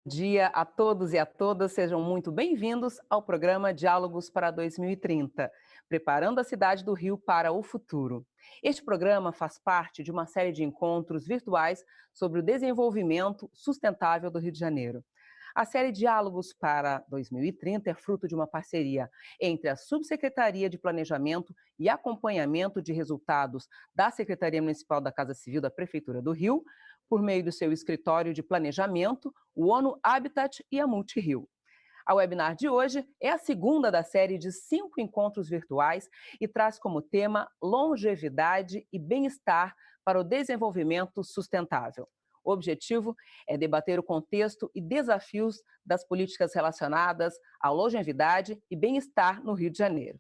Dia a todos e a todas, sejam muito bem-vindos ao programa Diálogos para 2030, preparando a cidade do Rio para o futuro. Este programa faz parte de uma série de encontros virtuais sobre o desenvolvimento sustentável do Rio de Janeiro. A série Diálogos para 2030 é fruto de uma parceria entre a Subsecretaria de Planejamento e Acompanhamento de Resultados da Secretaria Municipal da Casa Civil da Prefeitura do Rio, por meio do seu escritório de planejamento, o ONU Habitat e a Multirio. A webinar de hoje é a segunda da série de 5 encontros virtuais e traz como tema longevidade e bem-estar para o desenvolvimento sustentável. O objetivo é debater o contexto e desafios das políticas relacionadas à longevidade e bem-estar no Rio de Janeiro.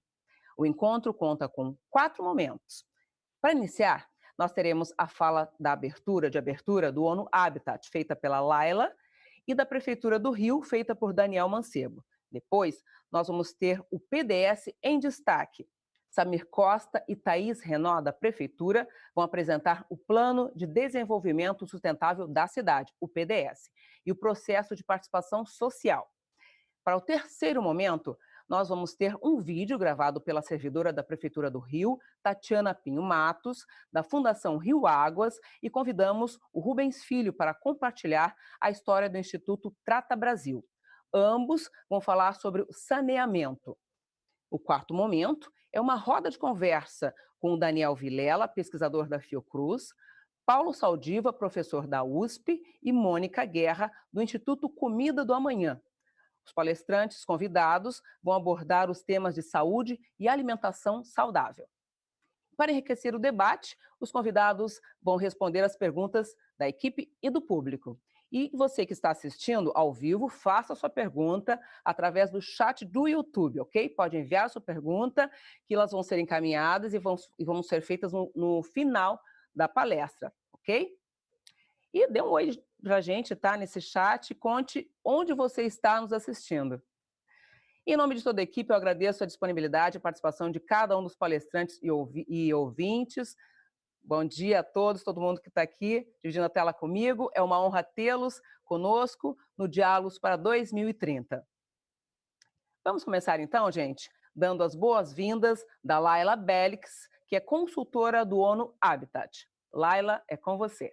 O encontro conta com 4 momentos. Para iniciar, nós teremos a fala de abertura do ONU Habitat, feita pela Laila, e da Prefeitura do Rio, feita por Daniel Mancebo. Depois, nós vamos ter o PDS em destaque. Samir Costa e Thaís Renó, da Prefeitura, vão apresentar o Plano de Desenvolvimento Sustentável da Cidade, o PDS, e o processo de participação social. Para o terceiro momento, nós vamos ter um vídeo gravado pela servidora da Prefeitura do Rio, Tatiana Pinho Matos, da Fundação Rio Águas, e convidamos o Rubens Filho para compartilhar a história do Instituto Trata Brasil. Ambos vão falar sobre o saneamento. O quarto momento é uma roda de conversa com o Daniel Vilela, pesquisador da Fiocruz, Paulo Saldiva, professor da USP, e Mônica Guerra, do Instituto Comida do Amanhã. Os palestrantes convidados vão abordar os temas de saúde e alimentação saudável. Para enriquecer o debate, os convidados vão responder as perguntas da equipe e do público. E você que está assistindo ao vivo, faça a sua pergunta através do chat do YouTube, ok? Pode enviar a sua pergunta, que elas vão ser encaminhadas e vão ser feitas no final da palestra, ok? E dê um oi para a gente, tá? Nesse chat, conte onde você está nos assistindo. Em nome de toda a equipe, eu agradeço a disponibilidade e a participação de cada um dos palestrantes e ouvintes. Bom dia a todos, todo mundo que está aqui, dividindo a tela comigo. É uma honra tê-los conosco no Diálogos para 2030. Vamos começar então, gente, dando as boas-vindas da Laila Belix, que é consultora do ONU Habitat. Laila, é com você.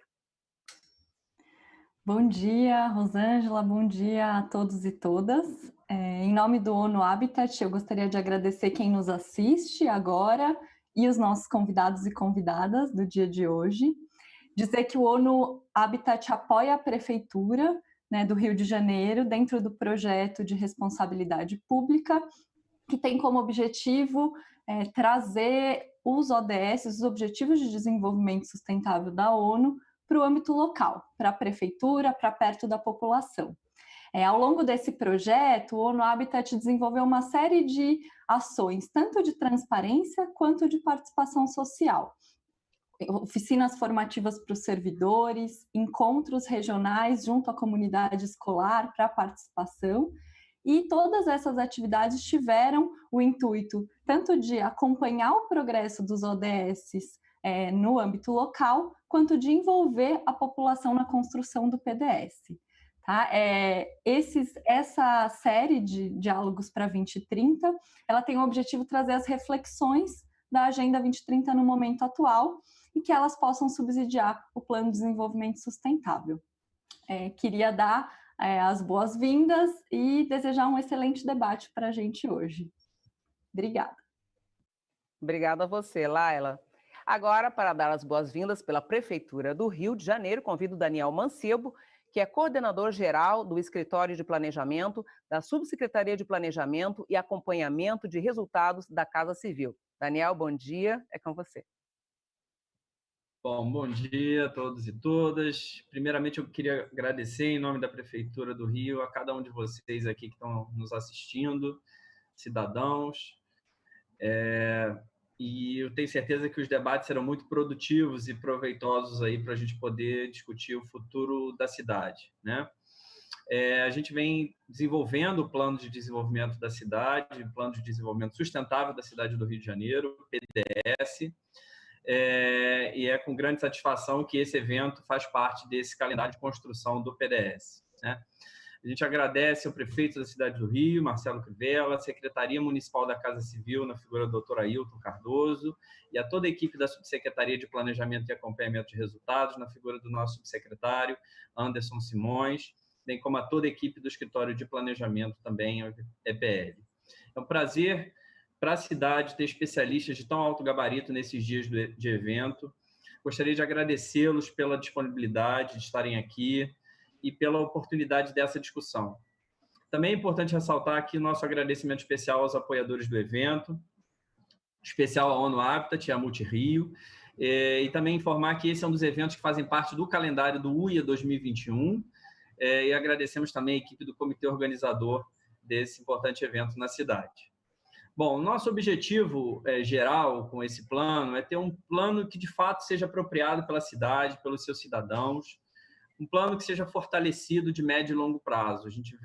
Bom dia, Rosângela, bom dia a todos e todas. Em nome do ONU Habitat, eu gostaria de agradecer quem nos assiste agora e os nossos convidados e convidadas do dia de hoje. Dizer que o ONU Habitat apoia a Prefeitura, né, do Rio de Janeiro dentro do projeto de responsabilidade pública, que tem como objetivo trazer os ODS, os Objetivos de Desenvolvimento Sustentável da ONU, para o âmbito local, para a prefeitura, para perto da população. Ao longo desse projeto, o ONU Habitat desenvolveu uma série de ações, tanto de transparência quanto de participação social. Oficinas formativas para os servidores, encontros regionais junto à comunidade escolar para a participação, e todas essas atividades tiveram o intuito tanto de acompanhar o progresso dos ODS no âmbito local, quanto de envolver a população na construção do PDS. Tá? Essa série de diálogos para 2030, ela tem o objetivo de trazer as reflexões da Agenda 2030 no momento atual e que elas possam subsidiar o Plano de Desenvolvimento Sustentável. Queria dar as boas-vindas e desejar um excelente debate para a gente hoje. Obrigada. Obrigada a você, Laila. Agora, para dar as boas-vindas pela Prefeitura do Rio de Janeiro, convido o Daniel Mancebo, que é coordenador-geral do Escritório de Planejamento da Subsecretaria de Planejamento e Acompanhamento de Resultados da Casa Civil. Daniel, bom dia, é com você. Bom dia a todos e todas. Primeiramente, eu queria agradecer em nome da Prefeitura do Rio a cada um de vocês aqui que estão nos assistindo, cidadãos. E eu tenho certeza que os debates serão muito produtivos e proveitosos aí para a gente poder discutir o futuro da cidade, né? A gente vem desenvolvendo o Plano de Desenvolvimento da Cidade, o Plano de Desenvolvimento Sustentável da Cidade do Rio de Janeiro, PDS, e é com grande satisfação que esse evento faz parte desse calendário de construção do PDS, né? A gente agradece ao prefeito da cidade do Rio, Marcelo Crivella, a Secretaria Municipal da Casa Civil, na figura do Dr. Ailton Cardoso, e a toda a equipe da Subsecretaria de Planejamento e Acompanhamento de Resultados, na figura do nosso subsecretário, Anderson Simões, bem como a toda a equipe do Escritório de Planejamento também, EPL. É um prazer para a cidade ter especialistas de tão alto gabarito nesses dias de evento. Gostaria de agradecê-los pela disponibilidade de estarem aqui e pela oportunidade dessa discussão. Também é importante ressaltar aqui nosso agradecimento especial aos apoiadores do evento, especial à ONU Habitat e à Multirio, e também informar que esse é um dos eventos que fazem parte do calendário do UIA 2021, e agradecemos também a equipe do comitê organizador desse importante evento na cidade. Bom, nosso objetivo geral com esse plano é ter um plano que, de fato, seja apropriado pela cidade, pelos seus cidadãos, um plano que seja fortalecido de médio e longo prazo. A gente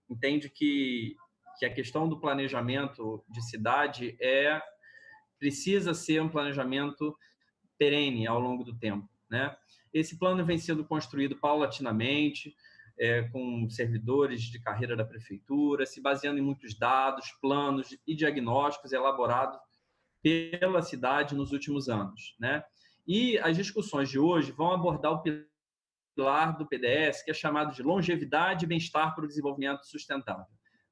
entende que a questão do planejamento de cidade precisa ser um planejamento perene ao longo do tempo, né? Esse plano vem sendo construído paulatinamente, com servidores de carreira da prefeitura, se baseando em muitos dados, planos e diagnósticos elaborados pela cidade nos últimos anos, né? E as discussões de hoje vão abordar o pilar do PDS, que é chamado de longevidade e bem-estar para o desenvolvimento sustentável.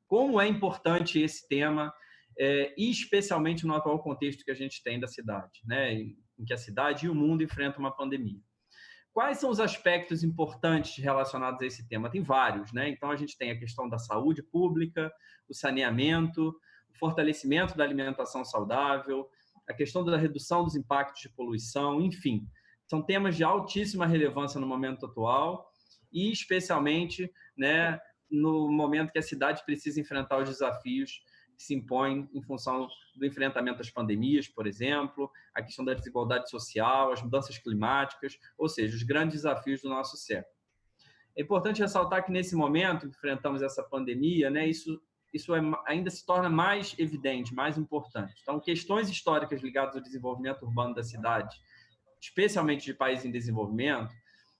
Como é importante esse tema, e especialmente no atual contexto que a gente tem da cidade, né? Em que a cidade e o mundo enfrentam uma pandemia. Quais são os aspectos importantes relacionados a esse tema? Tem vários, né? Então, a gente tem a questão da saúde pública, o saneamento, o fortalecimento da alimentação saudável, a questão da redução dos impactos de poluição, enfim. São temas de altíssima relevância no momento atual e, especialmente, né, no momento que a cidade precisa enfrentar os desafios que se impõem em função do enfrentamento às pandemias, por exemplo, a questão da desigualdade social, as mudanças climáticas, ou seja, os grandes desafios do nosso século. É importante ressaltar que, nesse momento que enfrentamos essa pandemia, né, isso ainda se torna mais evidente, mais importante. Então, questões históricas ligadas ao desenvolvimento urbano da cidade, especialmente de países em desenvolvimento,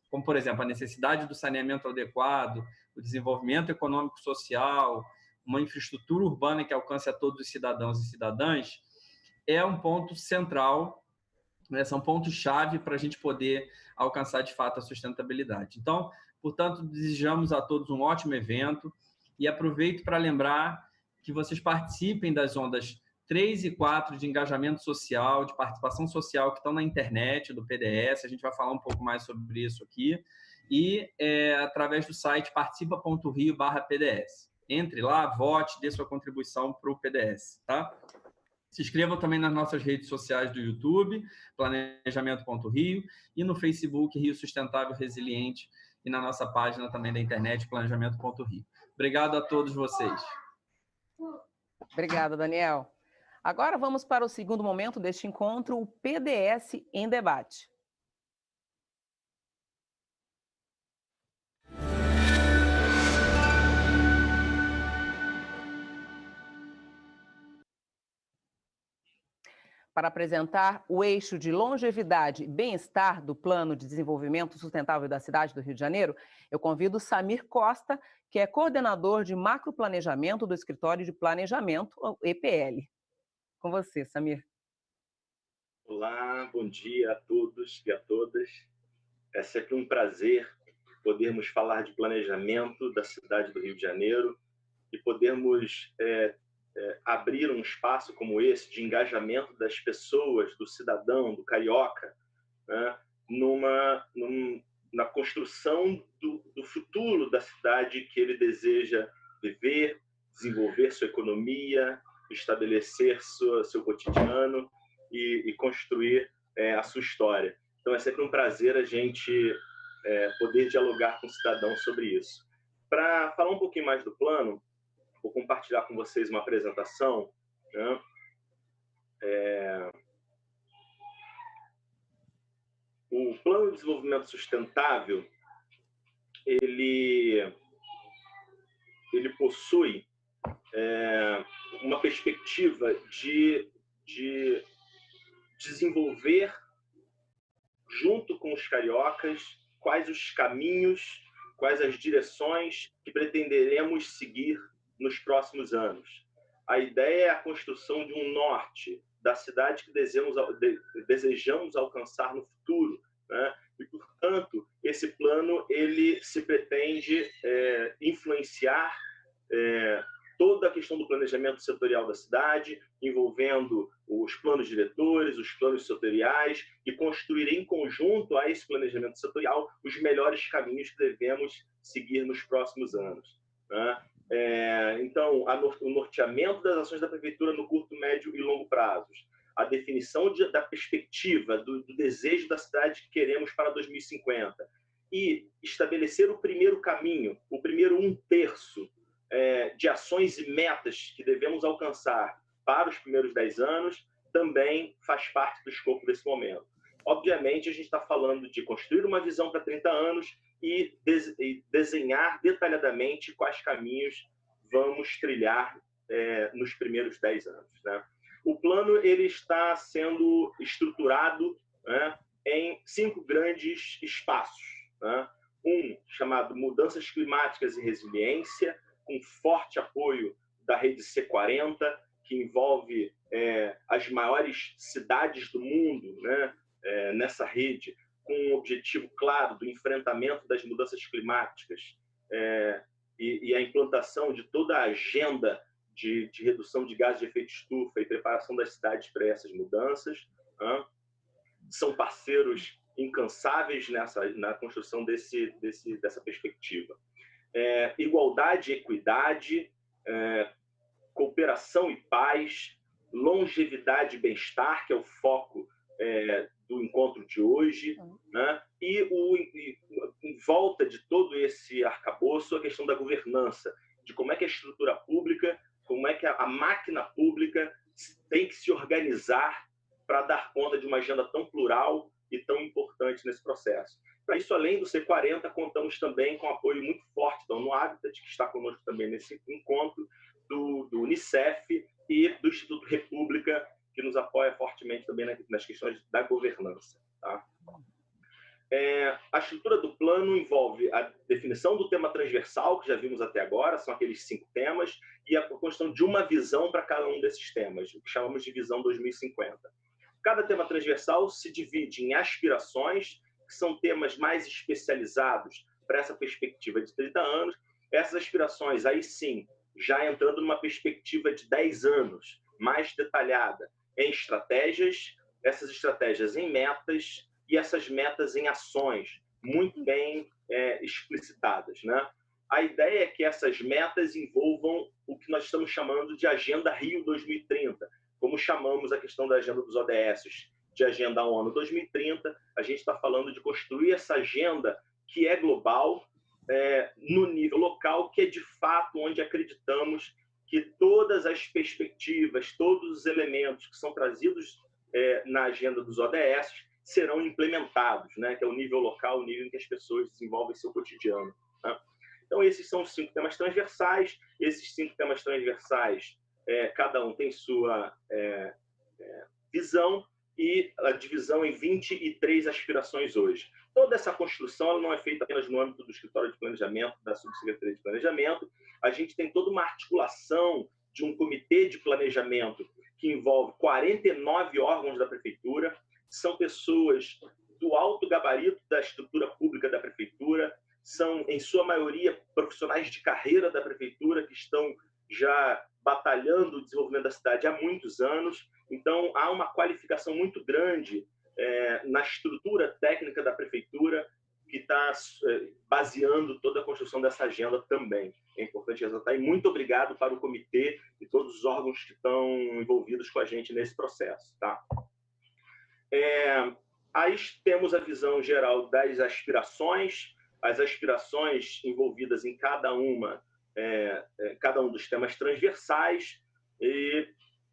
como, por exemplo, a necessidade do saneamento adequado, o desenvolvimento econômico-social, uma infraestrutura urbana que alcance a todos os cidadãos e cidadãs, é um ponto central, né? São pontos-chave para a gente poder alcançar, de fato, a sustentabilidade. Então, portanto, desejamos a todos um ótimo evento e aproveito para lembrar que vocês participem das ondas 3 e 4 de engajamento social, de participação social, que estão na internet do PDS. A gente vai falar um pouco mais sobre isso aqui. E através do site participa.rio/PDS. Entre lá, vote, dê sua contribuição para o PDS, tá? Se inscrevam também nas nossas redes sociais do YouTube, planejamento.rio, e no Facebook, Rio Sustentável Resiliente, e na nossa página também da internet, planejamento.rio. Obrigado a todos vocês. Obrigada, Daniel. Agora vamos para o segundo momento deste encontro, o PDS em debate. Para apresentar o eixo de longevidade e bem-estar do Plano de Desenvolvimento Sustentável da cidade do Rio de Janeiro, eu convido Samir Costa, que é coordenador de macroplanejamento do Escritório de Planejamento, o EPL. Com você, Samir. Olá, bom dia a todos e a todas. É sempre um prazer podermos falar de planejamento da cidade do Rio de Janeiro e podermos abrir um espaço como esse de engajamento das pessoas, do cidadão, do carioca, né, na construção do futuro da cidade que ele deseja viver, desenvolver sua economia, estabelecer seu cotidiano e construir a sua história. Então, é sempre um prazer a gente poder dialogar com o cidadão sobre isso. Para falar um pouquinho mais do plano, vou compartilhar com vocês uma apresentação, né? O Plano de Desenvolvimento Sustentável, ele possui uma perspectiva de desenvolver, junto com os cariocas, quais os caminhos quais as direções que pretenderemos seguir nos próximos anos. A ideia é a construção de um norte da cidade que desejamos alcançar no futuro, né? E, portanto, esse plano ele se pretende influenciar toda a questão do planejamento setorial da cidade, envolvendo os planos diretores, os planos setoriais, e construir em conjunto a esse planejamento setorial os melhores caminhos que devemos seguir nos próximos anos, né? Então, o norteamento das ações da prefeitura no curto, médio e longo prazos, a definição da perspectiva, do desejo da cidade que queremos para 2050, e estabelecer o primeiro caminho, o primeiro 1/3 de ações e metas que devemos alcançar para os primeiros 10 anos, também faz parte do escopo desse momento. Obviamente, a gente está falando de construir uma visão para 30 anos e desenhar detalhadamente quais caminhos vamos trilhar nos primeiros 10 anos, né? O plano ele está sendo estruturado, né, em 5 grandes espaços, né? Um chamado Mudanças Climáticas e Resiliência, com forte apoio da rede C40, que envolve as maiores cidades do mundo, né, nessa rede, com um objetivo claro do enfrentamento das mudanças climáticas e a implantação de toda a agenda de redução de gases de efeito estufa e preparação das cidades para essas mudanças, né? São parceiros incansáveis na construção dessa perspectiva. Igualdade e equidade, cooperação e paz, longevidade e bem-estar, que é o foco do encontro de hoje, né? E em volta de todo esse arcabouço, a questão da governança, de como é que a estrutura pública, como é que a máquina pública tem que se organizar para dar conta de uma agenda tão plural e tão importante nesse processo. Para isso, além do C40, contamos também com o apoio muito forte da ONU Habitat, que está conosco também nesse encontro, do Unicef e do Instituto República, que nos apoia fortemente também nas questões da governança, tá? A estrutura do plano envolve a definição do tema transversal, que já vimos até agora, são aqueles 5 temas, e a construção de uma visão para cada um desses temas, o que chamamos de visão 2050. Cada tema transversal se divide em aspirações, que são temas mais especializados para essa perspectiva de 30 anos. Essas aspirações, aí sim, já entrando numa perspectiva de 10 anos, mais detalhada, em estratégias, essas estratégias em metas e essas metas em ações, muito bem explicitadas, né? A ideia é que essas metas envolvam o que nós estamos chamando de Agenda Rio 2030, como chamamos a questão da agenda dos ODS, de Agenda ONU 2030, a gente está falando de construir essa agenda que é global, no nível local, que é de fato onde acreditamos que todas as perspectivas, todos os elementos que são trazidos na agenda dos ODS serão implementados, né? Que é o nível local, o nível em que as pessoas desenvolvem seu cotidiano, né? Então, esses são os 5 temas transversais. Esses 5 temas transversais, cada um tem sua visão, e a divisão em 23 aspirações hoje. Toda essa construção ela não é feita apenas no âmbito do Escritório de Planejamento, da Subsecretaria de Planejamento. A gente tem toda uma articulação de um comitê de planejamento que envolve 49 órgãos da Prefeitura, são pessoas do alto gabarito da estrutura pública da Prefeitura, são, em sua maioria, profissionais de carreira da Prefeitura que estão já batalhando o desenvolvimento da cidade há muitos anos. Então, há uma qualificação muito grande na estrutura técnica da Prefeitura que está baseando toda a construção dessa agenda também. É importante ressaltar. E muito obrigado para o comitê e todos os órgãos que estão envolvidos com a gente nesse processo, tá? Aí temos a visão geral das aspirações, as aspirações envolvidas em cada um dos temas transversais,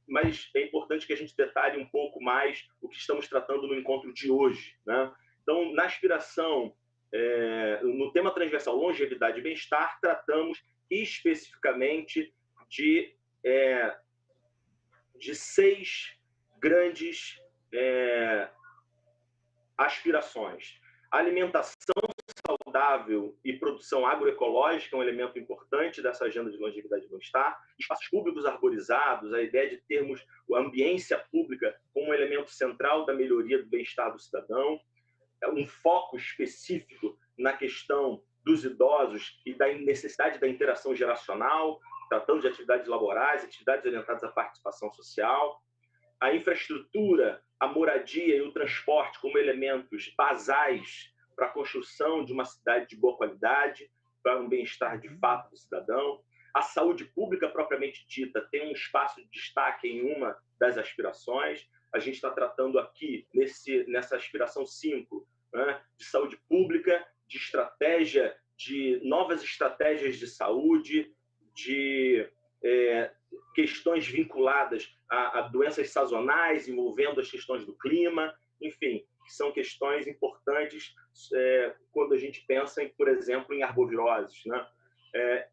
mas é importante que a gente detalhe um pouco mais o que estamos tratando no encontro de hoje, né? Então, na aspiração, no tema transversal longevidade e bem-estar, tratamos especificamente de 6 grandes aspirações: alimentação saudável e produção agroecológica é um elemento importante dessa agenda de longevidade e bem-estar. Espaços públicos arborizados, a ideia de termos a ambiência pública como um elemento central da melhoria do bem-estar do cidadão. Um foco específico na questão dos idosos e da necessidade da interação geracional, tratando de atividades laborais, atividades orientadas à participação social. A infraestrutura, a moradia e o transporte como elementos basais para a construção de uma cidade de boa qualidade, para um bem-estar de fato do cidadão. A saúde pública propriamente dita tem um espaço de destaque em uma das aspirações. A gente está tratando aqui, nessa aspiração 5, né, de saúde pública, de estratégia, de novas estratégias de saúde, de questões vinculadas a doenças sazonais, envolvendo as questões do clima, enfim, que são questões importantes quando a gente pensa, por exemplo, em arboviroses, né?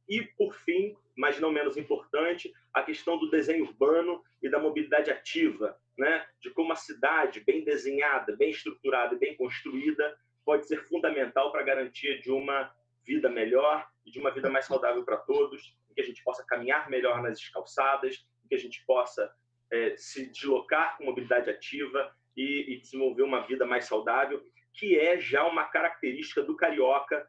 E, por fim, mas não menos importante, a questão do desenho urbano e da mobilidade ativa, né? De como a cidade, bem desenhada, bem estruturada e bem construída, pode ser fundamental para a garantia de uma vida melhor e de uma vida mais saudável para todos, que a gente possa caminhar melhor nas calçadas, que a gente possa se deslocar com mobilidade ativa e desenvolver uma vida mais saudável, que é já uma característica do carioca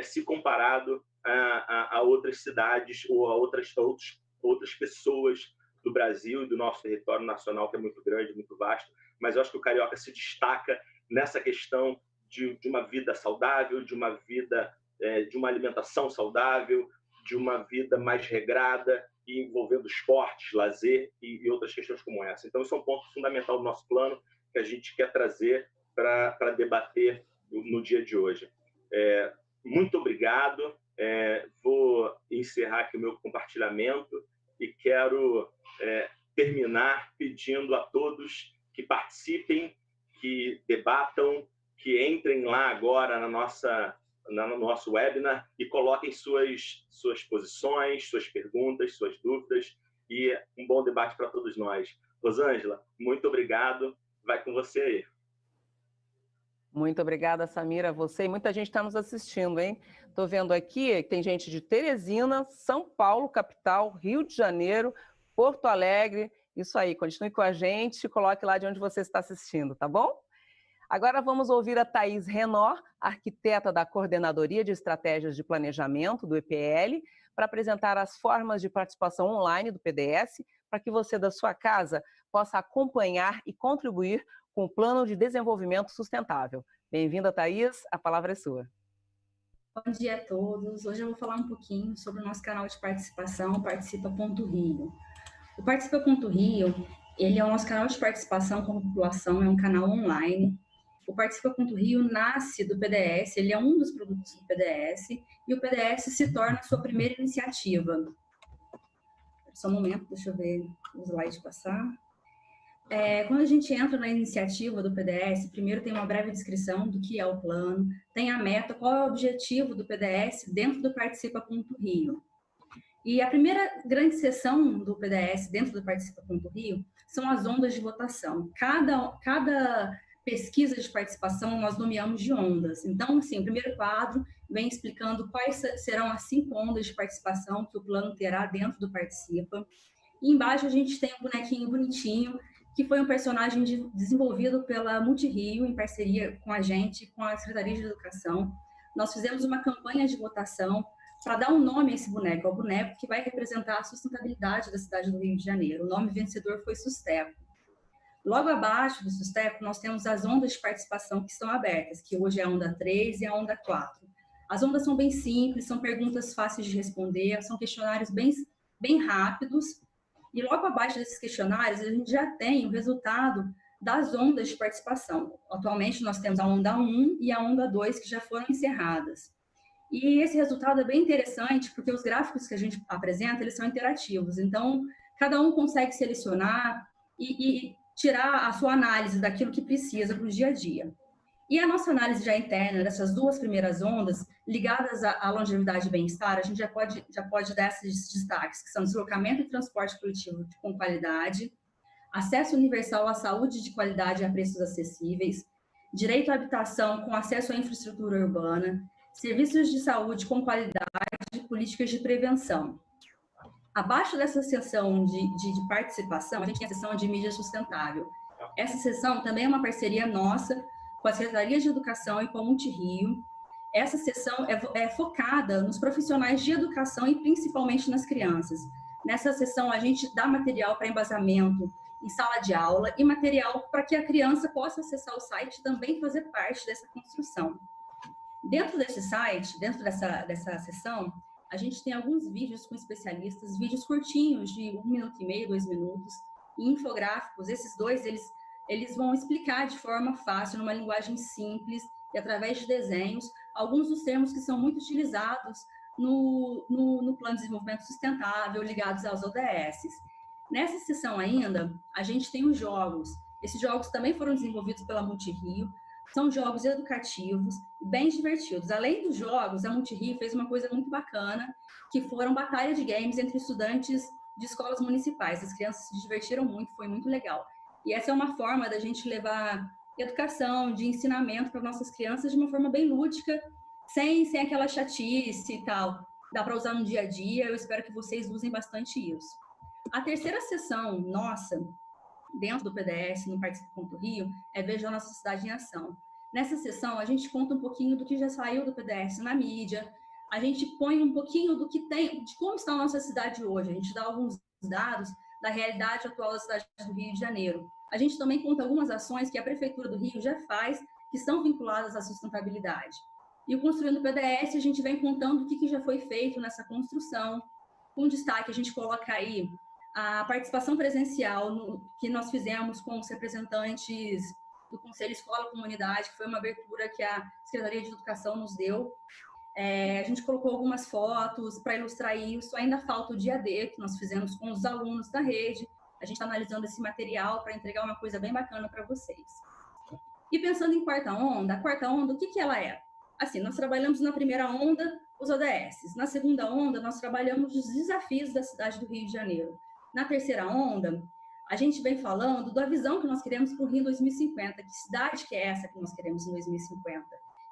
se comparado a outras cidades ou a outras pessoas do Brasil e do nosso território nacional, que é muito grande, muito vasto. Mas eu acho que o carioca se destaca nessa questão de uma vida saudável, de uma vida, de uma alimentação saudável, de uma vida mais regrada e envolvendo esportes, lazer e outras questões como essa. Então, isso é um ponto fundamental do nosso plano que a gente quer trazer para debater no dia de hoje. Muito obrigado. Vou encerrar aqui o meu compartilhamento e quero terminar pedindo a todos que participem, que debatam, que entrem lá agora no nosso webinar e coloquem suas posições, suas perguntas, suas dúvidas e um bom debate para todos nós. Rosângela, muito obrigado. Vai com você aí. Muito obrigada, Samira, a você. E muita gente está nos assistindo, hein? Estou vendo aqui que tem gente de Teresina, São Paulo, capital, Rio de Janeiro, Porto Alegre. Isso aí, continue com a gente e coloque lá de onde você está assistindo, tá bom? Agora vamos ouvir a Thaís Renor, arquiteta da Coordenadoria de Estratégias de Planejamento do EPL, para apresentar as formas de participação online do PDS, para que você da sua casa possa acompanhar e contribuir com o Plano de Desenvolvimento Sustentável. Bem-vinda, Thaís, a palavra é sua. Bom dia a todos. Hoje eu vou falar um pouquinho sobre o nosso canal de participação, Participa.Rio. O Participa.Rio, ele é o nosso canal de participação como população, é um canal online. O Participa.Rio nasce do PDS, ele é um dos produtos do PDS, e o PDS se torna a sua primeira iniciativa. Só um momento, deixa eu ver o slide passar. Quando a gente entra na iniciativa do PDS, primeiro tem uma breve descrição do que é o plano, tem a meta, qual é o objetivo do PDS dentro do Participa.Rio. E a primeira grande sessão do PDS dentro do Participa.Rio são as ondas de votação. Cada pesquisa de participação nós nomeamos de ondas. Então, assim, o primeiro quadro vem explicando quais serão as 5 ondas de participação que o plano terá dentro do Participa. E embaixo a gente tem um bonequinho bonitinho, que foi um personagem desenvolvido pela Multirio, em parceria com a gente, com a Secretaria de Educação. Nós fizemos uma campanha de votação para dar um nome a esse boneco, ao boneco que vai representar a sustentabilidade da cidade do Rio de Janeiro. O nome vencedor foi Susteco. Logo abaixo do Susteco, nós temos as ondas de participação que estão abertas, que hoje é a onda 3 e a onda 4. As ondas são bem simples, são perguntas fáceis de responder, são questionários bem rápidos. E logo abaixo desses questionários, a gente já tem o resultado das ondas de participação. Atualmente, nós temos a onda 1 e a onda 2, que já foram encerradas. E esse resultado é bem interessante, porque os gráficos que a gente apresenta, eles são interativos. Então, cada um consegue selecionar e tirar a sua análise daquilo que precisa para o dia a dia. E a nossa análise já interna dessas 2 primeiras ondas, ligadas à longevidade e bem-estar, a gente já pode dar esses destaques, que são deslocamento e transporte coletivo com qualidade, acesso universal à saúde de qualidade a preços acessíveis, direito à habitação com acesso à infraestrutura urbana, serviços de saúde com qualidade e políticas de prevenção. Abaixo dessa seção de participação, a gente tem a seção de mídia sustentável. Essa seção também é uma parceria nossa com a Secretaria de Educação e com a Multirio. Essa seção é focada nos profissionais de educação e principalmente nas crianças. Nessa seção, a gente dá material para embasamento em sala de aula e material para que a criança possa acessar o site e também fazer parte dessa construção. Dentro desse site, dentro dessa seção, a gente tem alguns vídeos com especialistas, vídeos curtinhos de 1 minuto e meio, 2 minutos, e infográficos. Esses dois, eles vão explicar de forma fácil, numa linguagem simples e através de desenhos, alguns dos termos que são muito utilizados no Plano de Desenvolvimento Sustentável, ligados aos ODS. Nessa seção ainda, a gente tem os jogos. Esses jogos também foram desenvolvidos pela Multirio, são jogos educativos, bem divertidos. Além dos jogos, a Multirio fez uma coisa muito bacana, que foram batalhas de games entre estudantes de escolas municipais. As crianças se divertiram muito, foi muito legal. E essa é uma forma da gente levar educação, de ensinamento para nossas crianças de uma forma bem lúdica, sem aquela chatice e tal. Dá para usar no dia a dia, eu espero que vocês usem bastante isso. A terceira sessão nossa, dentro do PDS, no Participa.Rio, é Veja a Nossa Cidade em Ação. Nessa sessão, a gente conta um pouquinho do que já saiu do PDS na mídia, a gente põe um pouquinho do que tem, de como está a nossa cidade hoje, a gente dá alguns dados da realidade atual da cidade do Rio de Janeiro. A gente também conta algumas ações que a Prefeitura do Rio já faz, que estão vinculadas à sustentabilidade. E o Construindo o PDS, a gente vem contando o que já foi feito nessa construção. Com destaque, a gente coloca aí a participação presencial que nós fizemos com os representantes do Conselho Escola Comunidade, que foi uma abertura que a Secretaria de Educação nos deu. A gente colocou algumas fotos para ilustrar isso. Ainda falta o dia D, que nós fizemos com os alunos da rede. A gente está analisando esse material para entregar uma coisa bem bacana para vocês. E pensando em quarta onda, a quarta onda, o que ela é? Assim, nós trabalhamos na primeira onda os ODS. Na segunda onda, nós trabalhamos os desafios da cidade do Rio de Janeiro. Na terceira onda, a gente vem falando da visão que nós queremos para o Rio em 2050. Que cidade que é essa que nós queremos em 2050?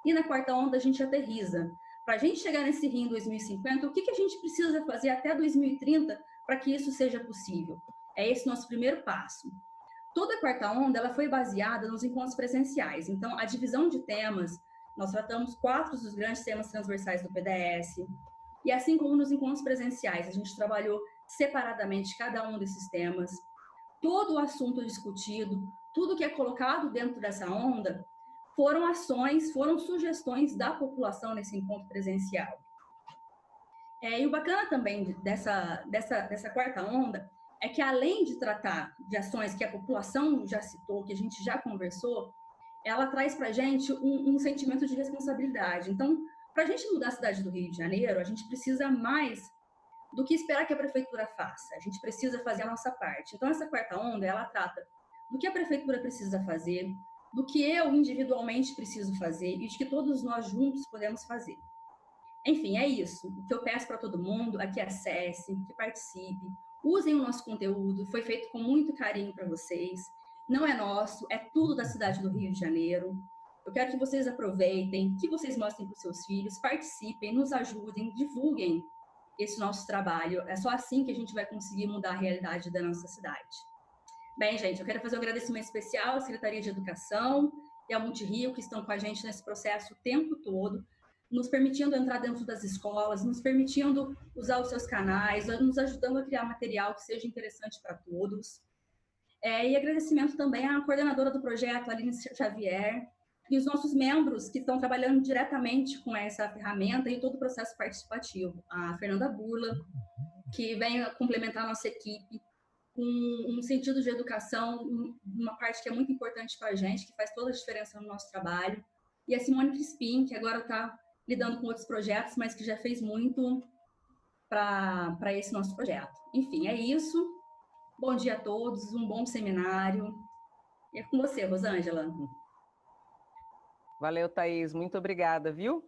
E na quarta onda, a gente aterriza. Para a gente chegar nesse Rio em 2050, o que a gente precisa fazer até 2030 para que isso seja possível? É esse nosso primeiro passo. Toda a quarta onda ela foi baseada nos encontros presenciais. Então, a divisão de temas, nós tratamos 4 dos grandes temas transversais do PDS. E assim como nos encontros presenciais, a gente trabalhou separadamente cada um desses temas. Todo o assunto discutido, tudo que é colocado dentro dessa onda, foram ações, foram sugestões da população nesse encontro presencial. E o bacana também dessa quarta onda é que, além de tratar de ações que a população já citou, que a gente já conversou, ela traz para a gente um sentimento de responsabilidade. Então, para a gente mudar a cidade do Rio de Janeiro, a gente precisa mais do que esperar que a prefeitura faça. A gente precisa fazer a nossa parte. Então, essa quarta onda, ela trata do que a prefeitura precisa fazer, do que eu individualmente preciso fazer e de que todos nós juntos podemos fazer. Enfim, é isso. O que eu peço para todo mundo é que acesse, que participe, usem o nosso conteúdo, foi feito com muito carinho para vocês. Não é nosso, é tudo da cidade do Rio de Janeiro. Eu quero que vocês aproveitem, que vocês mostrem para os seus filhos, participem, nos ajudem, divulguem esse nosso trabalho. É só assim que a gente vai conseguir mudar a realidade da nossa cidade. Bem, gente, eu quero fazer um agradecimento especial à Secretaria de Educação e à Multirio, que estão com a gente nesse processo o tempo todo, nos permitindo entrar dentro das escolas, nos permitindo usar os seus canais, nos ajudando a criar material que seja interessante para todos. E agradecimento também à coordenadora do projeto, Aline Xavier, e os nossos membros que estão trabalhando diretamente com essa ferramenta e todo o processo participativo. A Fernanda Burla, que vem complementar a nossa equipe com um sentido de educação, uma parte que é muito importante para a gente, que faz toda a diferença no nosso trabalho. E a Simone Crispim, que agora está lidando com outros projetos, mas que já fez muito para esse nosso projeto. Enfim, é isso. Bom dia a todos, um bom seminário. E é com você, Rosângela. Valeu, Thaís. Muito obrigada, viu?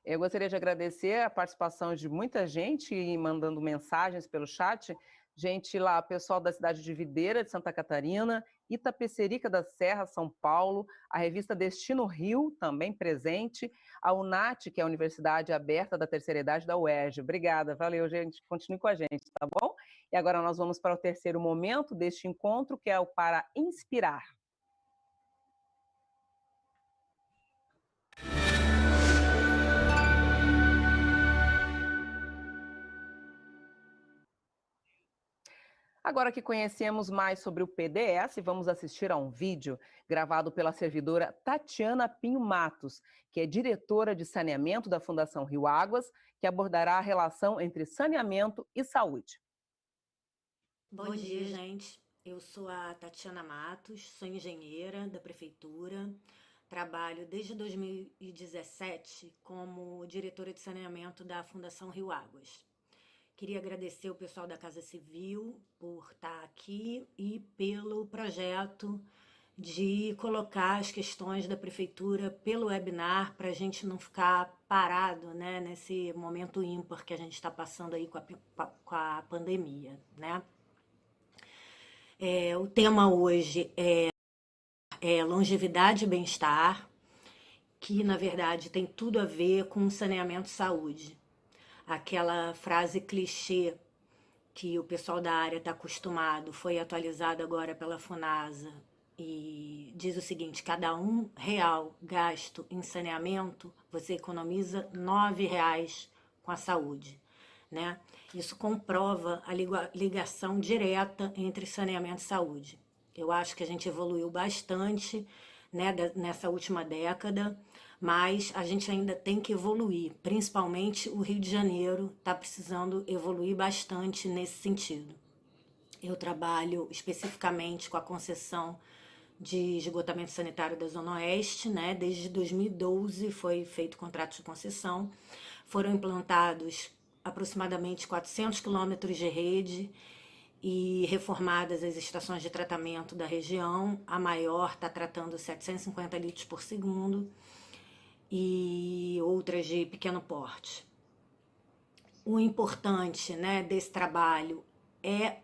Eu gostaria de agradecer a participação de muita gente mandando mensagens pelo chat. Gente lá, pessoal da cidade de Videira, de Santa Catarina, Itapecerica da Serra, São Paulo, a revista Destino Rio, também presente, a UNAT, que é a Universidade Aberta da Terceira Idade da UERJ. Obrigada, valeu, gente. Continue com a gente, tá bom? E agora nós vamos para o terceiro momento deste encontro, que é o Para Inspirar. Agora que conhecemos mais sobre o PDS, vamos assistir a um vídeo gravado pela servidora Tatiana Pinho Matos, que é diretora de saneamento da Fundação Rio Águas, que abordará a relação entre saneamento e saúde. Bom dia, gente. Eu sou a Tatiana Matos, sou engenheira da Prefeitura, trabalho desde 2017 como diretora de saneamento da Fundação Rio Águas. Queria agradecer o pessoal da Casa Civil por estar aqui e pelo projeto de colocar as questões da Prefeitura pelo webinar para a gente não ficar parado, né, nesse momento ímpar que a gente está passando aí com a pandemia, né? O tema hoje é longevidade e bem-estar, que na verdade tem tudo a ver com saneamento e saúde. Aquela frase clichê que o pessoal da área está acostumado, foi atualizada agora pela Funasa, e diz o seguinte: cada R$1 gasto em saneamento, você economiza R$9 com a saúde, né? Isso comprova a ligação direta entre saneamento e saúde. Eu acho que a gente evoluiu bastante, né, nessa última década, mas a gente ainda tem que evoluir, principalmente o Rio de Janeiro está precisando evoluir bastante nesse sentido. Eu trabalho especificamente com a concessão de esgotamento sanitário da Zona Oeste, né? Desde 2012 foi feito contrato de concessão, foram implantados aproximadamente 400 quilômetros de rede e reformadas as estações de tratamento da região. A maior está tratando 750 litros por segundo e outras de pequeno porte. O importante, né, desse trabalho é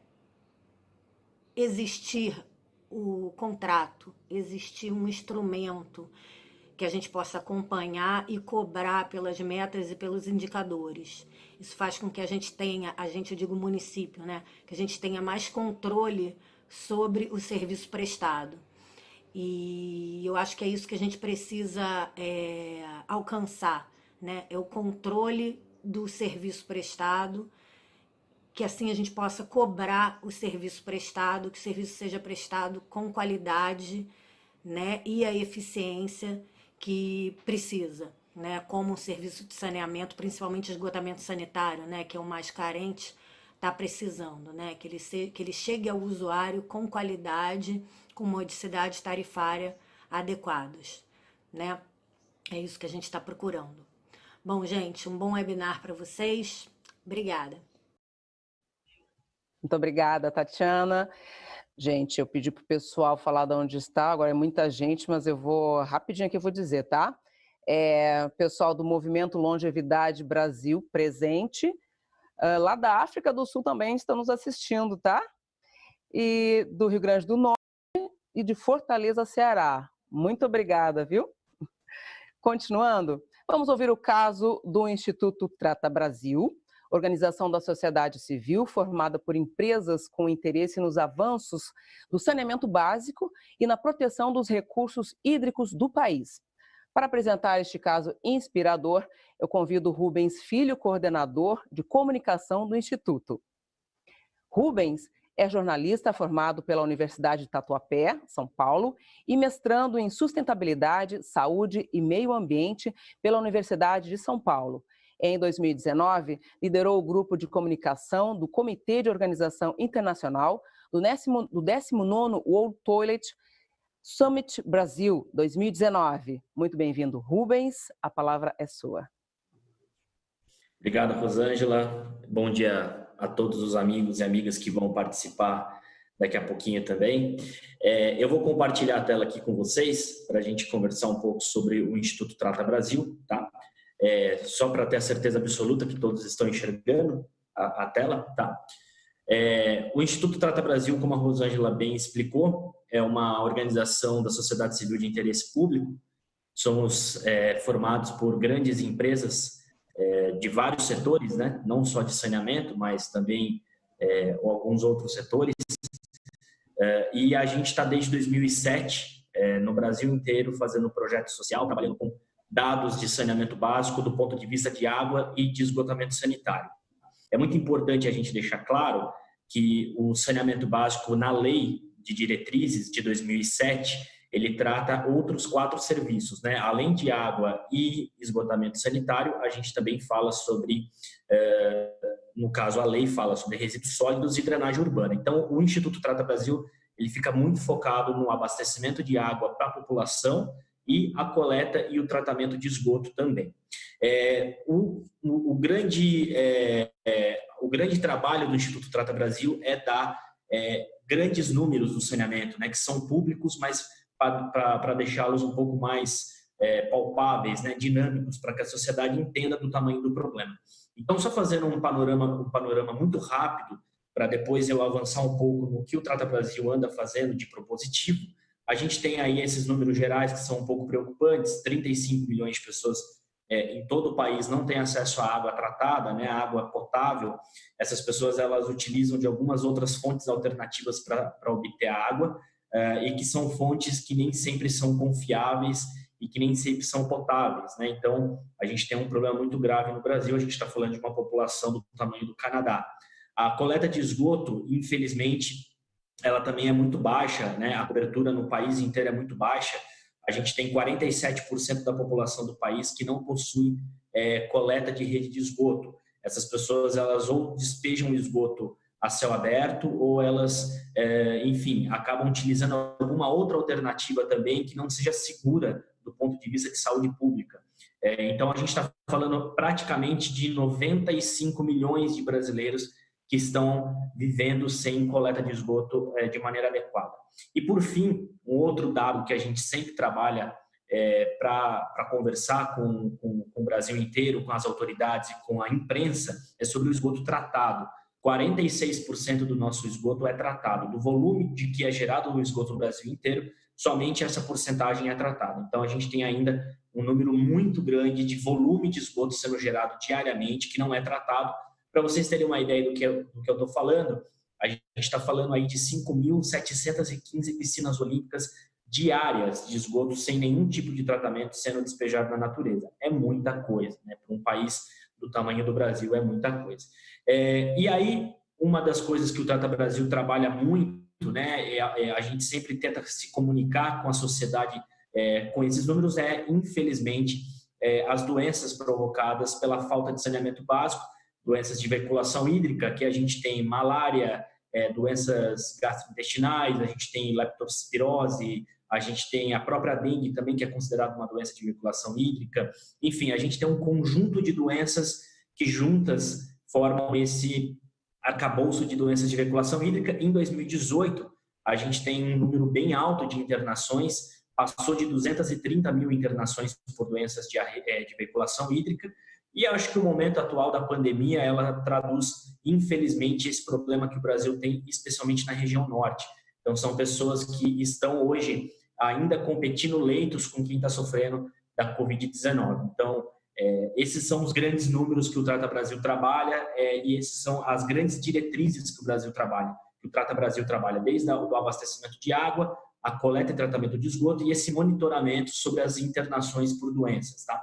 existir o contrato, existir um instrumento que a gente possa acompanhar e cobrar pelas metas e pelos indicadores. Isso faz com que a gente tenha, eu digo município, né, que a gente tenha mais controle sobre o serviço prestado. E eu acho que é isso que a gente precisa alcançar, né? É o controle do serviço prestado, que assim a gente possa cobrar o serviço prestado, que o serviço seja prestado com qualidade, né? E a eficiência que precisa, né? Como o serviço de saneamento, principalmente esgotamento sanitário, né? Que é o mais carente, está precisando, né? Que ele chegue ao usuário com qualidade, com modicidade tarifária adequados, né? É isso que a gente está procurando. Bom, gente, um bom webinar para vocês. Obrigada. Muito obrigada, Tatiana. Gente, eu pedi para o pessoal falar de onde está, agora é muita gente, mas eu vou rapidinho aqui, eu vou dizer, tá? Pessoal do Movimento Longevidade Brasil presente, lá da África do Sul também estão nos assistindo, tá? E do Rio Grande do Norte e de Fortaleza, Ceará. Muito obrigada, viu? Continuando, vamos ouvir o caso do Instituto Trata Brasil, organização da sociedade civil formada por empresas com interesse nos avanços do saneamento básico e na proteção dos recursos hídricos do país. Para apresentar este caso inspirador, eu convido Rubens Filho, coordenador de comunicação do Instituto. Rubens é jornalista formado pela Universidade de Tatuapé, São Paulo, e mestrando em sustentabilidade, saúde e meio ambiente pela Universidade de São Paulo. Em 2019, liderou o grupo de comunicação do Comitê de Organização Internacional do 19º World Toilet Summit Brasil 2019. Muito bem-vindo, Rubens. A palavra é sua. Obrigado, Rosângela. Bom dia a todos os amigos e amigas que vão participar daqui a pouquinho também. Eu vou compartilhar a tela aqui com vocês para a gente conversar um pouco sobre o Instituto Trata Brasil, tá? Só para ter a certeza absoluta que todos estão enxergando a tela, tá? O Instituto Trata Brasil, como a Rosângela bem explicou, é uma organização da sociedade civil de interesse público. Somos formados por grandes empresas de vários setores, né? Não só de saneamento, mas também alguns outros setores. E a gente está desde 2007 no Brasil inteiro fazendo projeto social, trabalhando com dados de saneamento básico do ponto de vista de água e de esgotamento sanitário. É muito importante a gente deixar claro que o saneamento básico, na lei de diretrizes de 2007, ele trata outros 4 serviços, né? Além de água e esgotamento sanitário, a gente também fala sobre, no caso a lei fala sobre resíduos sólidos e drenagem urbana. Então, o Instituto Trata Brasil, ele fica muito focado no abastecimento de água para a população e a coleta e o tratamento de esgoto também. O grande trabalho do Instituto Trata Brasil é dar grandes números do saneamento, né, que são públicos, mas para deixá-los um pouco mais palpáveis, né, dinâmicos, para que a sociedade entenda do tamanho do problema. Então, só fazendo um panorama muito rápido, para depois eu avançar um pouco no que o Trata Brasil anda fazendo de propositivo, a gente tem aí esses números gerais que são um pouco preocupantes. 35 milhões de pessoas em todo o país não têm acesso à água tratada, né, à água potável. Essas pessoas, elas utilizam de algumas outras fontes alternativas para obter a água, e que são fontes que nem sempre são confiáveis e que nem sempre são potáveis, né? Então, a gente tem um problema muito grave no Brasil. A gente está falando de uma população do tamanho do Canadá. A coleta de esgoto, infelizmente, ela também é muito baixa, né? A cobertura no país inteiro é muito baixa. A gente tem 47% da população do país que não possui coleta de rede de esgoto. Essas pessoas, elas ou despejam o esgoto a céu aberto, ou elas, enfim, acabam utilizando alguma outra alternativa também que não seja segura do ponto de vista de saúde pública. Então, a gente está falando praticamente de 95 milhões de brasileiros que estão vivendo sem coleta de esgoto de maneira adequada. E, por fim, um outro dado que a gente sempre trabalha para conversar com o Brasil inteiro, com as autoridades e com a imprensa, é sobre o esgoto tratado. 46% do nosso esgoto é tratado. Do volume de que é gerado no esgoto no Brasil inteiro, somente essa porcentagem é tratada. Então, a gente tem ainda um número muito grande de volume de esgoto sendo gerado diariamente, que não é tratado. Para vocês terem uma ideia do que eu estou falando, a gente está falando aí de 5.715 piscinas olímpicas diárias de esgoto sem nenhum tipo de tratamento sendo despejado na natureza. É muita coisa, né? Para um país do tamanho do Brasil, é muita coisa. E aí, uma das coisas que o Trata Brasil trabalha muito, né, a gente sempre tenta se comunicar com a sociedade com esses números, infelizmente, as doenças provocadas pela falta de saneamento básico, doenças de veiculação hídrica, que a gente tem malária, doenças gastrointestinais, a gente tem leptospirose, a gente tem a própria dengue também, que é considerada uma doença de veiculação hídrica. Enfim, a gente tem um conjunto de doenças que juntas formam esse arcabouço de doenças de veiculação hídrica. Em 2018, a gente tem um número bem alto de internações, passou de 230 mil internações por doenças de veiculação hídrica, e acho que o momento atual da pandemia, ela traduz, infelizmente, esse problema que o Brasil tem, especialmente na região norte. Então, são pessoas que estão hoje ainda competindo leitos com quem está sofrendo da Covid-19. Então, esses são os grandes números que o Trata Brasil trabalha, e esses são as grandes diretrizes que o Brasil trabalha. Que o Trata Brasil trabalha desde o abastecimento de água, a coleta e tratamento de esgoto e esse monitoramento sobre as internações por doenças, tá?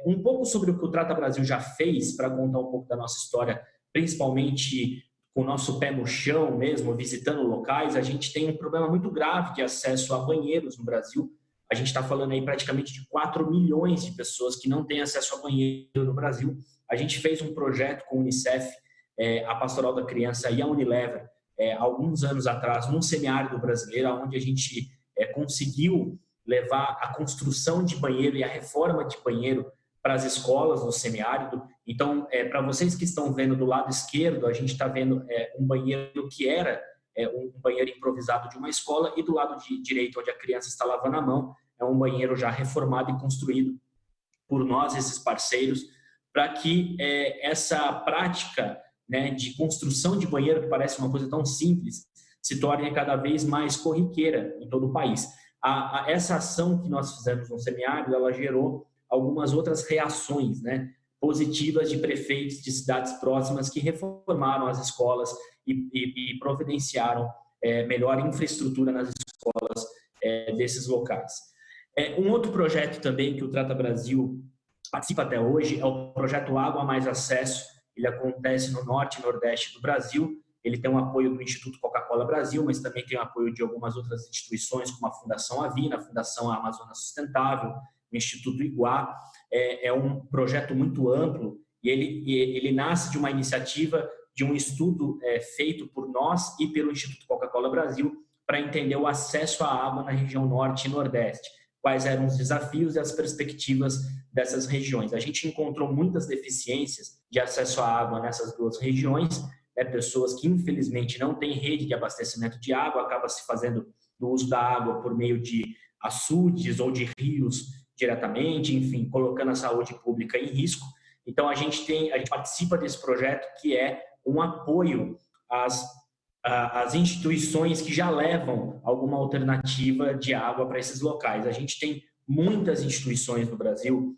Um pouco sobre o que o Trata Brasil já fez, para contar um pouco da nossa história, principalmente com o nosso pé no chão mesmo, visitando locais. A gente tem um problema muito grave de acesso a banheiros no Brasil. A gente está falando aí praticamente de 4 milhões de pessoas que não têm acesso a banheiro no Brasil. A gente fez um projeto com a Unicef, a Pastoral da Criança e a Unilever, alguns anos atrás, num semiárido brasileiro, onde a gente conseguiu levar a construção de banheiro e a reforma de banheiro para as escolas do semiárido. Então, para vocês que estão vendo do lado esquerdo, a gente está vendo um banheiro que era um banheiro improvisado de uma escola, e do lado direito, onde a criança está lavando a mão, é um banheiro já reformado e construído por nós, esses parceiros, para que essa prática né, de construção de banheiro, que parece uma coisa tão simples, se torne cada vez mais corriqueira em todo o país. Essa ação que nós fizemos no semiárido, ela gerou algumas outras reações, né, positivas de prefeitos de cidades próximas que reformaram as escolas e providenciaram melhor infraestrutura nas escolas desses locais. Um outro projeto também que o Trata Brasil participa até hoje é o projeto Água Mais Acesso. Ele acontece no norte e nordeste do Brasil. Ele tem o apoio do Instituto Coca-Cola Brasil, mas também tem o apoio de algumas outras instituições, como a Fundação Avina, a Fundação Amazônia Sustentável, o Instituto Iguá. É um projeto muito amplo e ele nasce de uma iniciativa, de um estudo feito por nós e pelo Instituto Coca-Cola Brasil para entender o acesso à água na região norte e nordeste. Quais eram os desafios e as perspectivas dessas regiões. A gente encontrou muitas deficiências de acesso à água nessas duas regiões, pessoas que infelizmente não têm rede de abastecimento de água, acaba se fazendo do uso da água por meio de açudes ou de rios diretamente, enfim, colocando a saúde pública em risco. Então a gente participa desse projeto, que é um apoio às instituições que já levam alguma alternativa de água para esses locais. A gente tem muitas instituições no Brasil,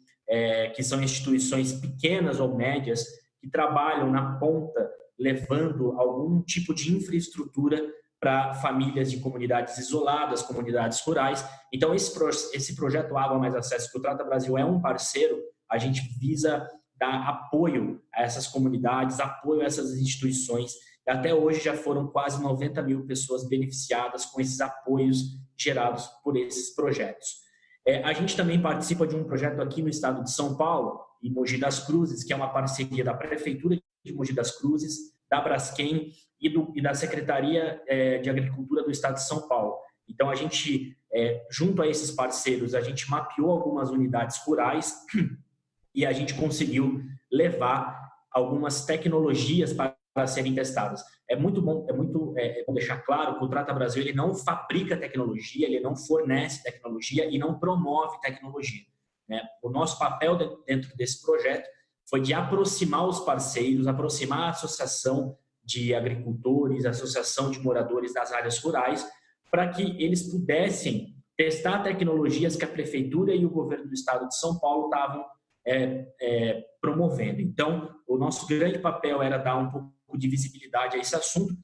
que são instituições pequenas ou médias, que trabalham na ponta, levando algum tipo de infraestrutura para famílias de comunidades isoladas, comunidades rurais. Então, esse projeto Água Mais Acesso, que o Trata Brasil é um parceiro, a gente visa dar apoio a essas comunidades, apoio a essas instituições. Até hoje já foram quase 90 mil pessoas beneficiadas com esses apoios gerados por esses projetos. A gente também participa de um projeto aqui no estado de São Paulo, em Mogi das Cruzes, que é uma parceria da Prefeitura de Mogi das Cruzes, da Braskem e da Secretaria de Agricultura do Estado de São Paulo. Então, a gente, junto a esses parceiros, a gente mapeou algumas unidades rurais e a gente conseguiu levar algumas tecnologias para serem testadas. É muito bom deixar claro que o Trata Brasil ele não fabrica tecnologia, ele não fornece tecnologia e não promove tecnologia, né? O nosso papel dentro desse projeto foi de aproximar os parceiros, aproximar a associação de agricultores, a associação de moradores das áreas rurais, para que eles pudessem testar tecnologias que a Prefeitura e o governo do Estado de São Paulo estavam promovendo. Então, o nosso grande papel era dar um pouco de visibilidade a esse assunto.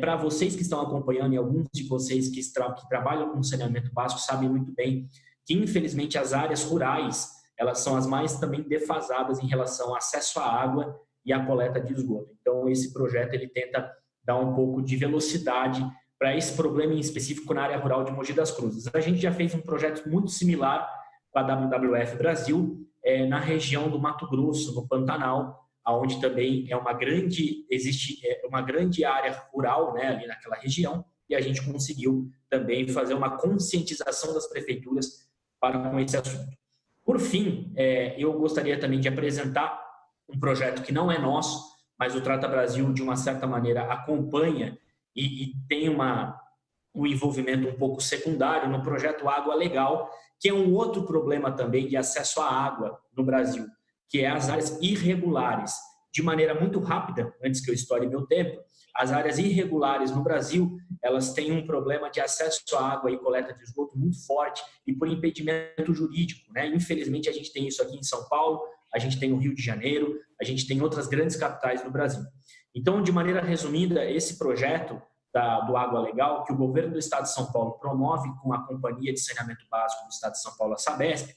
Para vocês que estão acompanhando, e alguns de vocês que trabalham com saneamento básico sabem muito bem que, infelizmente, as áreas rurais elas são as mais também defasadas em relação ao acesso à água e à coleta de esgoto. Então, esse projeto ele tenta dar um pouco de velocidade para esse problema em específico na área rural de Mogi das Cruzes. A gente já fez um projeto muito similar com a WWF Brasil, na região do Mato Grosso, no Pantanal, onde também existe uma grande área rural, né, ali naquela região, e a gente conseguiu também fazer uma conscientização das prefeituras com esse assunto. Por fim, eu gostaria também de apresentar um projeto que não é nosso, mas o Trata Brasil, de uma certa maneira, acompanha e tem um envolvimento um pouco secundário no projeto Água Legal, que é um outro problema também de acesso à água no Brasil, que é as áreas irregulares. De maneira muito rápida, antes que eu estoure meu tempo, as áreas irregulares no Brasil, elas têm um problema de acesso à água e coleta de esgoto muito forte e por impedimento jurídico, né? Infelizmente, a gente tem isso aqui em São Paulo, a gente tem no Rio de Janeiro, a gente tem outras grandes capitais do Brasil. Então, de maneira resumida, esse projeto do Água Legal, que o governo do Estado de São Paulo promove com a Companhia de Saneamento Básico do Estado de São Paulo, a Sabesp,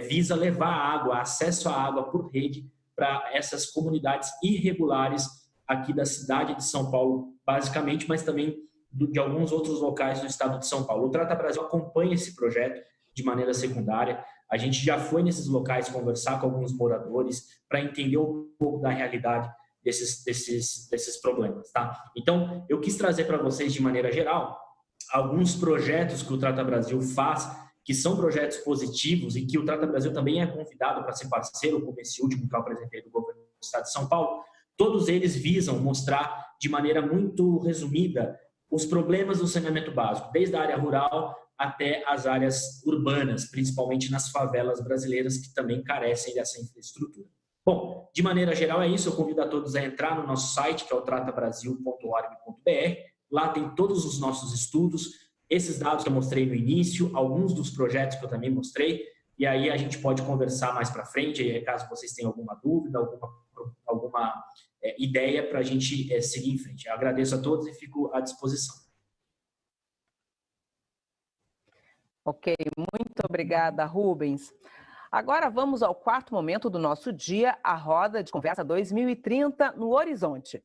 visa levar água, acesso à água por rede para essas comunidades irregulares aqui da cidade de São Paulo, basicamente, mas também de alguns outros locais do estado de São Paulo. O Trata Brasil acompanha esse projeto de maneira secundária. A gente já foi nesses locais conversar com alguns moradores para entender um pouco da realidade desses problemas, tá? Então, eu quis trazer para vocês, de maneira geral, alguns projetos que o Trata Brasil faz, que são projetos positivos e que o Trata Brasil também é convidado para ser parceiro, como esse último que eu apresentei do governo do Estado de São Paulo. Todos eles visam mostrar de maneira muito resumida os problemas do saneamento básico, desde a área rural até as áreas urbanas, principalmente nas favelas brasileiras que também carecem dessa infraestrutura. Bom, de maneira geral é isso, eu convido a todos a entrar no nosso site, que é o tratabrasil.org.br. Lá tem todos os nossos estudos, esses dados que eu mostrei no início, alguns dos projetos que eu também mostrei, e aí a gente pode conversar mais para frente, caso vocês tenham alguma dúvida, alguma ideia para a gente seguir em frente. Eu agradeço a todos e fico à disposição. Ok, muito obrigada, Rubens. Agora vamos ao quarto momento do nosso dia, a Roda de Conversa 2030 no Horizonte.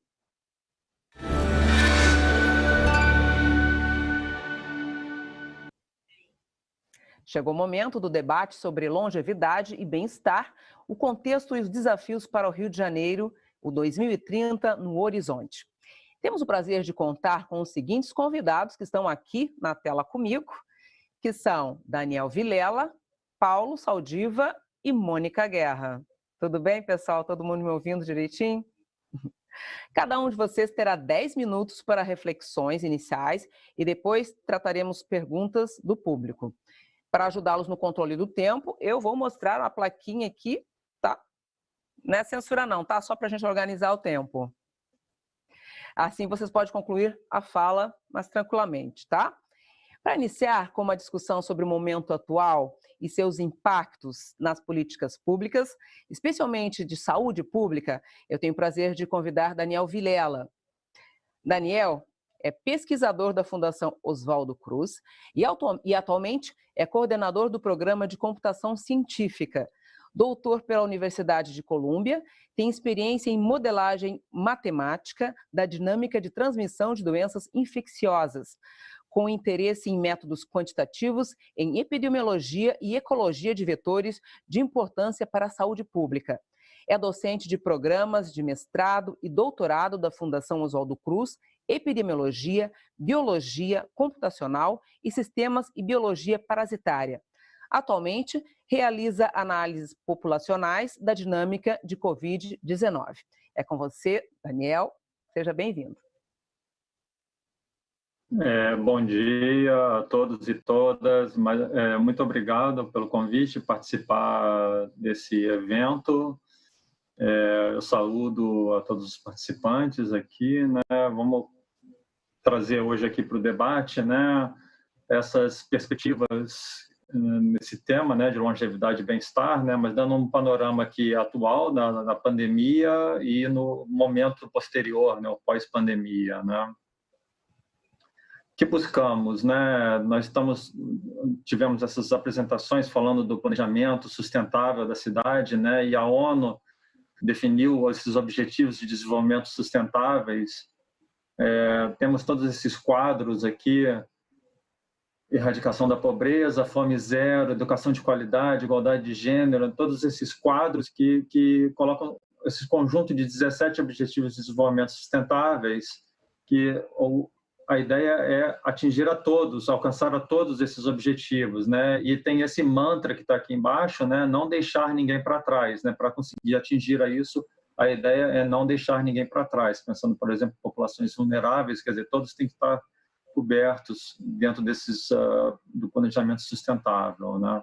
Chegou o momento do debate sobre longevidade e bem-estar, o contexto e os desafios para o Rio de Janeiro, o 2030 no Horizonte. Temos o prazer de contar com os seguintes convidados que estão aqui na tela comigo, que são Daniel Vilela, Paulo Saldiva e Mônica Guerra. Tudo bem, pessoal? Todo mundo me ouvindo direitinho? Cada um de vocês terá 10 minutos para reflexões iniciais e depois trataremos perguntas do público. Para ajudá-los no controle do tempo, eu vou mostrar uma plaquinha aqui, tá? Não é censura não, tá? Só para a gente organizar o tempo. Assim vocês podem concluir a fala mais tranquilamente, tá? Para iniciar com uma discussão sobre o momento atual e seus impactos nas políticas públicas, especialmente de saúde pública, eu tenho o prazer de convidar Daniel Vilela. Daniel é pesquisador da Fundação Oswaldo Cruz e atualmente é coordenador do Programa de Computação Científica. Doutor pela Universidade de Colômbia, tem experiência em modelagem matemática da dinâmica de transmissão de doenças infecciosas, com interesse em métodos quantitativos, em epidemiologia e ecologia de vetores de importância para a saúde pública. É docente de programas de mestrado e doutorado da Fundação Oswaldo Cruz, epidemiologia, biologia computacional e sistemas e biologia parasitária. Atualmente, realiza análises populacionais da dinâmica de Covid-19. É com você, Daniel. Seja bem-vindo. Bom dia a todos e todas. Muito obrigado pelo convite participar desse evento. Eu saúdo a todos os participantes aqui, né? Vamos trazer hoje aqui para o debate, né, essas perspectivas nesse tema, né, de longevidade e bem-estar, né, mas dando um panorama aqui atual da pandemia e no momento posterior, né, o pós-pandemia, né. Que buscamos, né? Nós tivemos essas apresentações falando do planejamento sustentável da cidade, né? E a ONU definiu esses objetivos de desenvolvimento sustentáveis. Temos todos esses quadros aqui: erradicação da pobreza, fome zero, educação de qualidade, igualdade de gênero, todos esses quadros que colocam esse conjunto de 17 objetivos de desenvolvimento sustentáveis que a ideia é atingir a todos, alcançar a todos esses objetivos, né? E tem esse mantra que está aqui embaixo, né? Não deixar ninguém para trás, né? Para conseguir atingir a isso, a ideia é não deixar ninguém para trás. Pensando, por exemplo, em populações vulneráveis, quer dizer, todos têm que estar cobertos dentro do planejamento sustentável, né?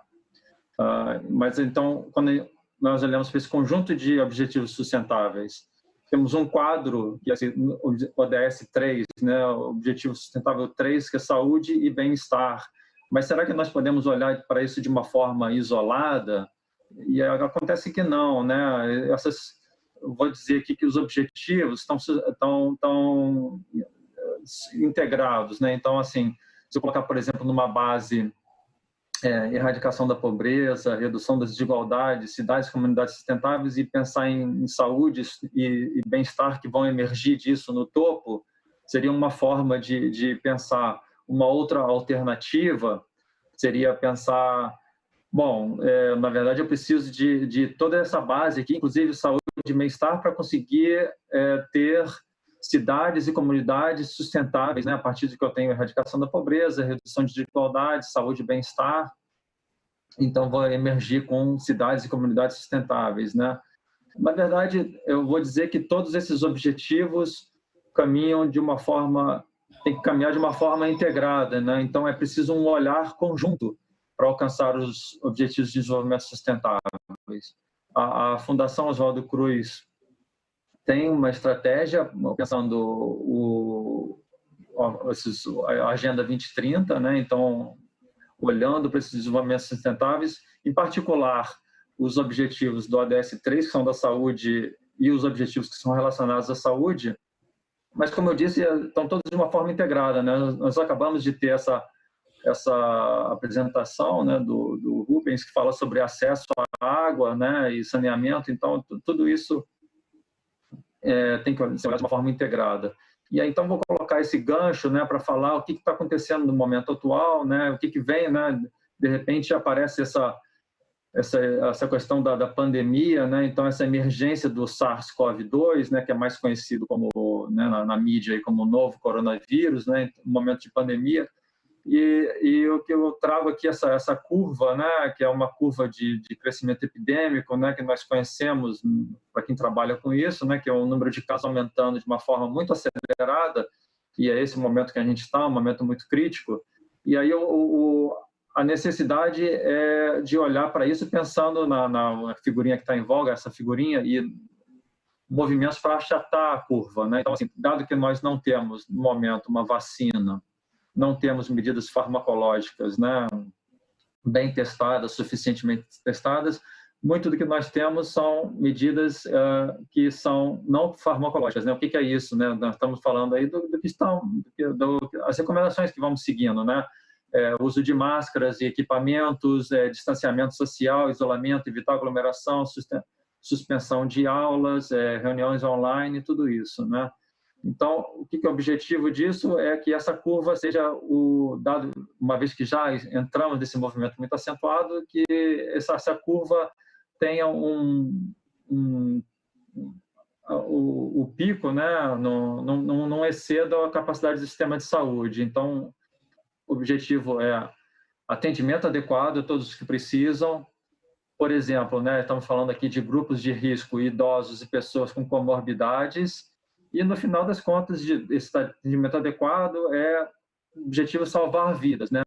Mas então, quando nós olhamos para esse conjunto de objetivos sustentáveis, temos um quadro, que é o ODS 3, né, o Objetivo Sustentável 3, que é saúde e bem-estar. Mas será que nós podemos olhar para isso de uma forma isolada? E acontece que não, né? Vou dizer aqui que os objetivos estão integrados, né? Então, assim, se eu colocar, por exemplo, numa base erradicação da pobreza, redução das desigualdades, cidades e comunidades sustentáveis, e pensar em saúde e bem-estar que vão emergir disso no topo, seria uma forma de pensar. Uma outra alternativa seria pensar, bom, na verdade eu preciso de toda essa base aqui, inclusive saúde e bem-estar, para conseguir ter cidades e comunidades sustentáveis, né? A partir de que eu tenho erradicação da pobreza, redução de desigualdades, saúde e bem-estar, então vou emergir com cidades e comunidades sustentáveis, né? Na verdade, eu vou dizer que todos esses objetivos caminham tem que caminhar de uma forma integrada, né? Então é preciso um olhar conjunto para alcançar os objetivos de desenvolvimento sustentáveis. A Fundação Oswaldo Cruz tem uma estratégia pensando a Agenda 2030, né? Então, olhando para esses desenvolvimentos sustentáveis, em particular os objetivos do ODS 3, que são da saúde, e os objetivos que são relacionados à saúde, mas, como eu disse, estão todos de uma forma integrada, né? Nós acabamos de ter essa apresentação, né, do Rubens, que fala sobre acesso à água, né, e saneamento. Então, tudo isso tem que ser de uma forma integrada. E aí, então, vou colocar esse gancho, né, para falar o que está acontecendo no momento atual, né, o que vem, né, de repente aparece essa questão da pandemia, né, então essa emergência do SARS-CoV-2, né, que é mais conhecido como, né, na mídia aí, como o novo coronavírus, né, no momento de pandemia. E o que eu trago aqui, essa curva, né, que é uma curva de crescimento epidêmico, né, que nós conhecemos, para quem trabalha com isso, né, que é o número de casos aumentando de uma forma muito acelerada, e é esse momento que a gente está, um momento muito crítico. E aí a necessidade é de olhar para isso pensando na figurinha que está em voga, essa figurinha, e movimentos para achatar a curva, né? Então, assim, dado que nós não temos, no momento, uma vacina, não temos medidas farmacológicas, né, bem testadas, suficientemente testadas, muito do que nós temos são medidas que são não farmacológicas, né? O que é isso, né? Nós estamos falando aí do que estão, as recomendações que vamos seguindo, né? Uso de máscaras e equipamentos, distanciamento social, isolamento, evitar aglomeração, suspensão de aulas, reuniões online, tudo isso, né? Então, o que é o objetivo disso é que essa curva seja dado, uma vez que já entramos nesse movimento muito acentuado, que essa curva tenha o pico, né, não exceda a capacidade do sistema de saúde. Então, o objetivo é atendimento adequado a todos os que precisam. Por exemplo, né, estamos falando aqui de grupos de risco, idosos e pessoas com comorbidades, e no final das contas, esse atendimento adequado o objetivo salvar vidas, né?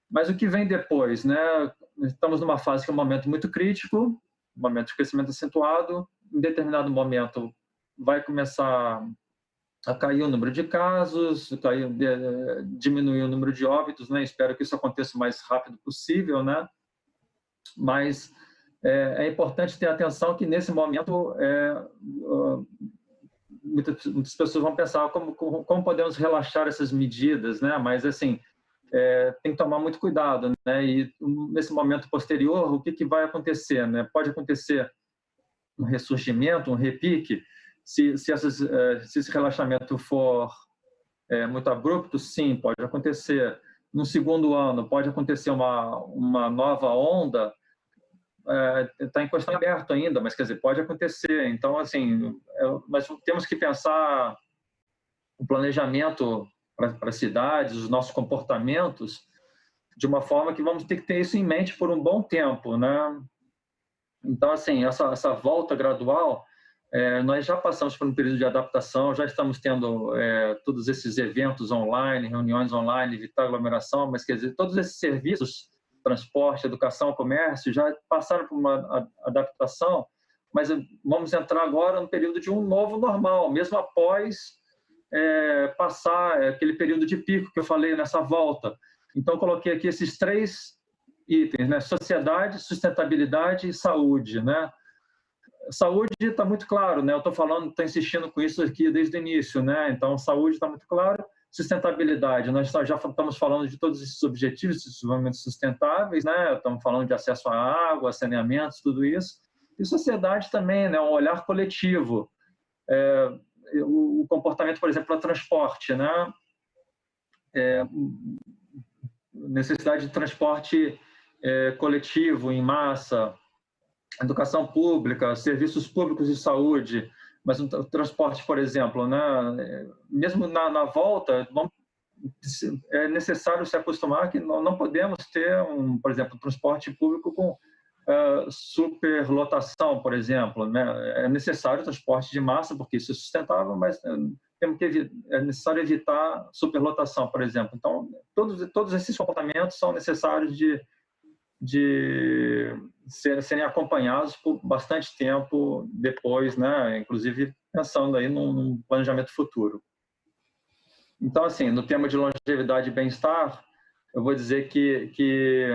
Mas o que vem depois, né? Estamos numa fase que é um momento muito crítico, um momento de crescimento acentuado. Em determinado momento vai começar a cair o número de casos, diminuir o número de óbitos, né? Espero que isso aconteça o mais rápido possível, né? Mas é importante ter atenção que nesse momento muitas pessoas vão pensar como podemos relaxar essas medidas, né? Mas assim tem que tomar muito cuidado, né? E nesse momento posterior, o que vai acontecer, né? Pode acontecer um ressurgimento, um repique, se esse relaxamento for muito abrupto, sim, pode acontecer. No segundo ano, pode acontecer uma nova onda. Está em questão aberto ainda, mas quer dizer, pode acontecer. Então, assim, nós temos que pensar o planejamento para as cidades, os nossos comportamentos, de uma forma que vamos ter que ter isso em mente por um bom tempo, né? Então, assim, essa volta gradual, nós já passamos por um período de adaptação, já estamos tendo todos esses eventos online, reuniões online, evitar aglomeração, mas quer dizer, todos esses serviços, transporte, educação, comércio, já passaram por uma adaptação, mas vamos entrar agora no período de um novo normal, mesmo após passar aquele período de pico que eu falei nessa volta. Então, coloquei aqui esses 3 itens, né? Sociedade, sustentabilidade e saúde, né? Saúde está muito claro, né? Eu estou insistindo com isso aqui desde o início, né? Então, saúde está muito claro. Sustentabilidade, nós já estamos falando de todos esses objetivos de desenvolvimento sustentáveis, né? Estamos falando de acesso à água, saneamento, tudo isso. E sociedade também, né? Um olhar coletivo. O comportamento, por exemplo, para transporte, né? Necessidade de transporte coletivo, em massa, educação pública, serviços públicos de saúde, mas o transporte, por exemplo, né? Mesmo na volta, é necessário se acostumar que não podemos ter, por exemplo, um transporte público com superlotação, por exemplo, né? É necessário transporte de massa, porque isso é sustentável, mas é necessário evitar superlotação, por exemplo. Então, todos esses comportamentos são necessários de serem acompanhados por bastante tempo depois, né? Inclusive pensando aí num planejamento futuro. Então, assim, no tema de longevidade e bem-estar, eu vou dizer que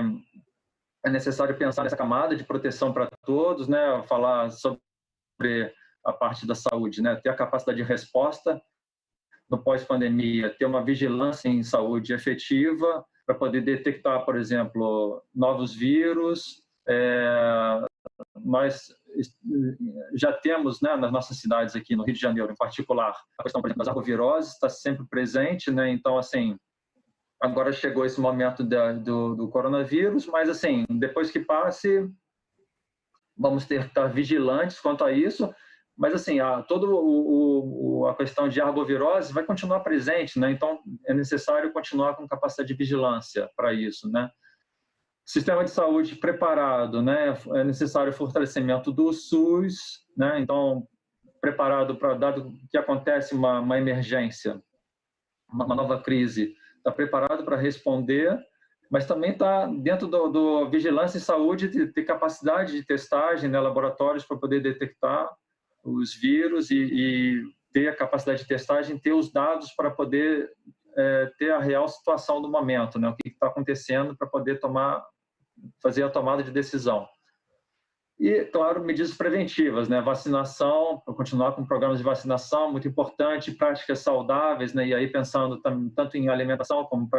é necessário pensar nessa camada de proteção para todos, né? Falar sobre a parte da saúde, né? Ter a capacidade de resposta no pós-pandemia, ter uma vigilância em saúde efetiva para poder detectar, por exemplo, novos vírus. Nós já temos, né, nas nossas cidades aqui no Rio de Janeiro, em particular, a questão, por exemplo, das arboviroses está sempre presente, né? Então, assim, agora chegou esse momento do coronavírus, mas, assim, depois que passe, vamos ter que estar vigilantes quanto a isso, mas, assim, toda a questão de arbovirose vai continuar presente, né? Então, é necessário continuar com capacidade de vigilância para isso, né? Sistema de saúde preparado, né? É necessário fortalecimento do SUS, né? Então, preparado para, dado que acontece uma emergência, uma nova crise, está preparado para responder, mas também está dentro do vigilância e saúde de ter capacidade de testagem, né? Laboratórios para poder detectar os vírus e ter a capacidade de testagem, ter os dados para poder ter a real situação do momento, né? O que está acontecendo para poder fazer a tomada de decisão. E, claro, medidas preventivas, né? Vacinação, continuar com programas de vacinação, muito importante, práticas saudáveis, né? E aí pensando tanto em alimentação como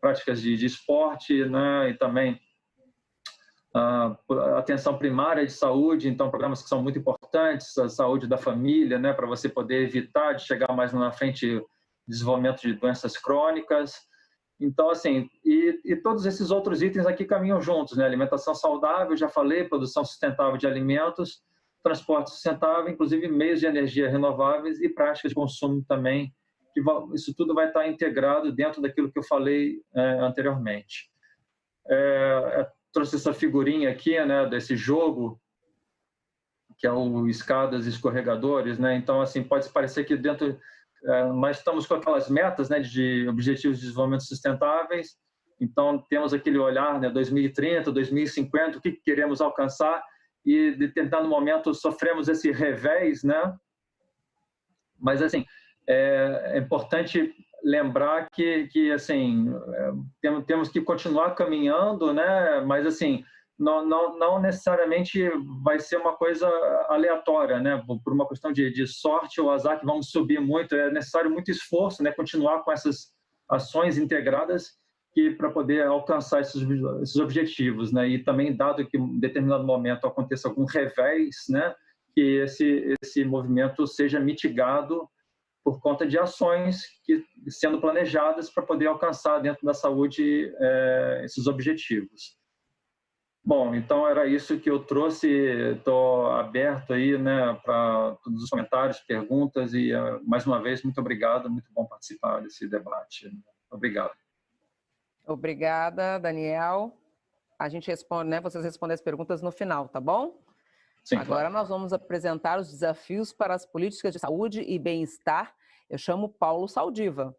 práticas de esporte, né? E também atenção primária de saúde, então programas que são muito importantes, a saúde da família, né? Para você poder evitar de chegar mais na frente desenvolvimento de doenças crônicas. Então, assim, e todos esses outros itens aqui caminham juntos, né? Alimentação saudável, já falei, produção sustentável de alimentos, transporte sustentável, inclusive meios de energia renováveis e práticas de consumo também, isso tudo vai estar integrado dentro daquilo que eu falei anteriormente. Trouxe essa figurinha aqui, né, desse jogo, que é o escadas e escorregadores, né? Então, assim, pode parecer que dentro... nós estamos com aquelas metas, né, de objetivos de desenvolvimento sustentáveis, então temos aquele olhar, né, 2030, 2050, o que queremos alcançar, e de determinado momento sofremos esse revés, né? Mas, assim, é importante lembrar que assim, temos que continuar caminhando, né? Mas, assim, não necessariamente vai ser uma coisa aleatória, né? Por uma questão de sorte ou azar que vamos subir muito, é necessário muito esforço, né? Continuar com essas ações integradas para poder alcançar esses objetivos, né? E também, dado que em determinado momento aconteça algum revés, né? Que esse movimento seja mitigado por conta de ações que sendo planejadas para poder alcançar dentro da saúde esses objetivos. Bom, então era isso que eu trouxe. Estou aberto aí, né, para todos os comentários, perguntas e mais uma vez muito obrigado, muito bom participar desse debate. Obrigado. Obrigada, Daniel. A gente responde, né? Vocês respondem as perguntas no final, tá bom? Sim, Agora claro. nós vamos apresentar os desafios para as políticas de saúde e bem-estar. Eu chamo Paulo Saldiva.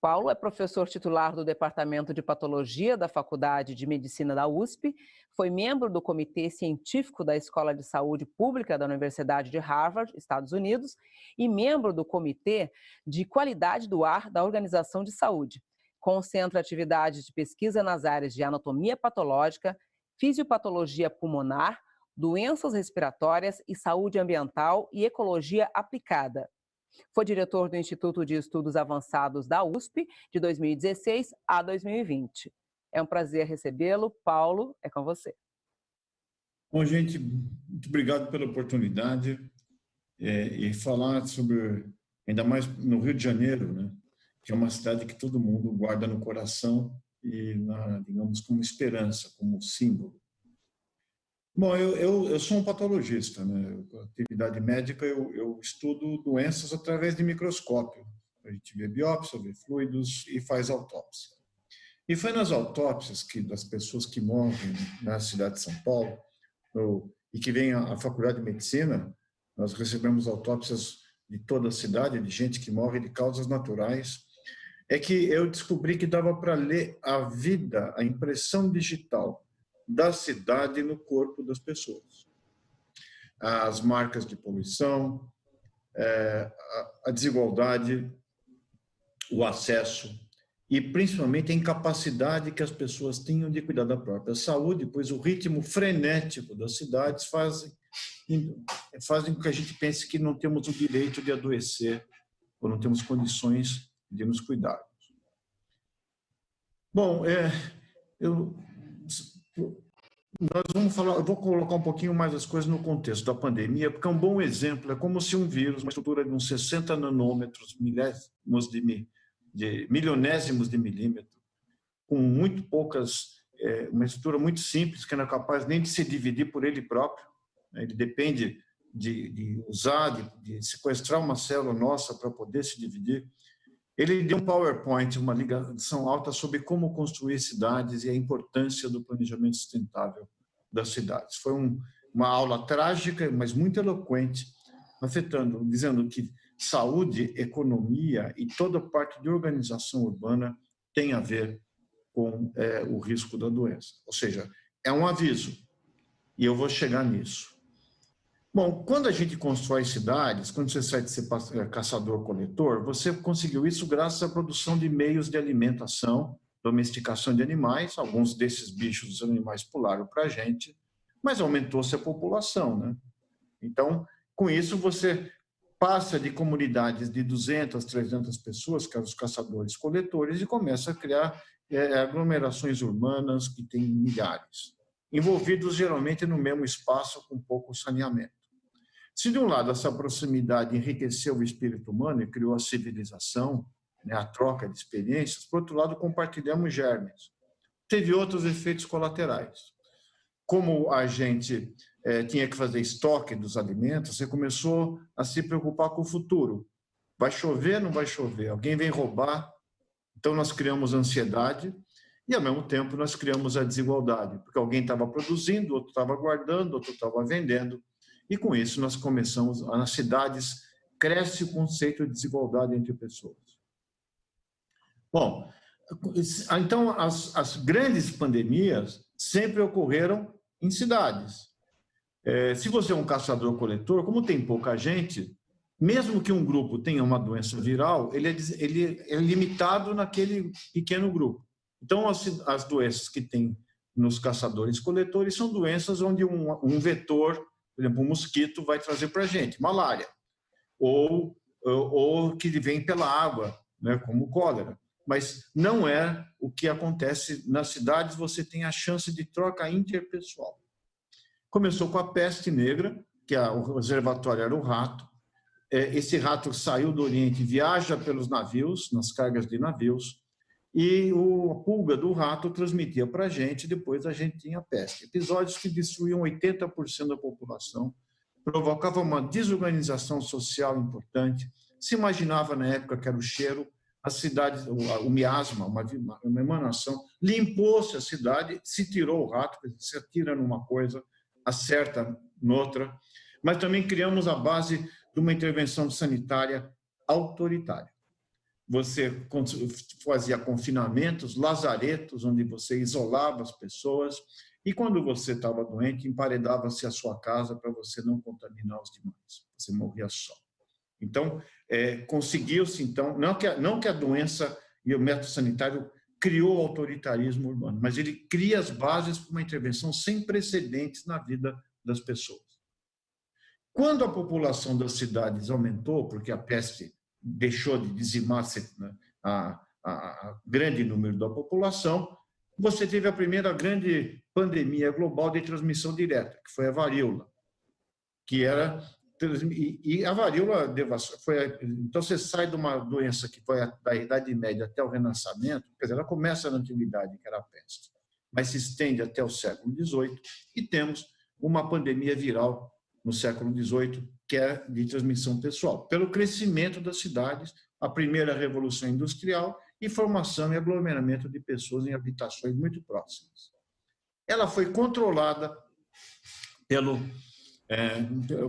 Paulo é professor titular do Departamento de Patologia da Faculdade de Medicina da USP, foi membro do Comitê Científico da Escola de Saúde Pública da Universidade de Harvard, Estados Unidos, e membro do Comitê de Qualidade do Ar da Organização de Saúde. Concentra atividades de pesquisa nas áreas de anatomia patológica, fisiopatologia pulmonar, doenças respiratórias e saúde ambiental e ecologia aplicada. Foi diretor do Instituto de Estudos Avançados da USP de 2016 a 2020. É um prazer recebê-lo. Paulo, é com você. Bom, gente, muito obrigado pela oportunidade e falar sobre, ainda mais no Rio de Janeiro, né, que é uma cidade que todo mundo guarda no coração e, digamos, como esperança, como símbolo. Bom, eu sou um patologista, né? Atividade médica, eu estudo doenças através de microscópio. A gente vê biópsia, vê fluidos e faz autópsia. E foi nas autópsias das pessoas que morrem na cidade de São Paulo e que vem à Faculdade de Medicina, nós recebemos autópsias de toda a cidade, de gente que morre de causas naturais, é que eu descobri que dava para ler a vida, a impressão digital da cidade no corpo das pessoas. As marcas de poluição, a desigualdade, o acesso e, principalmente, a incapacidade que as pessoas tinham de cuidar da própria saúde, pois o ritmo frenético das cidades fazem com que a gente pense que não temos o direito de adoecer ou não temos condições de nos cuidar. Bom, nós vamos falar, eu vou colocar um pouquinho mais as coisas no contexto da pandemia, porque é um bom exemplo, é como se um vírus, uma estrutura de uns 60 nanômetros, milionésimos de milímetro, com muito poucas, uma estrutura muito simples, que não é capaz nem de se dividir por ele próprio, né? Ele depende de sequestrar uma célula nossa para poder se dividir. Ele deu um PowerPoint, uma ligação alta sobre como construir cidades e a importância do planejamento sustentável das cidades. Foi uma aula trágica, mas muito eloquente, dizendo que saúde, economia e toda parte de organização urbana tem a ver com o risco da doença. Ou seja, é um aviso, e eu vou chegar nisso. Bom, quando a gente constrói cidades, quando você sai de ser caçador-coletor, você conseguiu isso graças à produção de meios de alimentação, domesticação de animais. Alguns desses bichos, os animais, pularam para a gente, mas aumentou-se a população, né? Então, com isso, você passa de comunidades de 200, 300 pessoas, que eram os caçadores-coletores, e começa a criar aglomerações urbanas que têm milhares, envolvidos geralmente no mesmo espaço com pouco saneamento. Se, de um lado, essa proximidade enriqueceu o espírito humano e criou a civilização, né, a troca de experiências, por outro lado, compartilhamos germes. Teve outros efeitos colaterais. Como a gente tinha que fazer estoque dos alimentos, você começou a se preocupar com o futuro. Vai chover, não vai chover? Alguém vem roubar? Então, nós criamos ansiedade e, ao mesmo tempo, nós criamos a desigualdade, porque alguém estava produzindo, outro estava guardando, outro estava vendendo. E, com isso, nós começamos, nas cidades, cresce o conceito de desigualdade entre pessoas. Bom, então, as grandes pandemias sempre ocorreram em cidades. Se você é um caçador-coletor, como tem pouca gente, mesmo que um grupo tenha uma doença viral, ele é limitado naquele pequeno grupo. Então, as doenças que tem nos caçadores-coletores são doenças onde um vetor, por exemplo, um mosquito vai trazer para a gente malária, ou que vem pela água, né, como cólera. Mas não é o que acontece nas cidades, você tem a chance de troca interpessoal. Começou com a peste negra, que o reservatório era o rato. Esse rato saiu do Oriente, viaja pelos navios, nas cargas de navios, e a pulga do rato transmitia para a gente, depois a gente tinha peste. Episódios que destruíam 80% da população, provocavam uma desorganização social importante. Se imaginava na época que era o cheiro, a cidade, o miasma, uma emanação, limpou-se a cidade, se tirou o rato, se atira numa coisa, acerta noutra, mas também criamos a base de uma intervenção sanitária autoritária. Você fazia confinamentos, lazaretos, onde você isolava as pessoas, e quando você estava doente, emparedava-se a sua casa para você não contaminar os demais. Você morria só. Então, conseguiu-se, então, não que a doença e o método sanitário criou o autoritarismo urbano, mas ele cria as bases para uma intervenção sem precedentes na vida das pessoas. Quando a população das cidades aumentou, porque a peste deixou de dizimar a grande número da população, você teve a primeira grande pandemia global de transmissão direta, que foi a varíola, e a varíola foi. Então, você sai de uma doença que foi da Idade Média até o Renascimento, quer dizer, ela começa na Antiguidade, que era a peste, mas se estende até o século XVIII, e temos uma pandemia viral no século XVIII, que é de transmissão pessoal, pelo crescimento das cidades, a primeira revolução industrial e formação e aglomeramento de pessoas em habitações muito próximas. Ela foi controlada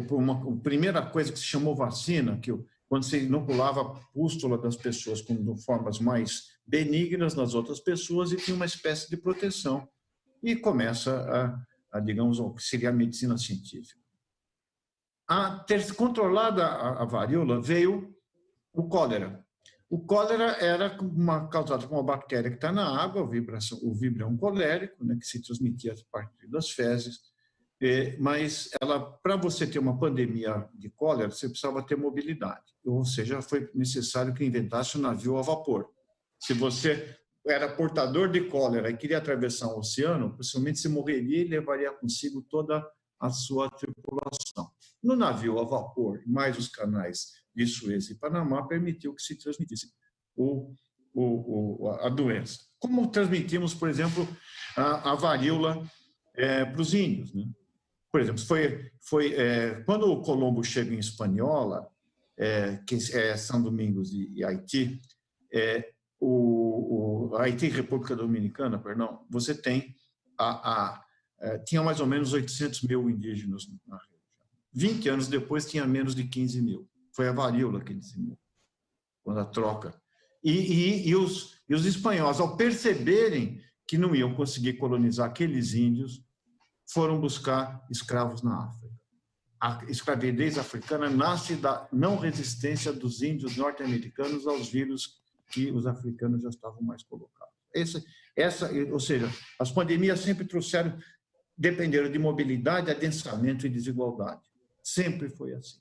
por uma primeira coisa que se chamou vacina, que quando você inoculava a pústula das pessoas com formas mais benignas nas outras pessoas e tinha uma espécie de proteção e começa digamos, o que seria a medicina científica. A ter controlada a varíola, veio o cólera. O cólera era causado por uma bactéria que está na água, o vibrião colérico, né, que se transmitia a partir das fezes. Mas para você ter uma pandemia de cólera, você precisava ter mobilidade. Ou seja, foi necessário que inventasse um navio a vapor. Se você era portador de cólera e queria atravessar um oceano, possivelmente você morreria e levaria consigo toda a sua tripulação. No navio a vapor, mais os canais de Suez e Panamá, permitiu que se transmitisse a doença. Como transmitimos, por exemplo, a varíola para os índios, né? Por exemplo, quando o Colombo chega em Hispaniola, que é São Domingos e Haiti, Haiti e República Dominicana, perdão, você tem tinha mais ou menos 800 mil indígenas na região. 20 anos depois tinha menos de 15 mil. Foi a varíola que dizimou, quando a troca. E os espanhóis, ao perceberem que não iam conseguir colonizar aqueles índios, foram buscar escravos na África. A escravidez africana nasce da não resistência dos índios norte-americanos aos vírus que os africanos já estavam mais colocados. Ou seja, as pandemias sempre dependeram de mobilidade, adensamento e desigualdade. Sempre foi assim.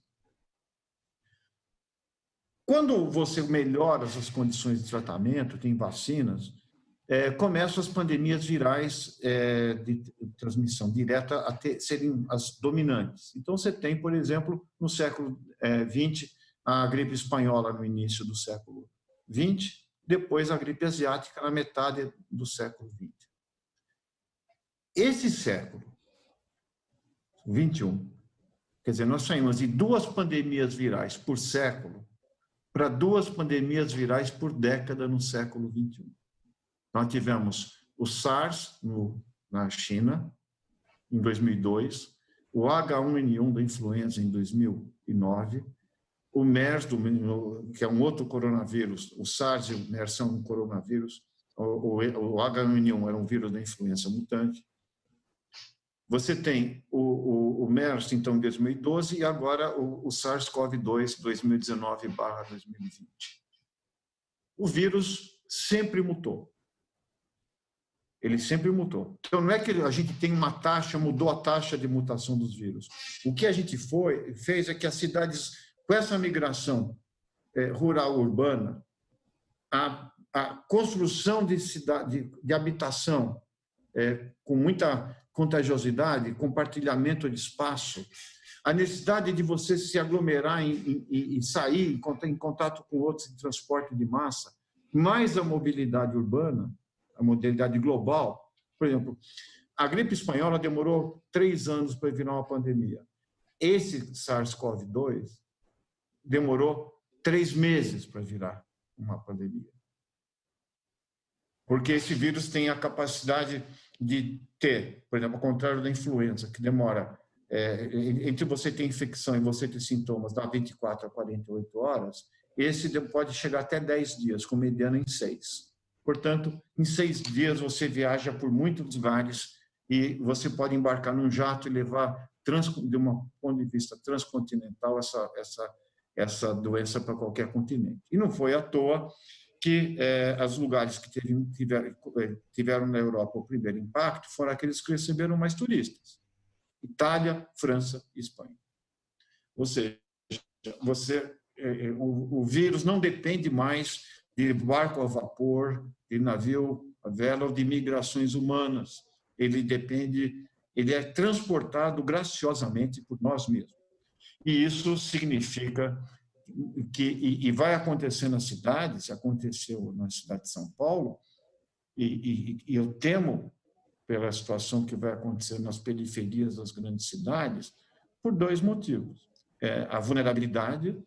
Quando você melhora as condições de tratamento, tem vacinas, começam as pandemias virais de transmissão direta a serem as dominantes. Então, você tem, por exemplo, no século XX, a gripe espanhola no início do século XX, depois a gripe asiática na metade do século XX. Esse século, XXI, quer dizer, nós saímos de 2 pandemias virais por século para 2 pandemias virais por década no século XXI. Nós tivemos o SARS na China, em 2002, o H1N1 da influenza em 2009, o MERS, que é um outro coronavírus, o SARS e o MERS são um coronavírus, o H1N1 era um vírus da influenza mutante. Você tem o MERS, então, em 2012, e agora o SARS-CoV-2, 2019/2020. O vírus sempre mutou. Ele sempre mutou. Então, não é que a gente tem uma taxa, mudou a taxa de mutação dos vírus. O que a gente fez é que as cidades, com essa migração rural-urbana, a construção de habitação com muita contagiosidade, compartilhamento de espaço, a necessidade de você se aglomerar e sair em contato com outros em transporte de massa, mais a mobilidade urbana, a mobilidade global. Por exemplo, a gripe espanhola demorou 3 anos para virar uma pandemia. Esse SARS-CoV-2 demorou 3 meses para virar uma pandemia. Porque esse vírus tem a capacidade de ter, por exemplo, ao contrário da influenza, que demora, entre você ter infecção e você ter sintomas, dá 24 a 48 horas, esse pode chegar até 10 dias, com mediana em 6. Portanto, em 6 dias você viaja por muitos lugares e você pode embarcar num jato e levar, de um ponto de vista transcontinental, essa doença para qualquer continente. E não foi à toa que os lugares que tiveram na Europa o primeiro impacto foram aqueles que receberam mais turistas. Itália, França e Espanha. Ou seja, o vírus não depende mais de barco a vapor, de navio a vela ou de migrações humanas. Ele é transportado graciosamente por nós mesmos. E isso significa que vai acontecer nas cidades, aconteceu na cidade de São Paulo, e eu temo pela situação que vai acontecer nas periferias das grandes cidades, por 2 motivos. A vulnerabilidade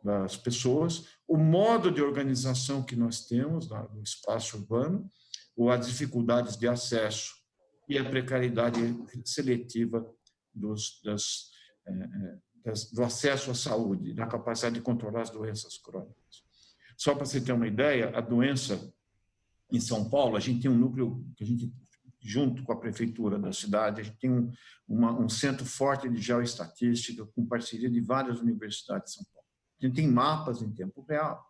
das pessoas, o modo de organização que nós temos no espaço urbano, ou as dificuldades de acesso e a precariedade seletiva do acesso à saúde, da capacidade de controlar as doenças crônicas. Só para você ter uma ideia, a doença em São Paulo, a gente tem um núcleo que a gente junto com a prefeitura da cidade, a gente tem um centro forte de geoestatística, com parceria de várias universidades de São Paulo. A gente tem mapas em tempo real.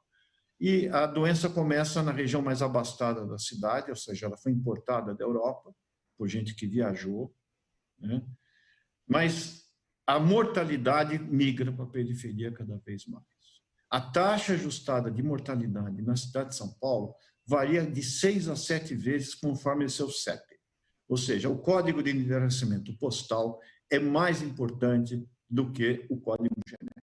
E a doença começa na região mais abastada da cidade, ou seja, ela foi importada da Europa, por gente que viajou, né? Mas a mortalidade migra para a periferia cada vez mais. A taxa ajustada de mortalidade na cidade de São Paulo varia de 6 a 7 vezes conforme o seu CEP. Ou seja, o código de endereçamento postal é mais importante do que o código genético.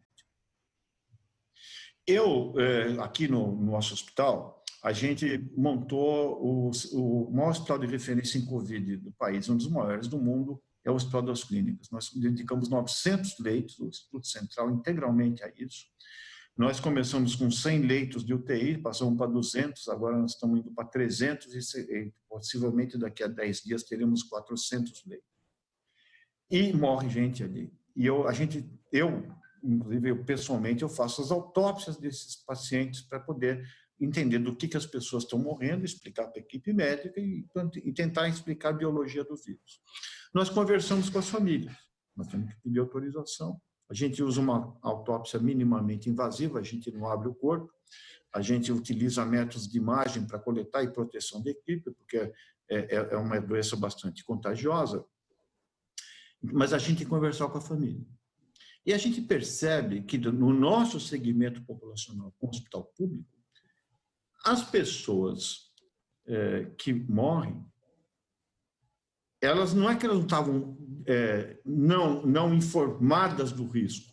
Aqui no nosso hospital, a gente montou o maior hospital de referência em Covid do país, um dos maiores do mundo, é o Hospital das Clínicas. Nós dedicamos 900 leitos, o Instituto Central, integralmente a isso. Nós começamos com 100 leitos de UTI, passamos para 200, agora nós estamos indo para 300 e possivelmente daqui a 10 dias teremos 400 leitos. E morre gente ali. E inclusive, pessoalmente, eu faço as autópsias desses pacientes para poder entender do que as pessoas estão morrendo, explicar para a equipe médica e tentar explicar a biologia do vírus. Nós conversamos com as famílias, nós temos que pedir autorização. A gente usa uma autópsia minimamente invasiva, a gente não abre o corpo, a gente utiliza métodos de imagem para coletar e proteção da equipe, porque é uma doença bastante contagiosa, mas a gente conversar com a família. E a gente percebe que no nosso segmento populacional com o hospital público, as pessoas que morrem, elas não é que elas não estavam não informadas do risco.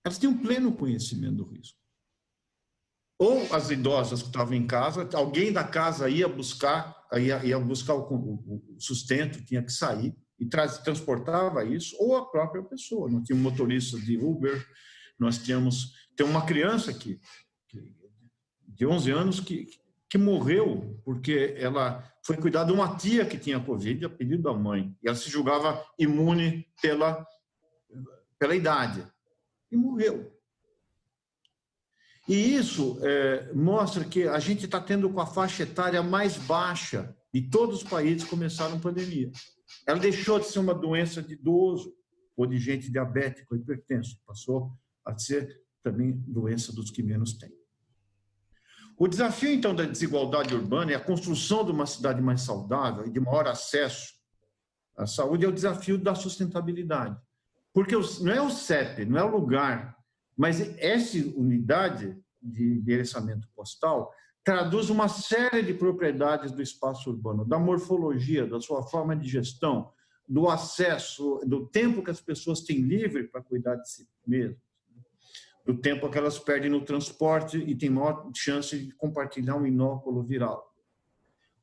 Elas tinham pleno conhecimento do risco. Ou as idosas que estavam em casa, alguém da casa ia buscar o sustento, tinha que sair, e transportava isso, ou a própria pessoa. Nós tínhamos motorista de Uber, tem uma criança aqui, de 11 anos, que morreu porque ela foi cuidar de uma tia que tinha Covid a pedido da mãe, e ela se julgava imune pela idade, e morreu. E isso mostra que a gente está tendo com a faixa etária mais baixa de todos os países que começaram a pandemia. Ela deixou de ser uma doença de idoso ou de gente diabética ou hipertenso, passou a ser também doença dos que menos têm. O desafio, então, da desigualdade urbana e a construção de uma cidade mais saudável e de maior acesso à saúde é o desafio da sustentabilidade. Porque não é o CEP, não é o lugar, mas essa unidade de endereçamento postal traduz uma série de propriedades do espaço urbano, da morfologia, da sua forma de gestão, do acesso, do tempo que as pessoas têm livre para cuidar de si mesmas, do tempo que elas perdem no transporte e têm maior chance de compartilhar um inóculo viral.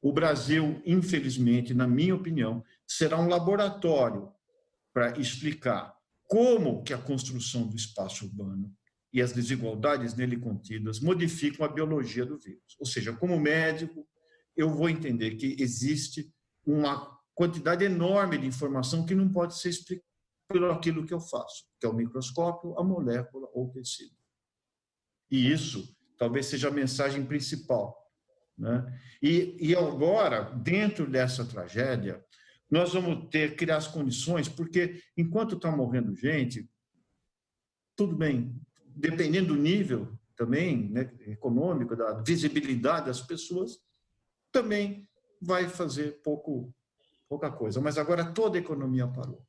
O Brasil, infelizmente, na minha opinião, será um laboratório para explicar como que a construção do espaço urbano e as desigualdades nele contidas modificam a biologia do vírus. Ou seja, como médico, eu vou entender que existe uma quantidade enorme de informação que não pode ser explicada por aquilo que eu faço, que é o microscópio, a molécula ou o tecido. E isso talvez seja a mensagem principal, né? E agora, dentro dessa tragédia, nós vamos ter que criar as condições, porque enquanto está morrendo gente, tudo bem, dependendo do nível também, né, econômico, da visibilidade das pessoas, também vai fazer pouca coisa. Mas agora toda a economia parou.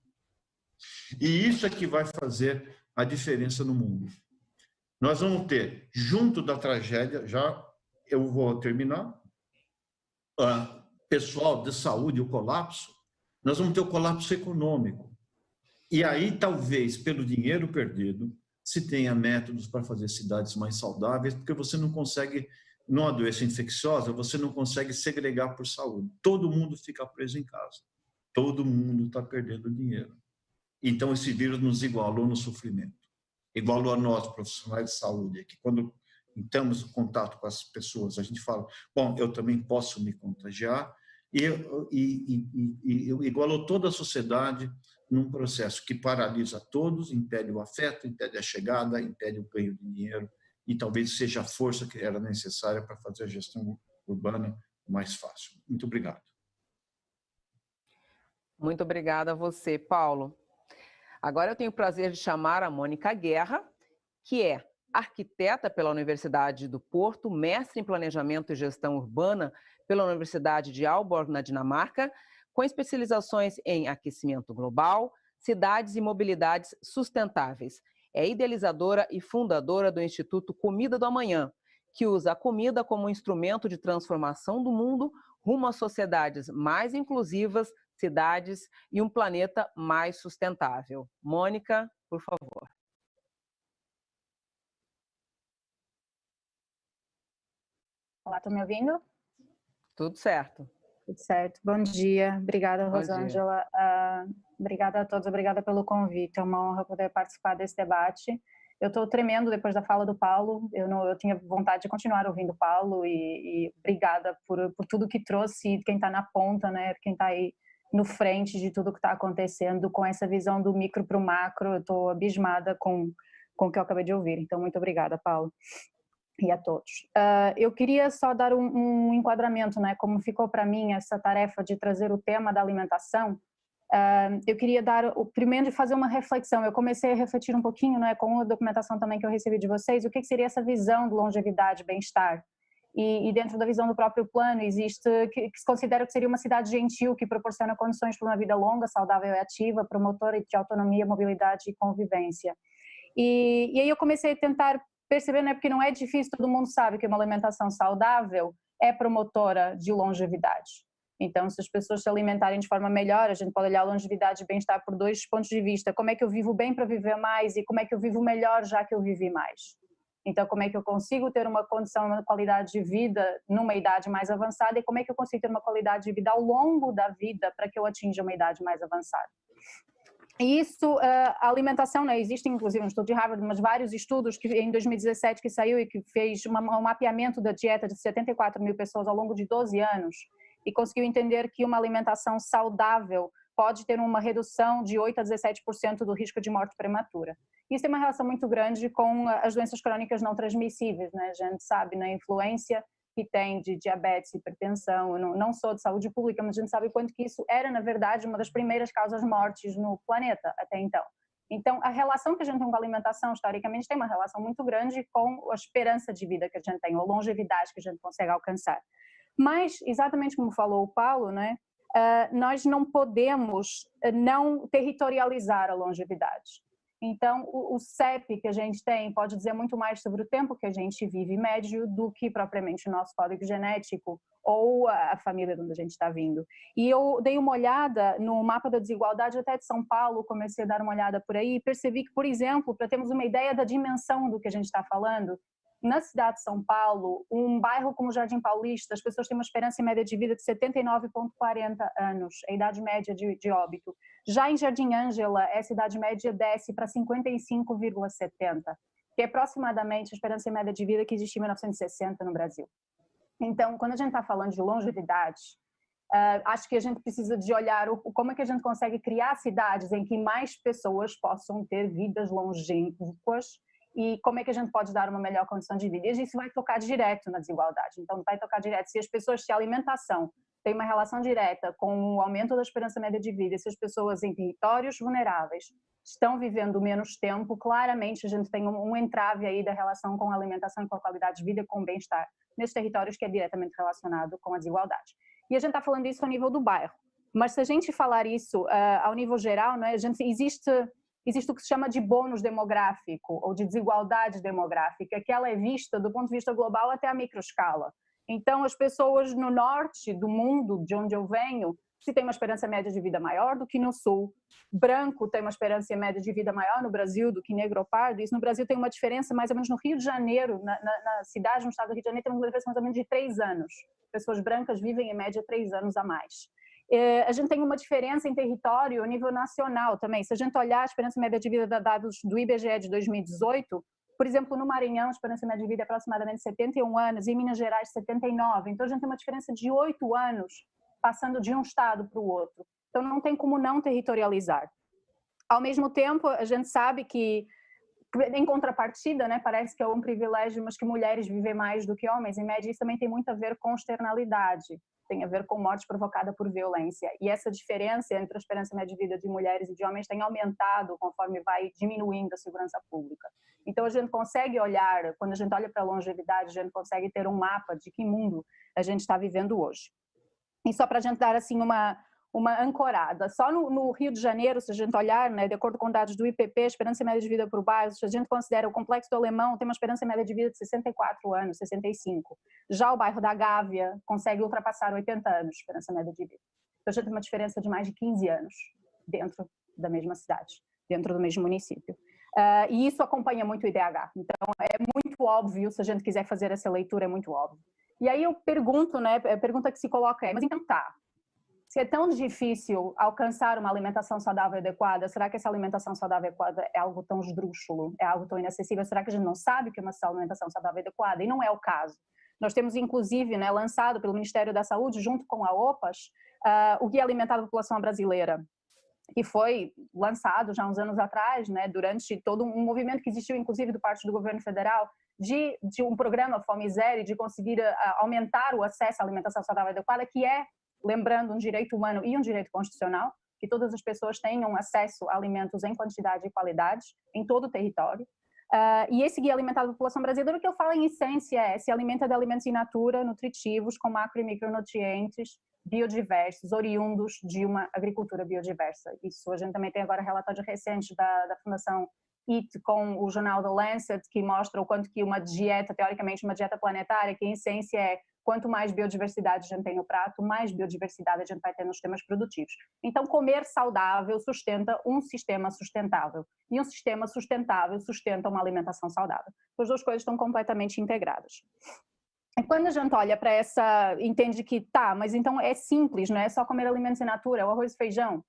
E isso é que vai fazer a diferença no mundo. Nós vamos ter, junto da tragédia, já eu vou terminar, pessoal de saúde, o colapso, nós vamos ter o colapso econômico. E aí, talvez, pelo dinheiro perdido, se tenha métodos para fazer cidades mais saudáveis, porque você não consegue, numa doença infecciosa, você não consegue segregar por saúde. Todo mundo fica preso em casa. Todo mundo está perdendo dinheiro. Então, esse vírus nos igualou no sofrimento. Igualou a nós, profissionais de saúde, que quando entramos em contato com as pessoas, a gente fala, bom, eu também posso me contagiar, e igualou toda a sociedade num processo que paralisa todos, impede o afeto, impede a chegada, impede o ganho de dinheiro, e talvez seja a força que era necessária para fazer a gestão urbana mais fácil. Muito obrigado. Muito obrigada a você, Paulo. Agora eu tenho o prazer de chamar a Mônica Guerra, que é arquiteta pela Universidade do Porto, mestre em Planejamento e Gestão Urbana pela Universidade de Aalborg, na Dinamarca, com especializações em aquecimento global, cidades e mobilidades sustentáveis. É idealizadora e fundadora do Instituto Comida do Amanhã, que usa a comida como instrumento de transformação do mundo rumo a sociedades mais inclusivas, cidades e um planeta mais sustentável. Mônica, por favor. Olá, estão me ouvindo? Tudo certo. Tudo certo. Bom dia. Obrigada, Bom Rosângela. Obrigada a todos, obrigada pelo convite. É uma honra poder participar desse debate. Eu estou tremendo depois da fala do Paulo. Eu tinha vontade de continuar ouvindo o Paulo e obrigada por tudo que trouxe, quem está na ponta, né? Quem está aí no frente de tudo que está acontecendo, com essa visão do micro para o macro. Eu estou abismada com o que eu acabei de ouvir. Então, muito obrigada, Paulo. E a todos. Eu queria só dar um enquadramento, né? Como ficou para mim essa tarefa de trazer o tema da alimentação. Eu queria primeiro fazer uma reflexão. Eu comecei a refletir um pouquinho, né, com a documentação também que eu recebi de vocês, o que seria essa visão de longevidade e bem-estar. E dentro da visão do próprio plano existe que se considera que seria uma cidade gentil que proporciona condições para uma vida longa, saudável e ativa, promotora de autonomia, mobilidade e convivência. E aí eu comecei a tentar perceber, né, porque não é difícil, todo mundo sabe que uma alimentação saudável é promotora de longevidade. Então, se as pessoas se alimentarem de forma melhor, a gente pode olhar a longevidade e bem-estar por dois pontos de vista. Como é que eu vivo bem para viver mais e como é que eu vivo melhor já que eu vivi mais? Então, como é que eu consigo ter uma condição, uma qualidade de vida numa idade mais avançada e como é que eu consigo ter uma qualidade de vida ao longo da vida para que eu atinja uma idade mais avançada? E isso, a alimentação, né, existe inclusive um estudo de Harvard, mas vários estudos que em 2017 que saiu e que fez um mapeamento da dieta de 74 mil pessoas ao longo de 12 anos e conseguiu entender que uma alimentação saudável pode ter uma redução de 8 a 17% do risco de morte prematura. Isso tem uma relação muito grande com as doenças crônicas não transmissíveis, né? A gente sabe na influência que tem de diabetes, hipertensão, eu não sou de saúde pública, mas a gente sabe quanto que isso era, na verdade, uma das primeiras causas de mortes no planeta até então. Então, a relação que a gente tem com a alimentação, historicamente, tem uma relação muito grande com a esperança de vida que a gente tem, ou longevidade que a gente consegue alcançar. Mas, exatamente como falou o Paulo, né, nós não podemos não territorializar a longevidade. Então, o CEP que a gente tem pode dizer muito mais sobre o tempo que a gente vive médio do que propriamente o nosso código genético ou a família de onde a gente está vindo. E eu dei uma olhada no mapa da desigualdade até de São Paulo, comecei a dar uma olhada por aí e percebi que, por exemplo, para termos uma ideia da dimensão do que a gente está falando, na cidade de São Paulo, um bairro como Jardim Paulista, as pessoas têm uma esperança média de vida de 79,40 anos, a idade média de óbito. Já em Jardim Ângela, essa idade média desce para 55,70, que é aproximadamente a esperança média de vida que existia em 1960 no Brasil. Então, quando a gente está falando de longevidade, acho que a gente precisa de olhar como é que a gente consegue criar cidades em que mais pessoas possam ter vidas longínquas e como é que a gente pode dar uma melhor condição de vida. E isso vai tocar direto na desigualdade. Então, vai tocar direto. Se as pessoas, se a alimentação tem uma relação direta com o aumento da esperança média de vida, se as pessoas em territórios vulneráveis estão vivendo menos tempo, claramente a gente tem um entrave aí da relação com a alimentação, com a qualidade de vida, com o bem-estar nesses territórios que é diretamente relacionado com a desigualdade. E a gente está falando isso ao nível do bairro. Mas se a gente falar isso ao nível geral, né, existe o que se chama de bônus demográfico ou de desigualdade demográfica, que ela é vista do ponto de vista global até a microescala. Então, as pessoas no norte do mundo, de onde eu venho, se tem uma esperança média de vida maior do que no sul. Branco tem uma esperança média de vida maior no Brasil do que negro ou pardo. Isso no Brasil tem uma diferença mais ou menos no Rio de Janeiro, na cidade, no estado do Rio de Janeiro, tem uma diferença mais ou menos de 3 anos. Pessoas brancas vivem em média 3 anos a mais. A gente tem uma diferença em território a nível nacional também. Se a gente olhar a esperança média de vida de dados do IBGE de 2018, por exemplo, no Maranhão, a esperança média de vida é aproximadamente 71 anos, e em Minas Gerais, 79. Então, a gente tem uma diferença de 8 anos passando de um estado para o outro. Então, não tem como não territorializar. Ao mesmo tempo, a gente sabe que, em contrapartida, né, parece que é um privilégio, mas que mulheres vivem mais do que homens, em média, isso também tem muito a ver com externalidade. tem a ver com morte provocada por violência. E essa diferença entre a esperança média de vida de mulheres e de homens tem aumentado conforme vai diminuindo a segurança pública. Então, a gente consegue olhar, quando a gente olha para a longevidade, a gente consegue ter um mapa de que mundo a gente está vivendo hoje. E só para a gente dar assim uma ancorada, só no Rio de Janeiro, se a gente olhar, né, de acordo com dados do IPP, a esperança média de vida por bairro, se a gente considera o Complexo do Alemão, tem uma esperança média de vida de 64 anos, 65. Já o bairro da Gávea consegue ultrapassar 80 anos de esperança média de vida. Então a gente tem uma diferença de mais de 15 anos dentro da mesma cidade, dentro do mesmo município. E isso acompanha muito o IDH. Então é muito óbvio, se a gente quiser fazer essa leitura, é muito óbvio. E aí eu pergunto, né, a pergunta que se coloca é, mas então tá, se é tão difícil alcançar uma alimentação saudável adequada, será que essa alimentação saudável adequada é algo tão esdrúxulo, é algo tão inacessível? Será que a gente não sabe o que é uma alimentação saudável adequada? E não é o caso. Nós temos, inclusive, né, lançado pelo Ministério da Saúde, junto com a OPAS, o Guia Alimentar da População Brasileira, que foi lançado já uns anos atrás, né, durante todo um movimento que existiu, inclusive, do parte do governo federal, de um programa Fome Zero, de conseguir aumentar o acesso à alimentação saudável adequada, que é, lembrando, um direito humano e um direito constitucional, que todas as pessoas tenham acesso a alimentos em quantidade e qualidade em todo o território. E esse Guia Alimentar da População Brasileira, o que eu falo em essência se alimenta de alimentos in natura, nutritivos, com macro e micronutrientes, biodiversos, oriundos de uma agricultura biodiversa. Isso a gente também tem agora relatório recente da Fundação EAT com o jornal The Lancet, que mostra o quanto que uma dieta, teoricamente uma dieta planetária, que em essência é quanto mais biodiversidade a gente tem no prato, mais biodiversidade a gente vai ter nos sistemas produtivos. Então, comer saudável sustenta um sistema sustentável. E um sistema sustentável sustenta uma alimentação saudável. As duas coisas estão completamente integradas. E quando a gente olha para entende que tá, mas então é simples, não é só comer alimentos in natura, é o arroz e feijão,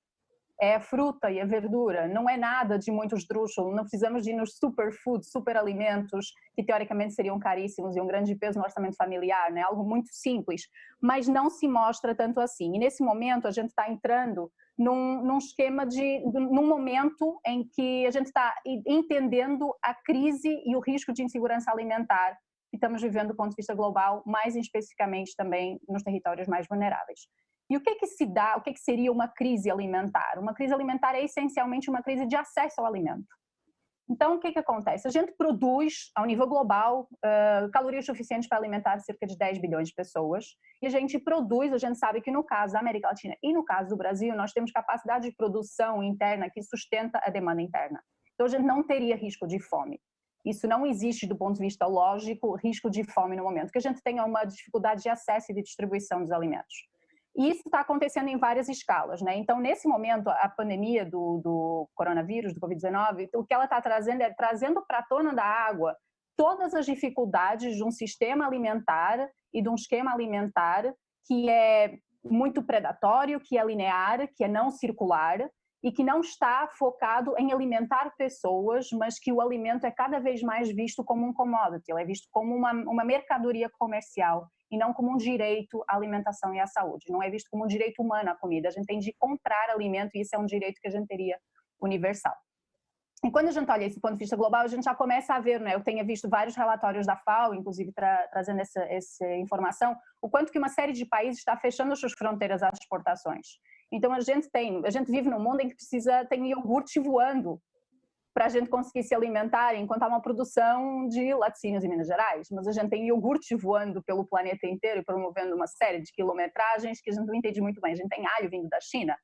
é a fruta e a verdura, não é nada de muito esdrúxulo, não precisamos de ir nos superfoods, superalimentos, que teoricamente seriam caríssimos e um grande peso no orçamento familiar, né? Algo muito simples, mas não se mostra tanto assim. E nesse momento a gente está entrando num esquema num momento em que a gente está entendendo a crise e o risco de insegurança alimentar que estamos vivendo do ponto de vista global, mais especificamente também nos territórios mais vulneráveis. E o que se dá, o que seria uma crise alimentar? Uma crise alimentar é essencialmente uma crise de acesso ao alimento. Então, o que acontece? A gente produz, ao nível global, calorias suficientes para alimentar cerca de 10 bilhões de pessoas, e a gente sabe que no caso da América Latina e no caso do Brasil, nós temos capacidade de produção interna que sustenta a demanda interna. Então, a gente não teria risco de fome. Isso não existe do ponto de vista lógico, risco de fome no momento, que a gente tenha uma dificuldade de acesso e de distribuição dos alimentos. E isso está acontecendo em várias escalas, né? Então, nesse momento, a pandemia do coronavírus, do Covid-19, o que ela está trazendo é trazendo para a tona da água todas as dificuldades de um sistema alimentar e de um esquema alimentar que é muito predatório, que é linear, que é não circular, e que não está focado em alimentar pessoas, mas que o alimento é cada vez mais visto como um commodity, ele é visto como uma mercadoria comercial e não como um direito à alimentação e à saúde. Não é visto como um direito humano à comida. A gente tem de comprar alimento e isso é um direito que a gente teria universal. E quando a gente olha esse ponto de vista global, a gente já começa a ver, né? Eu tenho visto vários relatórios da FAO, inclusive trazendo essa informação, o quanto que uma série de países está fechando as suas fronteiras às exportações. Então a gente vive num mundo em que tem iogurte voando para a gente conseguir se alimentar, enquanto há uma produção de laticínios em Minas Gerais, mas a gente tem iogurte voando pelo planeta inteiro e promovendo uma série de quilometragens que a gente não entende muito bem. A gente tem alho vindo da China.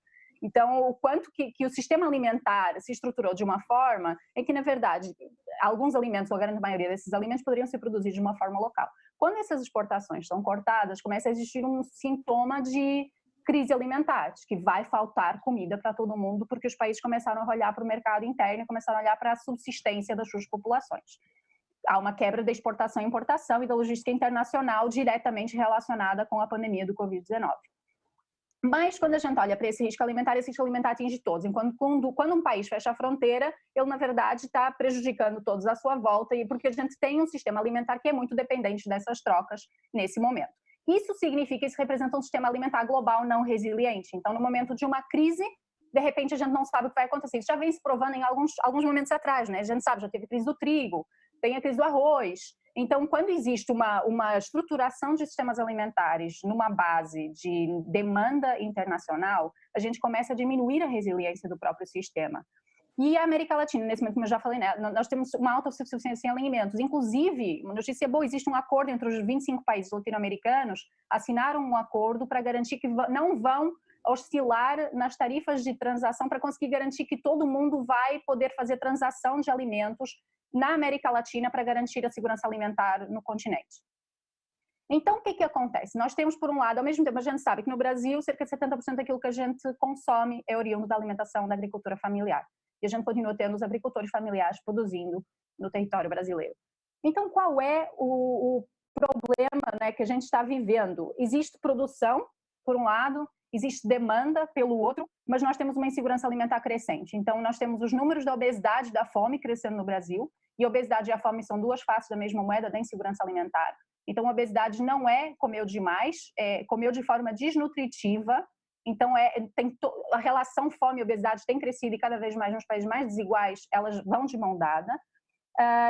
Então, o quanto que o sistema alimentar se estruturou de uma forma é que, na verdade, alguns alimentos, ou a grande maioria desses alimentos, poderiam ser produzidos de uma forma local. Quando essas exportações são cortadas, começa a existir um sintoma de crise alimentar, que vai faltar comida para todo mundo, porque os países começaram a olhar para o mercado interno e começaram a olhar para a subsistência das suas populações. Há uma quebra da exportação e importação e da logística internacional diretamente relacionada com a pandemia do Covid-19. Mas quando a gente olha para esse risco alimentar atinge todos. Enquanto quando um país fecha a fronteira, ele na verdade está prejudicando todos à sua volta, e porque a gente tem um sistema alimentar que é muito dependente dessas trocas nesse momento. Isso significa, isso representa um sistema alimentar global não resiliente. Então, no momento de uma crise, de repente a gente não sabe o que vai acontecer. Isso já vem se provando em alguns momentos atrás, né? A gente sabe, já teve a crise do trigo, tem a crise do arroz, Então, quando existe uma estruturação de sistemas alimentares numa base de demanda internacional, a gente começa a diminuir a resiliência do próprio sistema. E a América Latina, nesse momento, como eu já falei, né, nós temos uma autossuficiência em alimentos. Inclusive, uma notícia boa, existe um acordo entre os 25 países latino-americanos, assinaram um acordo para garantir que não vão oscilar nas tarifas de transação, para conseguir garantir que todo mundo vai poder fazer transação de alimentos na América Latina para garantir a segurança alimentar no continente. Então, o que acontece? Nós temos, por um lado, ao mesmo tempo, a gente sabe que no Brasil, cerca de 70% daquilo que a gente consome é oriundo da alimentação da agricultura familiar. E a gente continua tendo os agricultores familiares produzindo no território brasileiro. Então, qual é o problema, né, que a gente está vivendo? Existe produção, por um lado, existe demanda pelo outro, mas nós temos uma insegurança alimentar crescente. Então, nós temos os números da obesidade e da fome crescendo no Brasil, e a obesidade e a fome são duas faces da mesma moeda da insegurança alimentar. Então, a obesidade não é comeu demais, é comeu de forma desnutritiva. Então, a relação fome e obesidade tem crescido e cada vez mais nos países mais desiguais, elas vão de mão dada.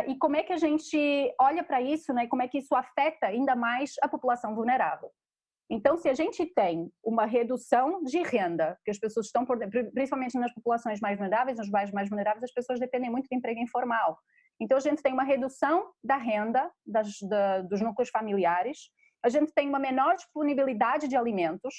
E como é que a gente olha para isso, né? Como é que isso afeta ainda mais a população vulnerável? Então, se a gente tem uma redução de renda, que as pessoas estão, principalmente nas populações mais vulneráveis, nos bairros mais vulneráveis, as pessoas dependem muito do emprego informal. Então, a gente tem uma redução da renda dos núcleos familiares, a gente tem uma menor disponibilidade de alimentos,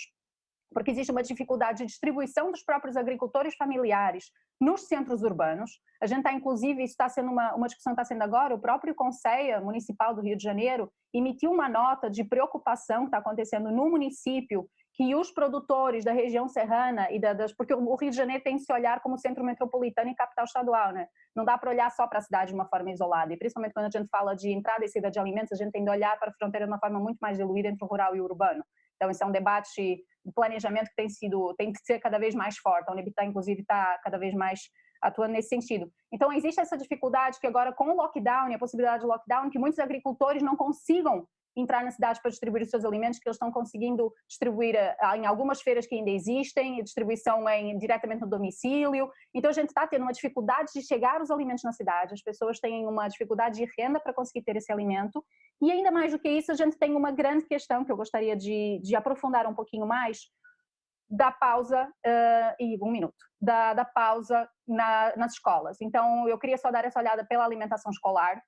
porque existe uma dificuldade de distribuição dos próprios agricultores familiares nos centros urbanos. A gente está, inclusive, isso está sendo uma discussão que está sendo agora, o próprio Conselho Municipal do Rio de Janeiro emitiu uma nota de preocupação que está acontecendo no município, que os produtores da região serrana, porque o Rio de Janeiro tem que se olhar como centro metropolitano e capital estadual, né? Não dá para olhar só para a cidade de uma forma isolada, e principalmente quando a gente fala de entrada e saída de alimentos, a gente tem de olhar para a fronteira de uma forma muito mais diluída entre o rural e o urbano. Então, esse é um debate de planejamento que tem que ser cada vez mais forte. A Unebitá, inclusive, está cada vez mais atuando nesse sentido. Então, existe essa dificuldade que agora, com o lockdown e a possibilidade de lockdown, que muitos agricultores não consigam entrar na cidade para distribuir os seus alimentos, que eles estão conseguindo distribuir em algumas feiras que ainda existem, distribuição diretamente no domicílio. Então, a gente está tendo uma dificuldade de chegar os alimentos na cidade, as pessoas têm uma dificuldade de renda para conseguir ter esse alimento, e ainda mais do que isso, a gente tem uma grande questão que eu gostaria de aprofundar um pouquinho mais, da pausa, da pausa nas escolas. Então, eu queria só dar essa olhada pela alimentação escolar,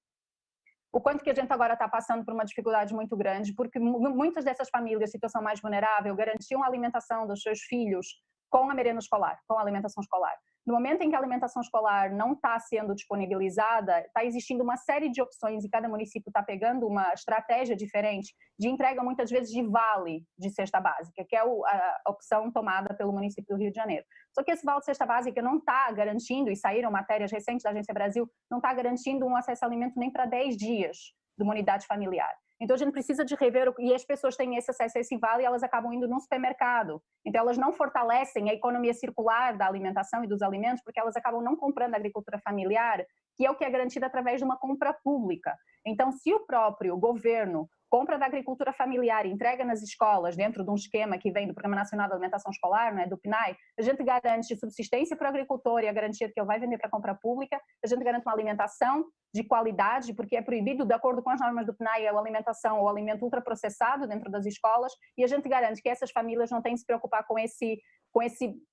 o quanto que a gente agora está passando por uma dificuldade muito grande, porque muitas dessas famílias, situação mais vulnerável, garantiam a alimentação dos seus filhos com a merenda escolar, com a alimentação escolar. No momento em que a alimentação escolar não está sendo disponibilizada, está existindo uma série de opções e cada município está pegando uma estratégia diferente de entrega, muitas vezes, de vale de cesta básica, que é a opção tomada pelo município do Rio de Janeiro. Só que esse vale de cesta básica não está garantindo, e saíram matérias recentes da Agência Brasil, não está garantindo um acesso a alimento nem para 10 dias de uma unidade familiar. Então, a gente precisa de rever, e as pessoas têm esse acesso a esse vale e elas acabam indo num supermercado. Então, elas não fortalecem a economia circular da alimentação e dos alimentos, porque elas acabam não comprando a agricultura familiar, que é o que é garantido através de uma compra pública. Então, se o próprio governo compra da agricultura familiar e entrega nas escolas, dentro de um esquema que vem do Programa Nacional de Alimentação Escolar, né, do PNAE, a gente garante subsistência para o agricultor e a garantia de que ele vai vender para compra pública, a gente garante uma alimentação de qualidade, porque é proibido, de acordo com as normas do PNAE, a alimentação ou alimento ultraprocessado dentro das escolas, e a gente garante que essas famílias não têm que se preocupar com esse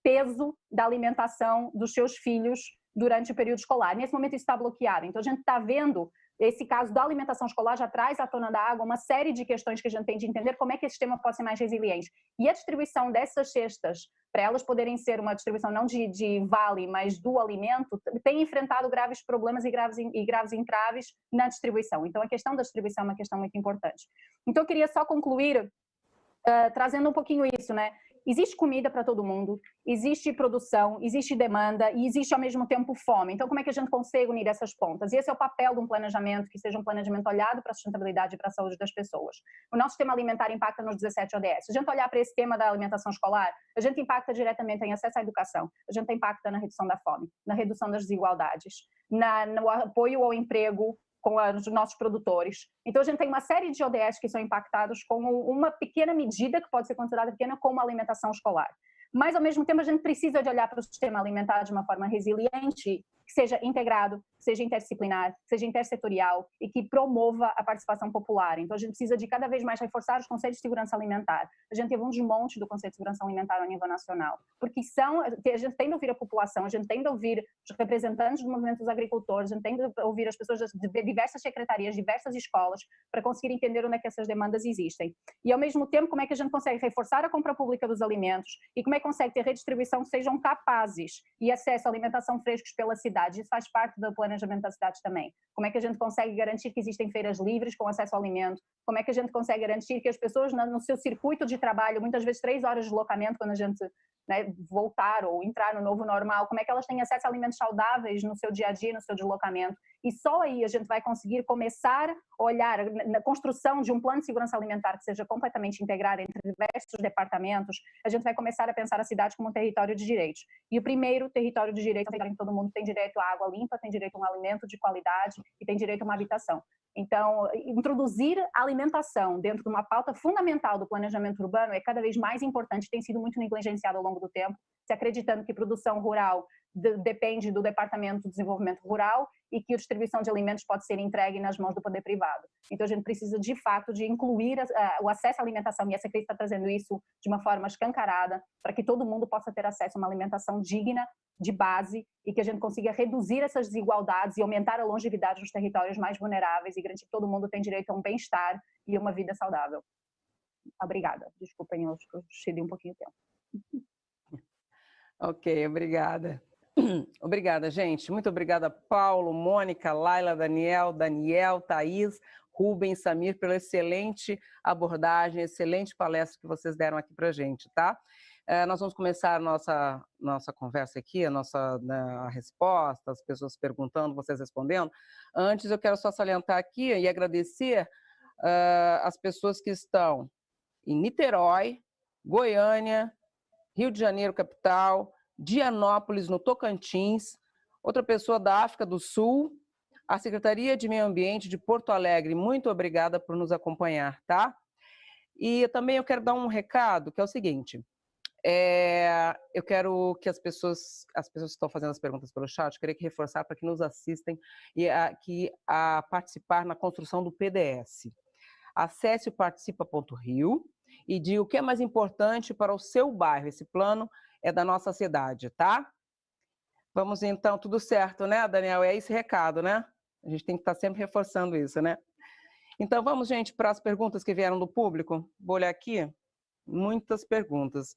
peso da alimentação dos seus filhos durante o período escolar. Nesse momento isso está bloqueado, então a gente está vendo esse caso da alimentação escolar já traz à tona da água uma série de questões que a gente tem de entender como é que esse sistema pode ser mais resiliente. E a distribuição dessas cestas, para elas poderem ser uma distribuição não de vale, mas do alimento, tem enfrentado graves problemas e graves entraves na distribuição. Então, a questão da distribuição é uma questão muito importante. Então, eu queria só concluir trazendo um pouquinho isso, né? Existe comida para todo mundo, existe produção, existe demanda e existe ao mesmo tempo fome. Então, como é que a gente consegue unir essas pontas? E esse é o papel de um planejamento, que seja um planejamento olhado para a sustentabilidade e para a saúde das pessoas. O nosso sistema alimentar impacta nos 17 ODS. Se a gente olhar para esse tema da alimentação escolar, a gente impacta diretamente em acesso à educação, a gente impacta na redução da fome, na redução das desigualdades, no apoio ao emprego, com os nossos produtores. Então, a gente tem uma série de ODS que são impactados com uma pequena medida, que pode ser considerada pequena, como a alimentação escolar. Mas, ao mesmo tempo, a gente precisa de olhar para o sistema alimentar de uma forma resiliente que seja integrado, que seja interdisciplinar, que seja intersetorial e que promova a participação popular. Então, a gente precisa de cada vez mais reforçar os conceitos de segurança alimentar. A gente teve um desmonte do conceito de segurança alimentar ao nível nacional, porque a gente tem de ouvir a população, a gente tem de ouvir os representantes do movimento dos agricultores, a gente tem de ouvir as pessoas de diversas secretarias, diversas escolas, para conseguir entender onde é que essas demandas existem. E, ao mesmo tempo, como é que a gente consegue reforçar a compra pública dos alimentos e como é que consegue ter redistribuição que sejam capazes e acesso à alimentação frescos pela cidade. Isso faz parte do planejamento das cidades também. Como é que a gente consegue garantir que existem feiras livres com acesso ao alimento? Como é que a gente consegue garantir que as pessoas no seu circuito de trabalho, muitas vezes 3 horas de deslocamento quando a gente voltar ou entrar no novo normal, como é que elas têm acesso a alimentos saudáveis no seu dia a dia, no seu deslocamento? E só aí a gente vai conseguir começar a olhar na construção de um plano de segurança alimentar que seja completamente integrado entre diversos departamentos. A gente vai começar a pensar a cidade como um território de direitos. E o primeiro território de direitos é que todo mundo tem direito à água limpa, tem direito a um alimento de qualidade e tem direito a uma habitação. Então, introduzir a alimentação dentro de uma pauta fundamental do planejamento urbano é cada vez mais importante, tem sido muito negligenciado ao longo do tempo, se acreditando que produção rural depende do Departamento de Desenvolvimento Rural e que a distribuição de alimentos pode ser entregue nas mãos do poder privado. Então, a gente precisa, de fato, de incluir o acesso à alimentação, e essa crise está trazendo isso de uma forma escancarada, para que todo mundo possa ter acesso a uma alimentação digna, de base, e que a gente consiga reduzir essas desigualdades e aumentar a longevidade nos territórios mais vulneráveis e garantir que todo mundo tem direito a um bem-estar e a uma vida saudável. Obrigada. Desculpem, eu excedi um pouquinho o tempo. Ok, obrigada. Obrigada, gente. Muito obrigada, Paulo, Mônica, Laila, Daniel, Thaís, Rubens, Samir, pela excelente abordagem, excelente palestra que vocês deram aqui para a gente, tá? Nós vamos começar a nossa conversa aqui, a resposta, as pessoas perguntando, vocês respondendo. Antes, eu quero só salientar aqui e agradecer as pessoas que estão em Niterói, Goiânia, Rio de Janeiro, capital, Dianópolis, no Tocantins, outra pessoa da África do Sul, a Secretaria de Meio Ambiente de Porto Alegre. Muito obrigada por nos acompanhar, tá? E também eu quero dar um recado, que é o seguinte, eu quero que as pessoas que estão fazendo as perguntas pelo chat, eu queria que reforçar para que nos assistem e a participar na construção do PDS. Acesse o participa.rio e diga o que é mais importante para o seu bairro. Esse plano é da nossa cidade, tá? Vamos então, tudo certo, né, Daniel? É esse recado, né? A gente tem que estar sempre reforçando isso, né? Então vamos, gente, para as perguntas que vieram do público. Vou olhar aqui, muitas perguntas.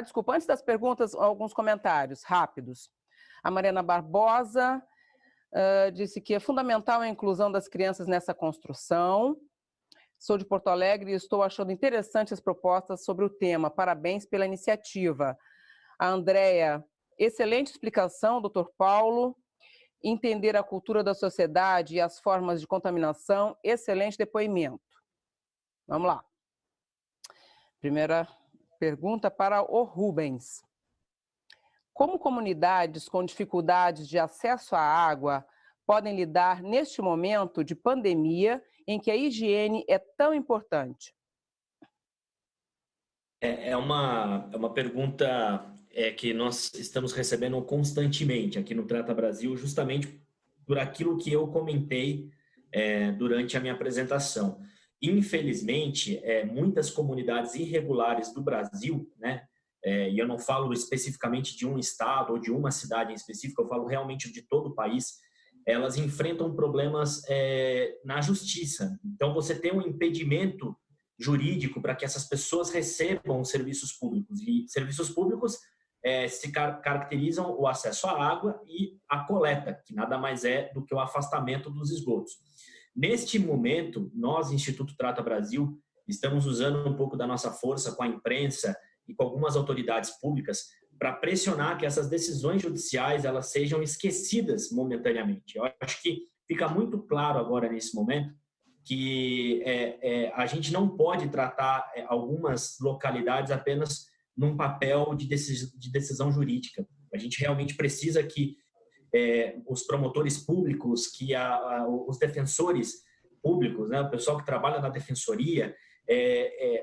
Desculpa, antes das perguntas, alguns comentários rápidos. A Mariana Barbosa disse que é fundamental a inclusão das crianças nessa construção. Sou de Porto Alegre e estou achando interessantes as propostas sobre o tema. Parabéns pela iniciativa. A Andréia, excelente explicação, doutor Paulo. Entender a cultura da sociedade e as formas de contaminação, excelente depoimento. Vamos lá. Primeira pergunta para o Rubens. Como comunidades com dificuldades de acesso à água podem lidar neste momento de pandemia em que a higiene é tão importante? É uma pergunta que nós estamos recebendo constantemente aqui no Trata Brasil, justamente por aquilo que eu comentei durante a minha apresentação. Infelizmente, muitas comunidades irregulares do Brasil, né, e eu não falo especificamente de um estado ou de uma cidade em específico, eu falo realmente de todo o país, elas enfrentam problemas na justiça. Então, você tem um impedimento jurídico para que essas pessoas recebam serviços públicos. E serviços públicos se caracterizam o acesso à água e a coleta, que nada mais é do que o afastamento dos esgotos. Neste momento, nós, Instituto Trata Brasil, estamos usando um pouco da nossa força com a imprensa e com algumas autoridades públicas para pressionar que essas decisões judiciais elas sejam esquecidas momentaneamente. Eu acho que fica muito claro agora, nesse momento, que a gente não pode tratar algumas localidades apenas num papel de decisão jurídica. A gente realmente precisa que os promotores públicos, que os defensores públicos, né, o pessoal que trabalha na defensoria,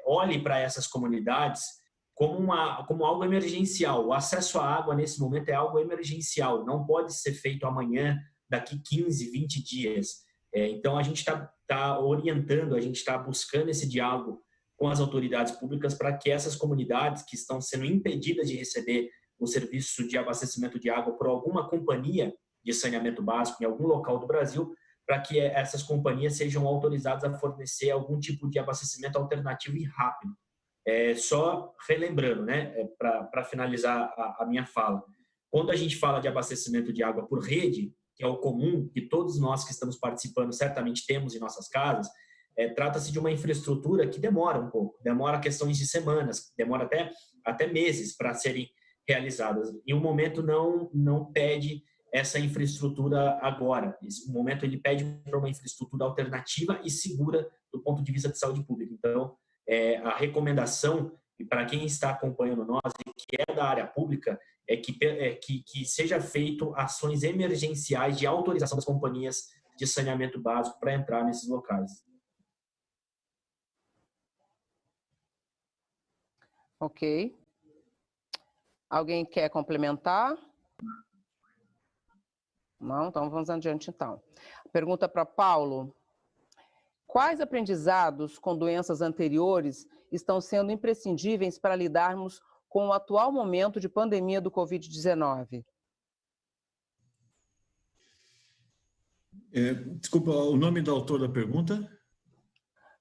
olhe para essas comunidades como algo emergencial. O acesso à água, nesse momento, é algo emergencial. Não pode ser feito amanhã, daqui 15, 20 dias. Então, a gente está orientando, a gente está buscando esse diálogo com as autoridades públicas para que essas comunidades que estão sendo impedidas de receber o serviço de abastecimento de água por alguma companhia de saneamento básico em algum local do Brasil, para que essas companhias sejam autorizadas a fornecer algum tipo de abastecimento alternativo e rápido. Só relembrando, né, para finalizar a minha fala, quando a gente fala de abastecimento de água por rede, que é o comum, que todos nós que estamos participando certamente temos em nossas casas, trata-se de uma infraestrutura que demora um pouco, demora questões de semanas, demora até meses para serem realizadas. E o momento não pede essa infraestrutura agora. O momento ele pede para uma infraestrutura alternativa e segura do ponto de vista de saúde pública. Então, a recomendação, e para quem está acompanhando nós, que é da área pública, é que seja feito ações emergenciais de autorização das companhias de saneamento básico para entrar nesses locais. Ok. Alguém quer complementar? Não? Então vamos adiante, então. Pergunta para Paulo. Quais aprendizados com doenças anteriores estão sendo imprescindíveis para lidarmos com o atual momento de pandemia do Covid-19? Desculpa, o nome do autor da pergunta?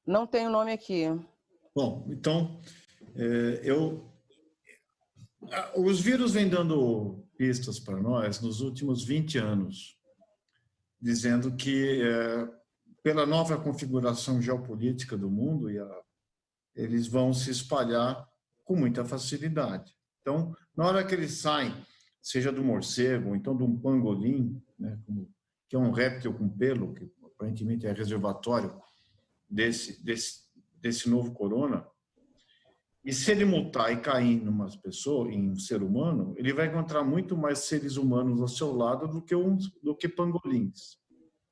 Não tem o nome aqui. Bom, então, os vírus vêm dando pistas para nós nos últimos 20 anos, dizendo que, pela nova configuração geopolítica do mundo, eles vão se espalhar com muita facilidade. Então, na hora que eles saem, seja do morcego, ou então de um pangolim, né, que é um réptil com pelo, que aparentemente é reservatório desse novo corona, e se ele mutar e cair em uma pessoa, em um ser humano, ele vai encontrar muito mais seres humanos ao seu lado do que pangolins.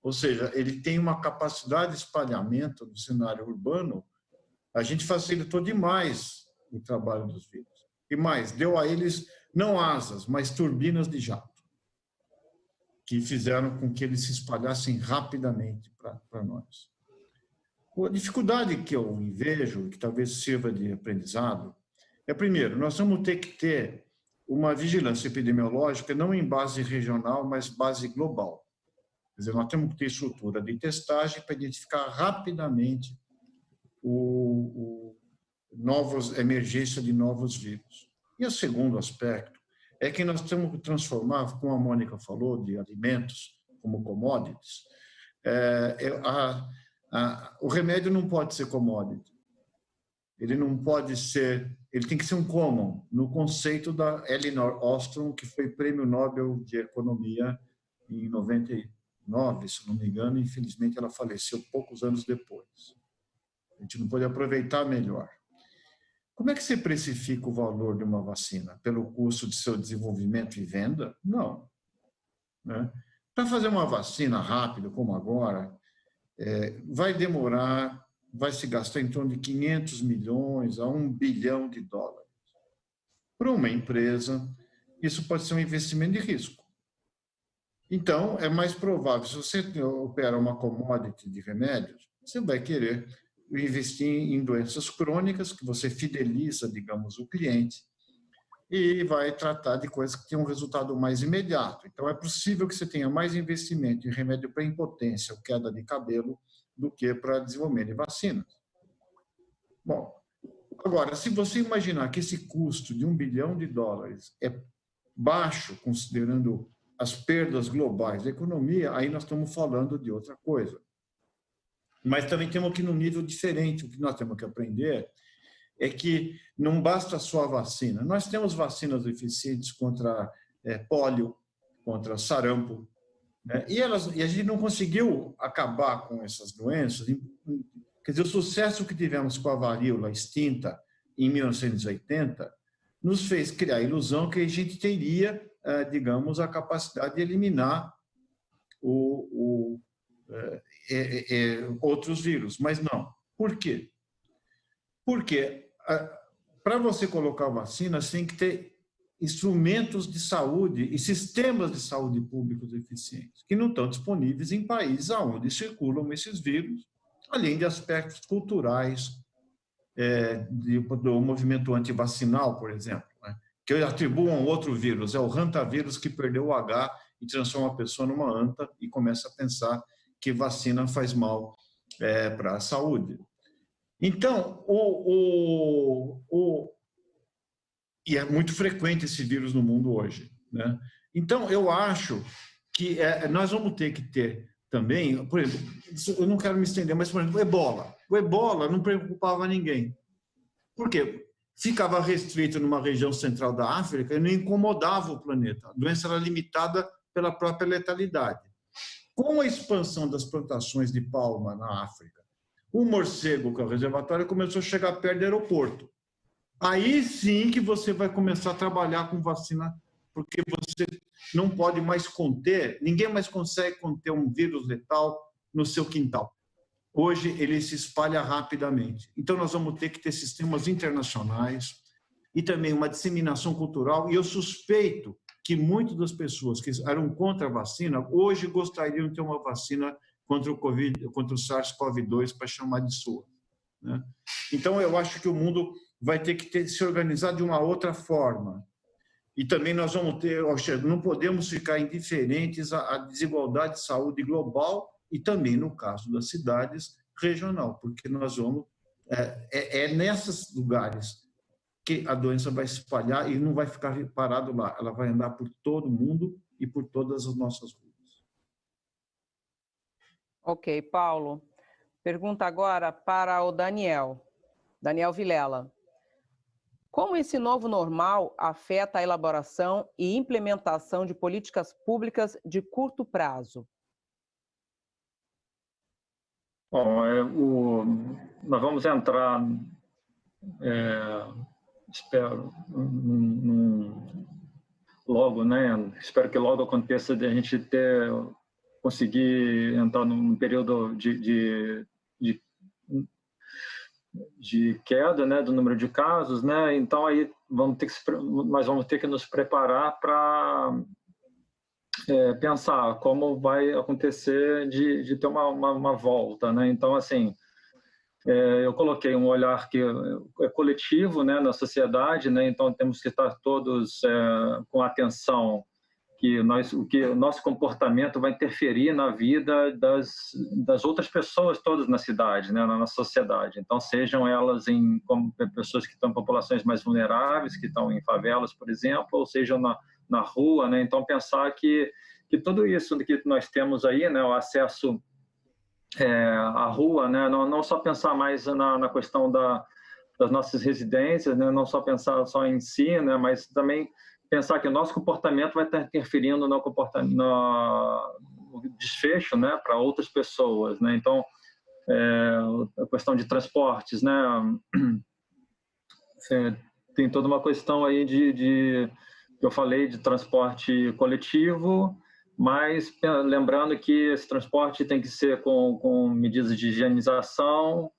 Ou seja, ele tem uma capacidade de espalhamento no cenário urbano. A gente facilitou demais o trabalho dos vírus. E mais, deu a eles não asas, mas turbinas de jato, que fizeram com que eles se espalhassem rapidamente para nós. A dificuldade que eu vejo, que talvez sirva de aprendizado, primeiro, nós vamos ter que ter uma vigilância epidemiológica não em base regional, mas base global. Quer dizer, nós temos que ter estrutura de testagem para identificar rapidamente emergência de novos vírus. E o segundo aspecto é que nós temos que transformar, como a Mônica falou, de alimentos como commodities. O remédio não pode ser commodity. Ele tem que ser um common, no conceito da Elinor Ostrom, que foi prêmio Nobel de Economia em 99, se não me engano. Infelizmente, ela faleceu poucos anos depois. A gente não pode aproveitar melhor. Como é que você precifica o valor de uma vacina? Pelo custo de seu desenvolvimento e venda? Não. Né? Para fazer uma vacina rápida, como agora, vai demorar, vai se gastar em torno de 500 milhões a $1 bilhão. Para uma empresa, isso pode ser um investimento de risco. Então, é mais provável, se você opera uma commodity de remédios, você vai querer investir em doenças crônicas, que você fideliza, digamos, o cliente, e vai tratar de coisas que têm um resultado mais imediato. Então, é possível que você tenha mais investimento em remédio para impotência ou queda de cabelo do que para desenvolvimento de vacinas. Bom, agora, se você imaginar que esse custo de $1 bilhão é baixo, considerando as perdas globais da economia, aí nós estamos falando de outra coisa. Mas também temos aqui num nível diferente. O que nós temos que aprender é que não basta só a vacina. Nós temos vacinas eficientes contra pólio, contra sarampo, né? E a gente não conseguiu acabar com essas doenças. Quer dizer, o sucesso que tivemos com a varíola extinta em 1980 nos fez criar a ilusão que a gente teria, digamos, a capacidade de eliminar outros vírus, mas não. Por quê? Porque para você colocar vacina, você tem que ter instrumentos de saúde e sistemas de saúde públicos eficientes, que não estão disponíveis em países onde circulam esses vírus, além de aspectos culturais do movimento antivacinal, por exemplo, né? Que atribuam a um outro vírus, é o hantavírus que perdeu o H e transforma a pessoa numa anta e começa a pensar que vacina faz mal para a saúde. Então, e é muito frequente esse vírus no mundo hoje, né? Então, eu acho que nós vamos ter que ter também, por exemplo, eu não quero me estender, mas, por exemplo, o ebola. O ebola não preocupava ninguém. Por quê? Ficava restrito numa região central da África e não incomodava o planeta. A doença era limitada pela própria letalidade. Com a expansão das plantações de palma na África, o morcego, que é o reservatório, começou a chegar perto do aeroporto. Aí sim que você vai começar a trabalhar com vacina, porque você não pode mais conter, ninguém mais consegue conter um vírus letal no seu quintal. Hoje ele se espalha rapidamente. Então nós vamos ter que ter sistemas internacionais e também uma disseminação cultural. E eu suspeito que muitas das pessoas que eram contra a vacina, hoje gostariam de ter uma vacina contra o SARS-CoV-2 para chamar de sua, né? Então eu acho que o mundo vai ter que se organizar de uma outra forma. E também nós vamos ter, não podemos ficar indiferentes à desigualdade de saúde global e também, no caso das cidades, regional, porque nós vamos... nesses lugares que a doença vai se espalhar e não vai ficar parado lá, ela vai andar por todo mundo e por todas as nossas ruas. Ok, Paulo. Pergunta agora para o Daniel Vilela. Como esse novo normal afeta a elaboração e implementação de políticas públicas de curto prazo? Bom, nós vamos entrar, espero, logo, né? Espero que logo aconteça de a gente conseguir entrar num período de queda, né, do número de casos, né? Então aí nós vamos ter que nos preparar para pensar como vai acontecer de ter uma volta, né? Então assim, eu coloquei um olhar que é coletivo, né, na sociedade, né? Então temos que estar todos com atenção que o nosso comportamento vai interferir na vida das outras pessoas todas na cidade, né, na nossa sociedade. Então, sejam elas como pessoas que estão em populações mais vulneráveis, que estão em favelas, por exemplo, ou sejam na rua, né? Então, pensar que tudo isso que nós temos aí, né, o acesso à rua, né, não só pensar mais na questão das nossas residências, né, não só pensar só em si, né, mas também pensar que o nosso comportamento vai estar interferindo no desfecho, né, para outras pessoas, né? Então, a questão de transportes, né, tem toda uma questão aí eu falei de transporte coletivo, mas lembrando que esse transporte tem que ser com medidas de higienização,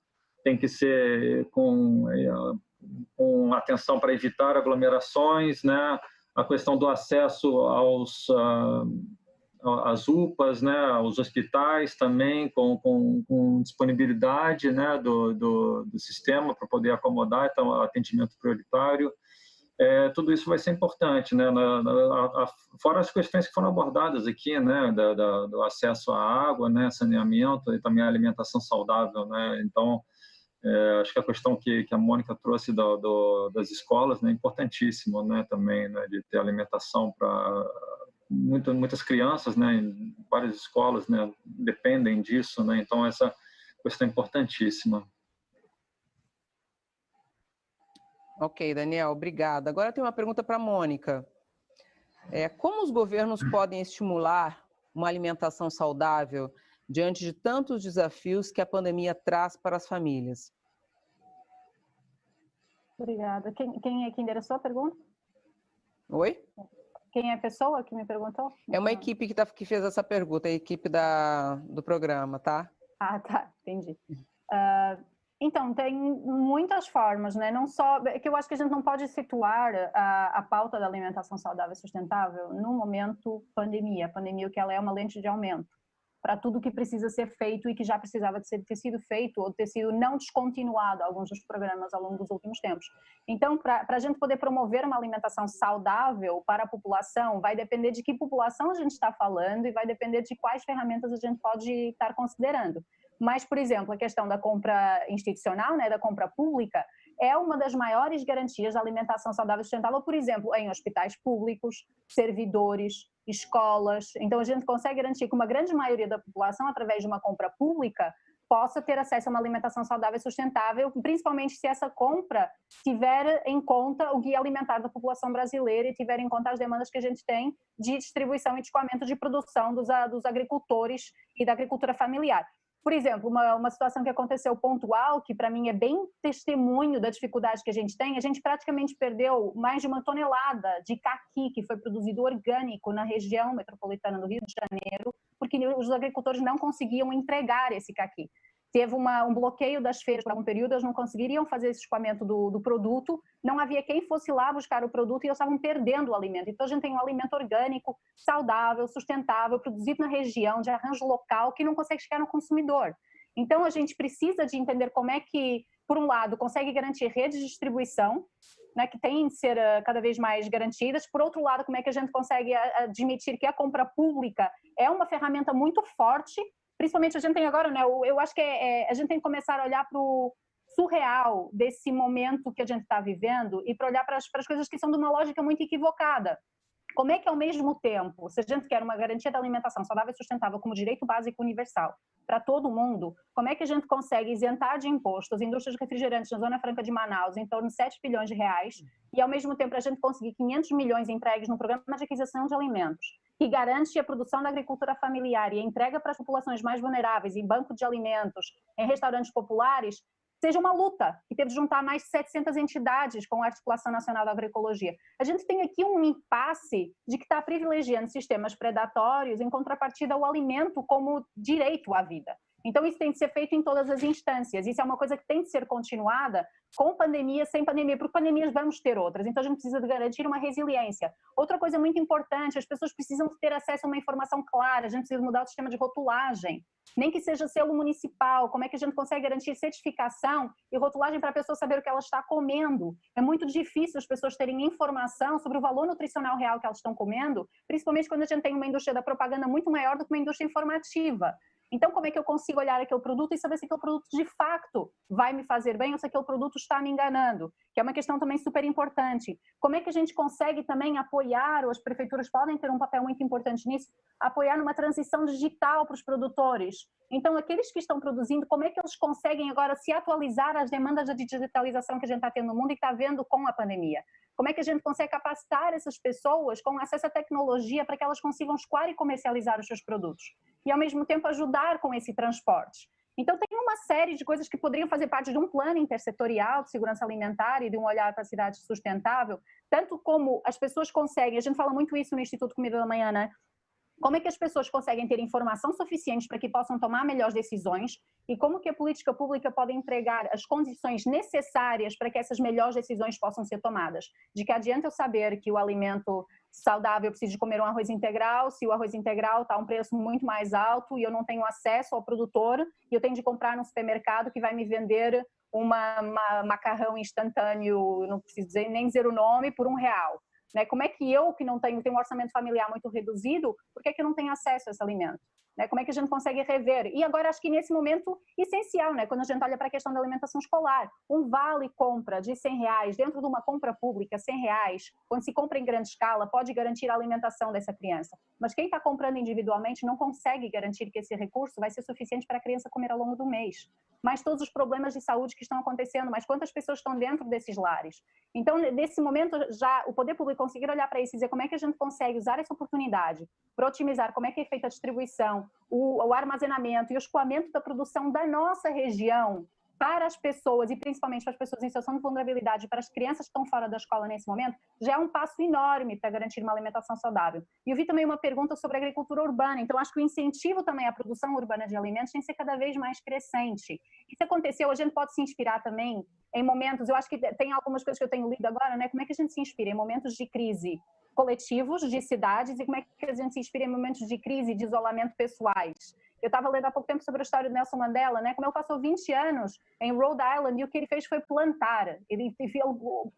tem que ser com atenção para evitar aglomerações, né? A questão do acesso às UPAs, né, aos hospitais também, com disponibilidade, né, do sistema para poder acomodar, então, atendimento prioritário. Tudo isso vai ser importante, né, fora as questões que foram abordadas aqui, né, do acesso à água, né, saneamento e também a alimentação saudável, né? Então, acho que a questão que a Mônica trouxe das escolas, né, é importantíssimo, né, também, né, de ter alimentação para muitas crianças, né, em várias escolas, né, dependem disso, né? Então essa questão é importantíssima. Ok, Daniel, obrigada. Agora tem uma pergunta para a Mônica. Como os governos podem estimular uma alimentação saudável diante de tantos desafios que a pandemia traz para as famílias? Obrigada. Quem é que endereçou a pergunta? Oi? Quem é a pessoa que me perguntou? É uma equipe que fez essa pergunta, a equipe do programa, tá? Ah, tá, entendi. Então, tem muitas formas, né? Não só, é que eu acho que a gente não pode situar a pauta da alimentação saudável e sustentável no momento pandemia. A pandemia, o que ela é uma lente de aumento para tudo que precisa ser feito e que já precisava ter sido feito ou ter sido não descontinuado alguns dos programas ao longo dos últimos tempos. Então, para a gente poder promover uma alimentação saudável para a população, vai depender de que população a gente está falando e vai depender de quais ferramentas a gente pode estar considerando. Mas, por exemplo, a questão da compra institucional, né, da compra pública, é uma das maiores garantias da alimentação saudável e sustentável, por exemplo, em hospitais públicos, servidores, escolas. Então, a gente consegue garantir que uma grande maioria da população, através de uma compra pública, possa ter acesso a uma alimentação saudável e sustentável, principalmente se essa compra tiver em conta o guia alimentar da população brasileira e tiver em conta as demandas que a gente tem de distribuição e de escoamento de produção dos agricultores e da agricultura familiar. Por exemplo, uma situação que aconteceu pontual, que para mim é bem testemunho da dificuldade que a gente tem, a gente praticamente perdeu mais de 1 tonelada de caqui que foi produzido orgânico na região metropolitana do Rio de Janeiro, porque os agricultores não conseguiam entregar esse caqui. Teve um bloqueio das feiras por algum período, eles não conseguiriam fazer esse escoamento do produto, não havia quem fosse lá buscar o produto e eles estavam perdendo o alimento. Então a gente tem um alimento orgânico, saudável, sustentável, produzido na região, de arranjo local, que não consegue chegar no consumidor. Então a gente precisa de entender como é que, por um lado, consegue garantir redes de distribuição, né, que têm de ser cada vez mais garantidas. Por outro lado, como é que a gente consegue admitir que a compra pública é uma ferramenta muito forte. Principalmente a gente tem agora, né? Eu acho que a gente tem que começar a olhar para o surreal desse momento que a gente está vivendo e para olhar para as coisas que são de uma lógica muito equivocada. Como é que, ao mesmo tempo, se a gente quer uma garantia da alimentação saudável e sustentável como direito básico universal para todo mundo, como é que a gente consegue isentar de imposto as indústrias de refrigerantes na Zona Franca de Manaus em torno de 7 bilhões de reais e, ao mesmo tempo, a gente conseguir 500 milhões entregues no programa de aquisição de alimentos, que garante a produção da agricultura familiar e a entrega para as populações mais vulneráveis em banco de alimentos, em restaurantes populares, seja uma luta, que teve de juntar mais de 700 entidades com a Articulação Nacional da Agroecologia. A gente tem aqui um impasse de que está privilegiando sistemas predatórios em contrapartida ao alimento como direito à vida. Então, isso tem de ser feito em todas as instâncias. Isso é uma coisa que tem de ser continuada com pandemia, sem pandemia, porque pandemias vamos ter outras. Então, a gente precisa de garantir uma resiliência. Outra coisa muito importante, as pessoas precisam ter acesso a uma informação clara, a gente precisa mudar o sistema de rotulagem, nem que seja selo municipal. Como é que a gente consegue garantir certificação e rotulagem para a pessoa saber o que ela está comendo? É muito difícil as pessoas terem informação sobre o valor nutricional real que elas estão comendo, principalmente quando a gente tem uma indústria da propaganda muito maior do que uma indústria informativa. Então, como é que eu consigo olhar aquele produto e saber se aquele produto de fato vai me fazer bem ou se aquele produto está me enganando? Que é uma questão também super importante. Como é que a gente consegue também apoiar, ou as prefeituras podem ter um papel muito importante nisso, apoiar numa transição digital para os produtores? Então, aqueles que estão produzindo, como é que eles conseguem agora se atualizar às demandas da digitalização que a gente está tendo no mundo e está vendo com a pandemia? Como é que a gente consegue capacitar essas pessoas com acesso à tecnologia para que elas consigam escoar e comercializar os seus produtos? E, ao mesmo tempo, ajudar com esse transporte. Então, tem uma série de coisas que poderiam fazer parte de um plano intersetorial de segurança alimentar e de um olhar para a cidade sustentável, tanto como as pessoas conseguem, a gente fala muito isso no Instituto Comida da Manhã, né? Como é que as pessoas conseguem ter informação suficiente para que possam tomar melhores decisões e como que a política pública pode entregar as condições necessárias para que essas melhores decisões possam ser tomadas. De que adianta eu saber que o alimento saudável, eu preciso de comer um arroz integral, se o arroz integral está a um preço muito mais alto e eu não tenho acesso ao produtor e eu tenho de comprar no supermercado que vai me vender uma macarrão instantâneo, não preciso nem dizer o nome, por R$1. Né? Como é que eu, que não tenho um orçamento familiar muito reduzido, por que eu não tenho acesso a esse alimento? Né? Como é que a gente consegue rever? E agora, acho que nesse momento essencial, né? Quando a gente olha para a questão da alimentação escolar, um vale compra de R$100 dentro de uma compra pública, R$100, quando se compra em grande escala, pode garantir a alimentação dessa criança. Mas quem está comprando individualmente não consegue garantir que esse recurso vai ser suficiente para a criança comer ao longo do mês. Mas todos os problemas de saúde que estão acontecendo, mas quantas pessoas estão dentro desses lares? Então, nesse momento, já o poder público conseguir olhar para isso e dizer como é que a gente consegue usar essa oportunidade para otimizar como é que é feita a distribuição, o armazenamento e o escoamento da produção da nossa região, para as pessoas, e principalmente para as pessoas em situação de vulnerabilidade, para as crianças que estão fora da escola nesse momento, já é um passo enorme para garantir uma alimentação saudável. E eu vi também uma pergunta sobre a agricultura urbana, então acho que o incentivo também à produção urbana de alimentos tem que ser cada vez mais crescente. Isso aconteceu, a gente pode se inspirar também em momentos, eu acho que tem algumas coisas que eu tenho lido agora, né? Como é que a gente se inspira em momentos de crise coletivos, de cidades, e como é que a gente se inspira em momentos de crise, de isolamento pessoais. Eu estava lendo há pouco tempo sobre a história do Nelson Mandela, né? Como ele passou 20 anos em Rhode Island e o que ele fez foi plantar. Ele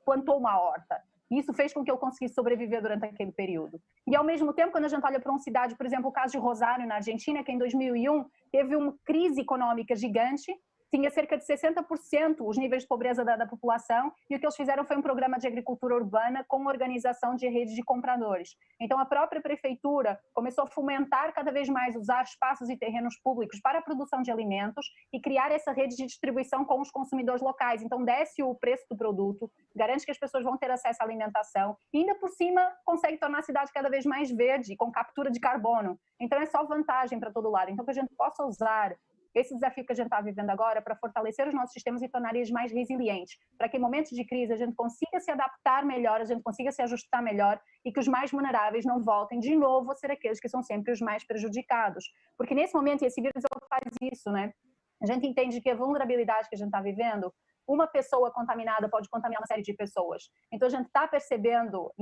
plantou uma horta. E isso fez com que eu conseguisse sobreviver durante aquele período. E, ao mesmo tempo, quando a gente olha para uma cidade, por exemplo, o caso de Rosário, na Argentina, que em 2001 teve uma crise econômica gigante, tinha cerca de 60% os níveis de pobreza da população, e o que eles fizeram foi um programa de agricultura urbana com organização de redes de compradores. Então, a própria prefeitura começou a fomentar cada vez mais, usar espaços e terrenos públicos para a produção de alimentos e criar essa rede de distribuição com os consumidores locais. Então, desce o preço do produto, garante que as pessoas vão ter acesso à alimentação e, ainda por cima, consegue tornar a cidade cada vez mais verde, com captura de carbono. Então, é só vantagem para todo lado. Então, que a gente possa usar esse desafio que a gente está vivendo agora para fortalecer os nossos sistemas e tornar eles mais resilientes, para que em momentos de crise a gente consiga se adaptar melhor, a gente consiga se ajustar melhor e que os mais vulneráveis não voltem de novo a ser aqueles que são sempre os mais prejudicados. Porque nesse momento, e esse vírus faz isso, né? A gente entende que a vulnerabilidade que a gente está vivendo, uma pessoa contaminada pode contaminar uma série de pessoas. Então a gente está percebendo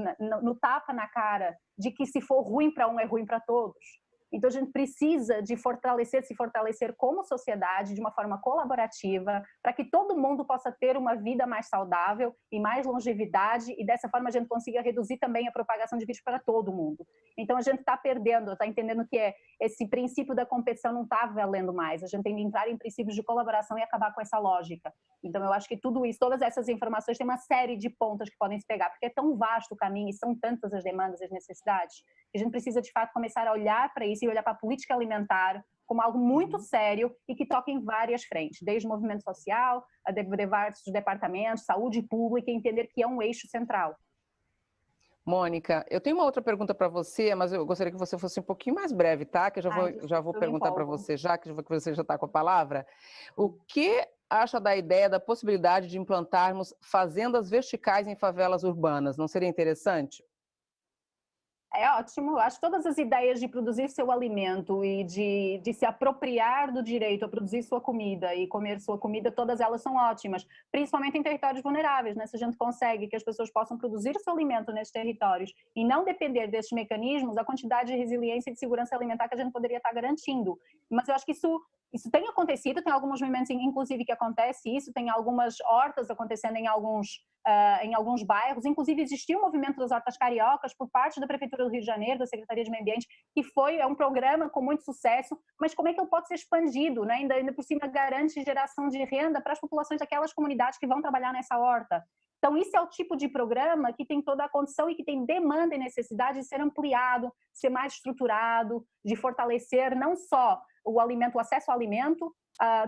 no tapa na cara de que se for ruim para um, é ruim para todos. Então, a gente precisa de se fortalecer como sociedade, de uma forma colaborativa, para que todo mundo possa ter uma vida mais saudável e mais longevidade, e dessa forma a gente consiga reduzir também a propagação de vírus para todo mundo. Então, a gente está perdendo, está entendendo que esse princípio da competição não está valendo mais. A gente tem que entrar em princípios de colaboração e acabar com essa lógica. Então, eu acho que tudo isso, todas essas informações, tem uma série de pontas que podem se pegar, porque é tão vasto o caminho e são tantas as demandas e as necessidades, que a gente precisa, de fato, começar a olhar para isso e olhar para a política alimentar como algo muito sério e que toca em várias frentes, desde o movimento social, a diversos departamentos, saúde pública, e entender que é um eixo central. Mônica, eu tenho uma outra pergunta para você, mas eu gostaria que você fosse um pouquinho mais breve, tá? Que eu já vou perguntar para você já, que você já está com a palavra. O que acha da ideia, da possibilidade de implantarmos fazendas verticais em favelas urbanas? Não seria interessante? É ótimo, eu acho que todas as ideias de produzir seu alimento e de se apropriar do direito a produzir sua comida e comer sua comida, todas elas são ótimas, principalmente em territórios vulneráveis, né? Se a gente consegue que as pessoas possam produzir o seu alimento nesses territórios e não depender desses mecanismos, a quantidade de resiliência e de segurança alimentar que a gente poderia estar garantindo. Mas eu acho que isso tem acontecido, tem alguns movimentos, inclusive, que acontece isso, tem algumas hortas acontecendo em alguns bairros, inclusive existiu um movimento das hortas cariocas por parte da Prefeitura do Rio de Janeiro, da Secretaria de Meio Ambiente, que é um programa com muito sucesso, mas como é que ele pode ser expandido, né? Ainda por cima garante geração de renda para as populações daquelas comunidades que vão trabalhar nessa horta. Então, isso é o tipo de programa que tem toda a condição e que tem demanda e necessidade de ser ampliado, ser mais estruturado, de fortalecer não só o acesso ao alimento,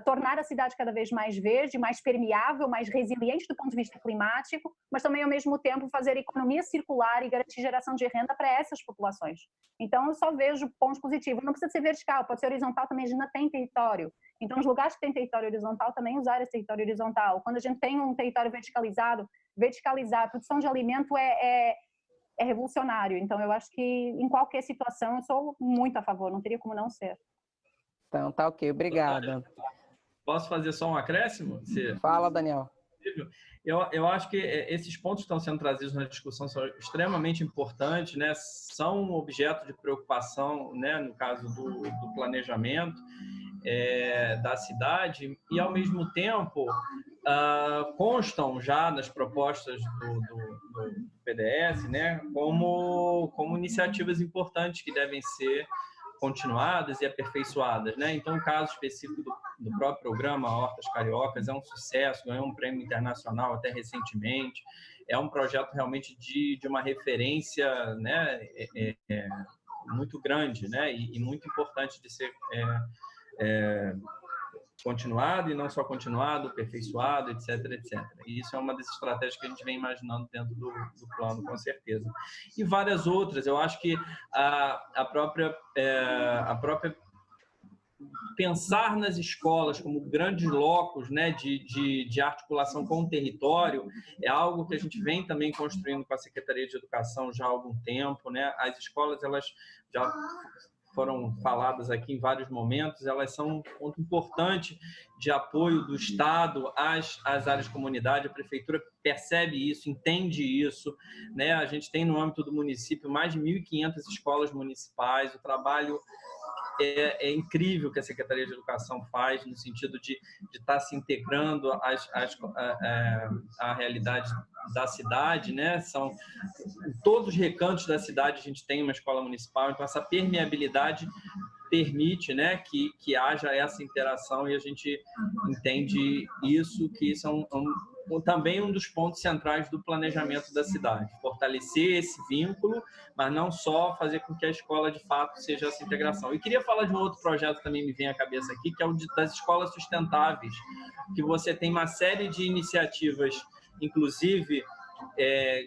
tornar a cidade cada vez mais verde, mais permeável, mais resiliente do ponto de vista climático, mas também, ao mesmo tempo, fazer economia circular e garantir geração de renda para essas populações. Então, eu só vejo pontos positivos. Não precisa ser vertical, pode ser horizontal também, a gente ainda tem território. Então, os lugares que têm território horizontal, também usar esse território horizontal. Quando a gente tem um território verticalizar a produção de alimento é revolucionário. Então, eu acho que em qualquer situação eu sou muito a favor, não teria como não ser. Então, tá ok, obrigada. Posso fazer só um acréscimo? Fala, Daniel. Eu acho que esses pontos que estão sendo trazidos na discussão são extremamente importantes, né? São objeto de preocupação, né? No caso do planejamento da cidade, e, ao mesmo tempo, constam já nas propostas do PDS, né? Como iniciativas importantes que devem ser continuadas e aperfeiçoadas, né? Então, o caso específico do próprio programa Hortas Cariocas é um sucesso, ganhou um prêmio internacional até recentemente, é um projeto realmente de uma referência, né, muito grande, né, e muito importante de ser continuado, e não só continuado, aperfeiçoado, etc, etc. E isso é uma das estratégias que a gente vem imaginando dentro do plano, com certeza. E várias outras. Eu acho que a própria pensar nas escolas como grandes locos, né, de articulação com o território é algo que a gente vem também construindo com a Secretaria de Educação já há algum tempo, né? As escolas, elas já foram faladas aqui em vários momentos, elas são um ponto importante de apoio do Estado às áreas de comunidade. A Prefeitura percebe isso, entende isso, né? A gente tem no âmbito do município mais de 1.500 escolas municipais. O trabalho é incrível que a Secretaria de Educação faz no sentido de estar se integrando à realidade da cidade, né? Em todos os recantos da cidade a gente tem uma escola municipal, então essa permeabilidade permite, né, que haja essa interação, e a gente entende isso, que isso é também um dos pontos centrais do planejamento da cidade, fortalecer esse vínculo, mas não só fazer com que a escola, de fato, seja essa integração. E queria falar de um outro projeto que também me vem à cabeça aqui, que é o das escolas sustentáveis, que você tem uma série de iniciativas, inclusive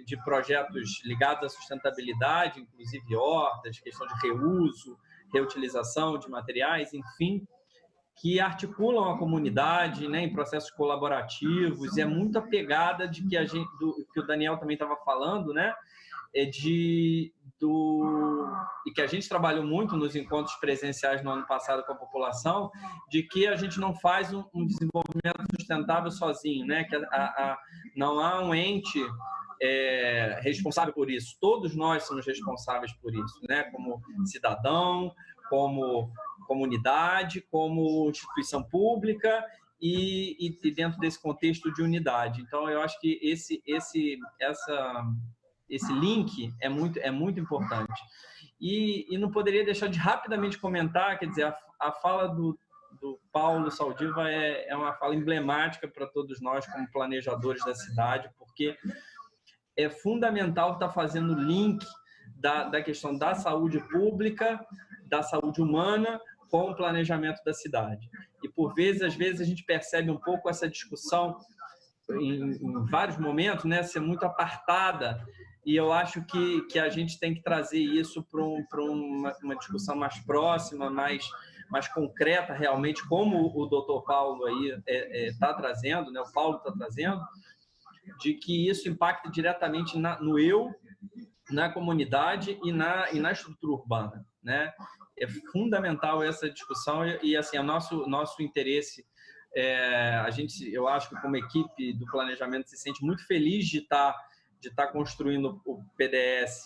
de projetos ligados à sustentabilidade, inclusive hortas, questão de reuso, reutilização de materiais, enfim, que articulam a comunidade, né, em processos colaborativos, e é muito a pegada de que o Daniel também estava falando, né, e que a gente trabalhou muito nos encontros presenciais no ano passado com a população, de que a gente não faz um desenvolvimento sustentável sozinho, né, que não há um ente responsável por isso. Todos nós somos responsáveis por isso, né, como cidadão, como comunidade, como instituição pública e dentro desse contexto de unidade. Então, eu acho que esse link é muito importante. E não poderia deixar de rapidamente comentar, quer dizer, a fala do Paulo Saldiva é uma fala emblemática para todos nós como planejadores da cidade, porque é fundamental estar fazendo o link da questão da saúde pública, da saúde humana, com o planejamento da cidade. E, às vezes, a gente percebe um pouco essa discussão, em vários momentos, né, ser muito apartada, e eu acho que a gente tem que trazer isso para uma discussão mais próxima, mais concreta, realmente, como o doutor Paulo aí está trazendo, né, o Paulo está trazendo, de que isso impacta diretamente no eu, na comunidade e na estrutura urbana, né? É fundamental essa discussão e assim, o nosso interesse, eu acho que como equipe do planejamento se sente muito feliz de estar construindo o PDS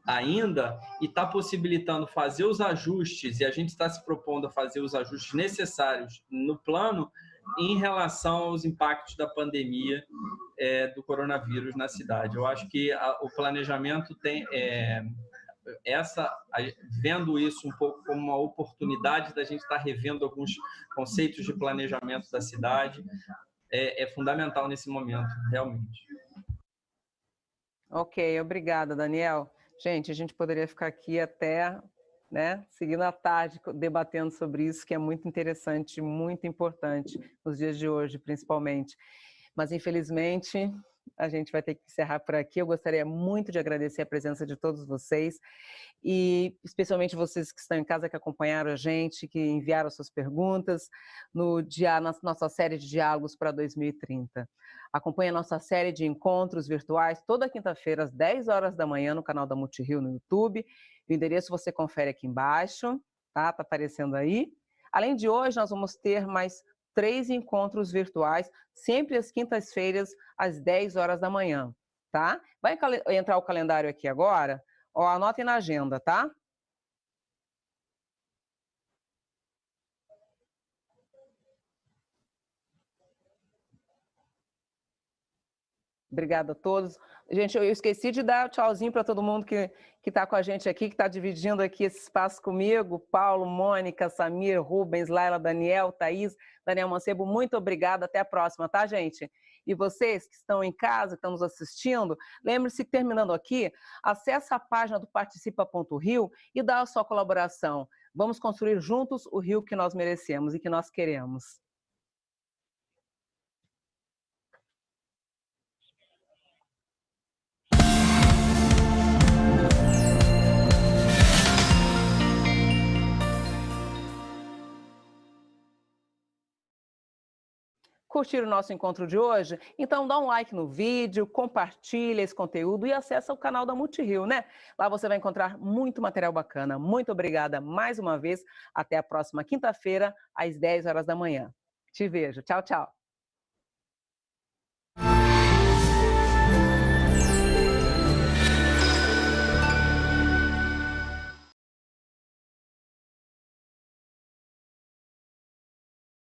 ainda e está possibilitando fazer os ajustes, e a gente está se propondo a fazer os ajustes necessários no plano em relação aos impactos da pandemia do coronavírus na cidade. Eu acho que o planejamento tem vendo isso um pouco como uma oportunidade da gente estar revendo alguns conceitos de planejamento da cidade, é fundamental nesse momento, realmente. Ok, obrigada, Daniel. Gente, a gente poderia ficar aqui até, né, seguindo a tarde, debatendo sobre isso, que é muito interessante, muito importante, nos dias de hoje, principalmente. Mas, infelizmente, a gente vai ter que encerrar por aqui. Eu gostaria muito de agradecer a presença de todos vocês, e especialmente vocês que estão em casa, que acompanharam a gente, que enviaram suas perguntas na nossa série de diálogos para 2030. Acompanhe a nossa série de encontros virtuais toda quinta-feira, às 10 horas da manhã, no canal da Multirio no YouTube. O endereço você confere aqui embaixo, tá? Tá aparecendo aí. Além de hoje, nós vamos ter mais 3 encontros virtuais, sempre às quintas-feiras, às 10 horas da manhã, tá? Vai entrar o calendário aqui agora, ó, anotem na agenda, tá? Obrigada a todos. Gente, eu esqueci de dar tchauzinho para todo mundo que está com a gente aqui, que está dividindo aqui esse espaço comigo. Paulo, Mônica, Samir, Rubens, Laila, Daniel, Thaís, Daniel Mancebo, muito obrigada. Até a próxima, tá, gente? E vocês que estão em casa, que estão nos assistindo, lembre-se que, terminando aqui, acesse a página do participa.rio e dá a sua colaboração. Vamos construir juntos o Rio que nós merecemos e que nós queremos. Curtir o nosso encontro de hoje? Então dá um like no vídeo, compartilha esse conteúdo e acessa o canal da Multirio, né? Lá você vai encontrar muito material bacana. Muito obrigada mais uma vez. Até a próxima quinta-feira, às 10 horas da manhã. Te vejo. Tchau, tchau.